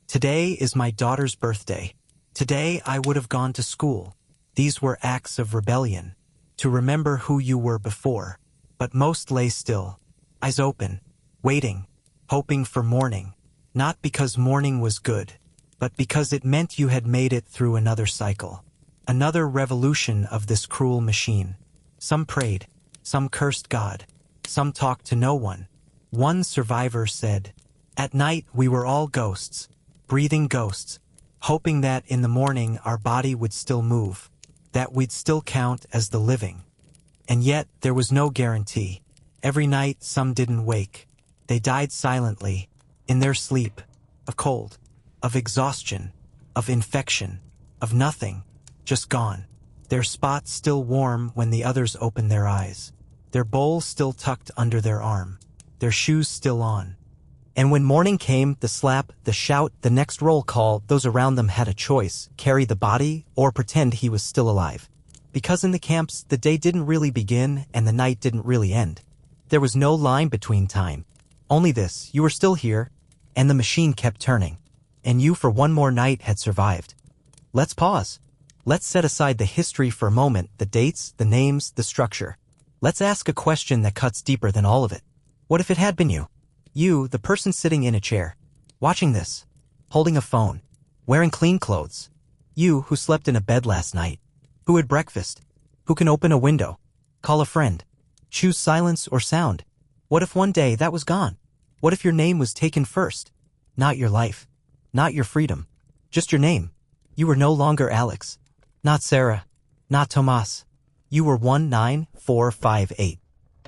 S1: Today is my daughter's birthday. Today I would have gone to school. These were acts of rebellion, to remember who you were before. But most lay still, eyes open, waiting, hoping for morning. Not because morning was good, but because it meant you had made it through another cycle. Another revolution of this cruel machine. Some prayed, some cursed God, some talked to no one. One survivor said, "At night we were all ghosts, breathing ghosts, hoping that in the morning our body would still move, that we'd still count as the living." And yet there was no guarantee. Every night some didn't wake. They died silently, in their sleep, of cold, of exhaustion, of infection, of nothing, just gone. Their spots still warm when the others opened their eyes. Their bowl still tucked under their arm. Their shoes still on. And when morning came, the slap, the shout, the next roll call, those around them had a choice: carry the body or pretend he was still alive. Because in the camps, the day didn't really begin and the night didn't really end. There was no line between time. Only this: you were still here, and the machine kept turning. and you for one more night had survived. Let's pause. Let's set aside the history for a moment, the dates, the names, the structure. Let's ask a question that cuts deeper than all of it. What if it had been you? You, the person sitting in a chair, watching this, holding a phone, wearing clean clothes. You who slept in a bed last night, who had breakfast, who can open a window, call a friend, choose silence or sound. What if one day that was gone? What if your name was taken first? Not your life, not your freedom, just your name. You were no longer Alex, not Sarah, not Tomas. You were 19458,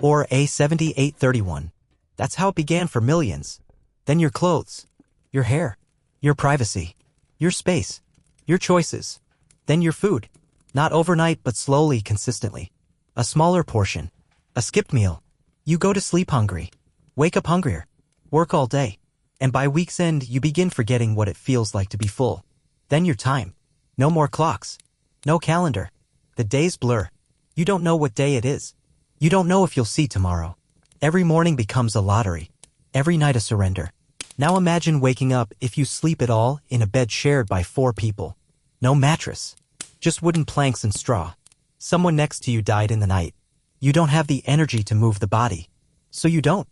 S1: or A7831. That's how it began for millions. Then your clothes, your hair, your privacy, your space, your choices. Then your food, not overnight but slowly, consistently. A smaller portion, a skipped meal. You go to sleep hungry, wake up hungrier, work all day, and by week's end you begin forgetting what it feels like to be full. Then your time. No more clocks. No calendar. The days blur. You don't know what day it is. You don't know if you'll see tomorrow. Every morning becomes a lottery. Every night a surrender. Now imagine waking up, if you sleep at all, in a bed shared by 4 people. No mattress. Just wooden planks and straw. Someone next to you died in the night. You don't have the energy to move the body. So you don't.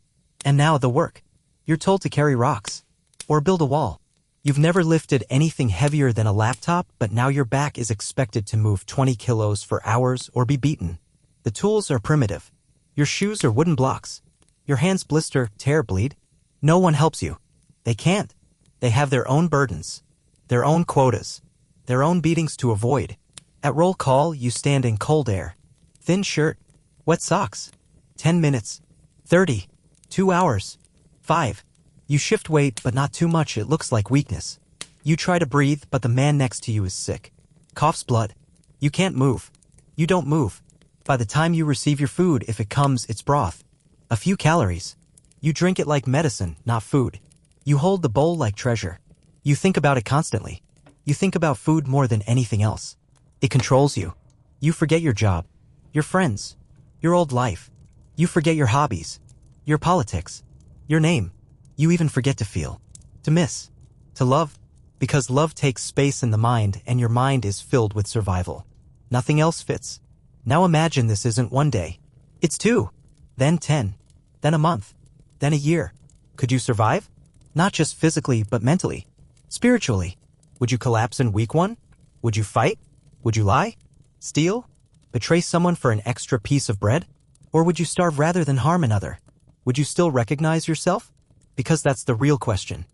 S1: And now the work. You're told to carry rocks. Or build a wall. You've never lifted anything heavier than a laptop, but now your back is expected to move 20 kilos for hours or be beaten. The tools are primitive. Your shoes are wooden blocks. Your hands blister, tear, bleed. No one helps you. They can't. They have their own burdens, their own quotas, their own beatings to avoid. At roll call, you stand in cold air. Thin shirt, wet socks. 10 minutes, 30, 2 hours, 5. You shift weight, but not too much, it looks like weakness. You try to breathe, but the man next to you is sick. Coughs blood. You can't move. You don't move. By the time you receive your food, if it comes, it's broth. A few calories. You drink it like medicine, not food. You hold the bowl like treasure. You think about it constantly. You think about food more than anything else. It controls you. You forget your job, your friends, your old life. You forget your hobbies, your politics, your name. You even forget to feel, to miss, to love, because love takes space in the mind and your mind is filled with survival. Nothing else fits. Now imagine this isn't one day. It's 2, then 10, then a month, then a year. Could you survive? Not just physically, but mentally, spiritually. Would you collapse in week 1? Would you fight? Would you lie? Steal? Betray someone for an extra piece of bread? Or would you starve rather than harm another? Would you still recognize yourself? Because that's the real question.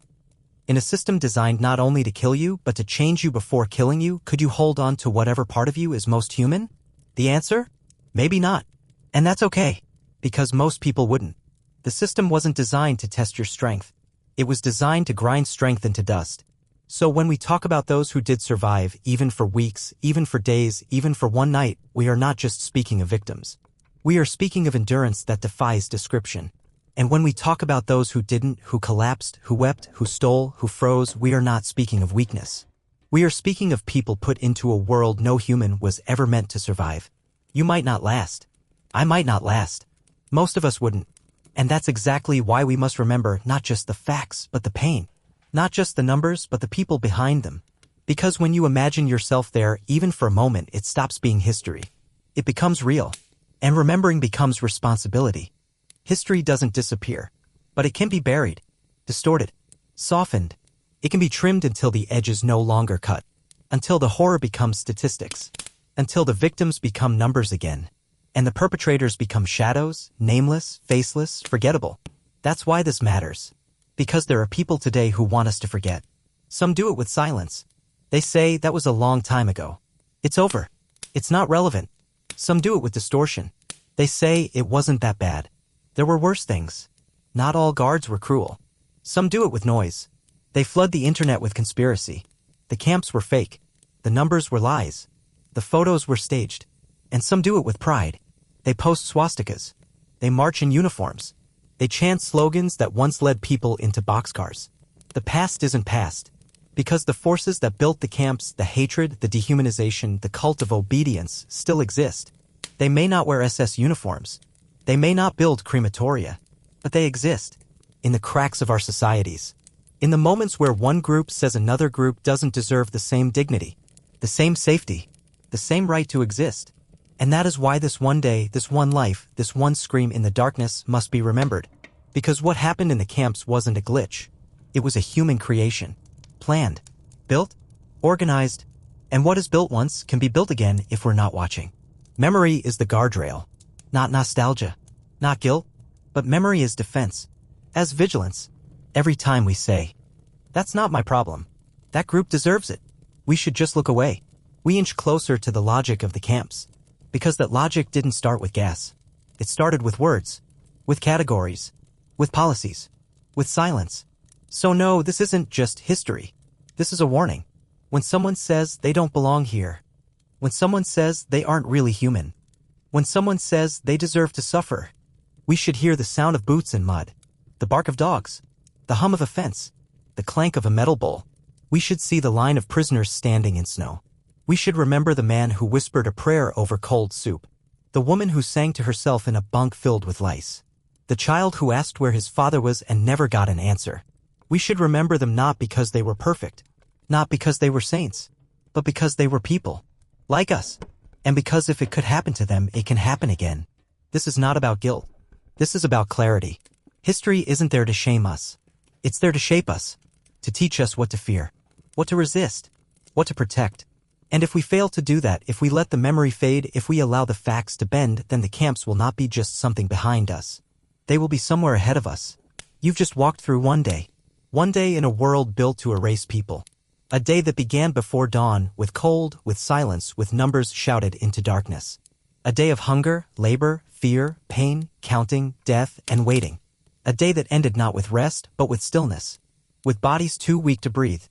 S1: In a system designed not only to kill you, but to change you before killing you, could you hold on to whatever part of you is most human? The answer? Maybe not. And that's okay. Because most people wouldn't. The system wasn't designed to test your strength. It was designed to grind strength into dust. So when we talk about those who did survive, even for weeks, even for days, even for one night, we are not just speaking of victims. We are speaking of endurance that defies description. And when we talk about those who didn't, who collapsed, who wept, who stole, who froze, we are not speaking of weakness. We are speaking of people put into a world no human was ever meant to survive. You might not last. I might not last. Most of us wouldn't. And that's exactly why we must remember not just the facts, but the pain. Not just the numbers, but the people behind them. Because when you imagine yourself there, even for a moment, it stops being history. It becomes real. And remembering becomes responsibility. History doesn't disappear, but it can be buried, distorted, softened. It can be trimmed until the edges no longer cut, until the horror becomes statistics, until the victims become numbers again, and the perpetrators become shadows, nameless, faceless, forgettable. That's why this matters. Because there are people today who want us to forget. Some do it with silence. They say that was a long time ago. It's over. It's not relevant. Some do it with distortion. They say it wasn't that bad. There were worse things. Not all guards were cruel. Some do it with noise. They flood the internet with conspiracy. The camps were fake. The numbers were lies. The photos were staged. And some do it with pride. They post swastikas. They march in uniforms. They chant slogans that once led people into boxcars. The past isn't past. Because the forces that built the camps, the hatred, the dehumanization, the cult of obedience still exist. They may not wear SS uniforms. They may not build crematoria, but they exist in the cracks of our societies, In the moments where one group says another group doesn't deserve the same dignity, the same safety, the same right to exist. And that is why this one day, this one life, this one scream in the darkness must be remembered. Because what happened in the camps wasn't a glitch. It was a human creation. Planned, built, organized, and what is built once can be built again if we're not watching. Memory is the guardrail. Not nostalgia, not guilt, but memory is defense. As vigilance. Every time we say, "That's not my problem. That group deserves it. We should just look away," we inch closer to the logic of the camps. Because that logic didn't start with gas. It started with words, with categories, with policies, with silence. So no, this isn't just history. This is a warning. When someone says they don't belong here, when someone says they aren't really human, when someone says they deserve to suffer, we should hear the sound of boots in mud, the bark of dogs, the hum of a fence, the clank of a metal bowl. We should see the line of prisoners standing in snow. We should remember the man who whispered a prayer over cold soup, the woman who sang to herself in a bunk filled with lice, the child who asked where his father was and never got an answer. We should remember them not because they were perfect, not because they were saints, but because they were people, like us, and because if it could happen to them, it can happen again. This is not about guilt. This is about clarity. History isn't there to shame us. It's there to shape us, to teach us what to fear, what to resist, what to protect. And if we fail to do that, if we let the memory fade, if we allow the facts to bend, then the camps will not be just something behind us. They will be somewhere ahead of us. You've just walked through one day in a world built to erase people. A day that began before dawn, with cold, with silence, with numbers shouted into darkness. A day of hunger, labor, fear, pain, counting, death, and waiting. A day that ended not with rest, but with stillness. With bodies too weak to breathe.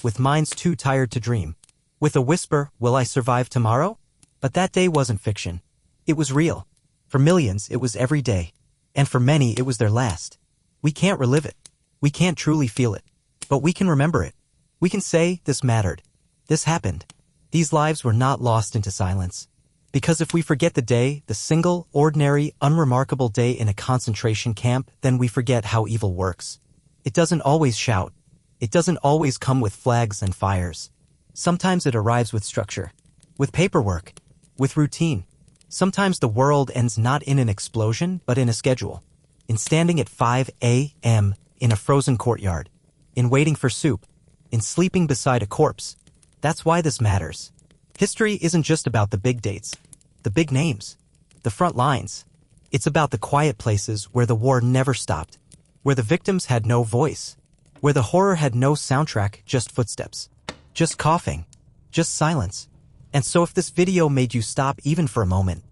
S1: With minds too tired to dream. With a whisper, "Will I survive tomorrow?" But that day wasn't fiction. It was real. For millions, it was every day. And for many, it was their last. We can't relive it. We can't truly feel it. But we can remember it. We can say, this mattered. This happened. These lives were not lost into silence. Because if we forget the day, the single, ordinary, unremarkable day in a concentration camp, then we forget how evil works. It doesn't always shout. It doesn't always come with flags and fires. Sometimes it arrives with structure, with paperwork, with routine. Sometimes the world ends not in an explosion, but in a schedule. In standing at 5 a.m. in a frozen courtyard. In waiting for soup. In sleeping beside a corpse. That's why this matters. History isn't just about the big dates, the big names, the front lines. It's about the quiet places where the war never stopped, where the victims had no voice, where the horror had no soundtrack, just footsteps, just coughing, just silence. And so if this video made you stop even for a moment,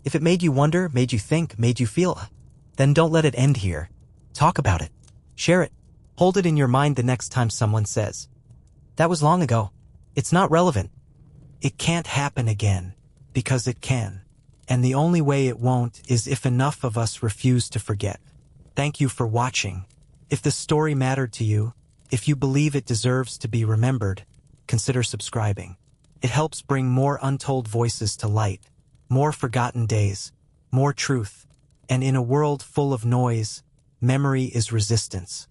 S1: if it made you wonder, made you think, made you feel, then don't let it end here. Talk about it. Share it. Hold it in your mind the next time someone says, "That was long ago." It's not relevant. It can't happen again, because it can. And the only way it won't is if enough of us refuse to forget. Thank you for watching. If this story mattered to you, if you believe it deserves to be remembered, consider subscribing. It helps bring more untold voices to light, more forgotten days, more truth. And in a world full of noise, memory is resistance.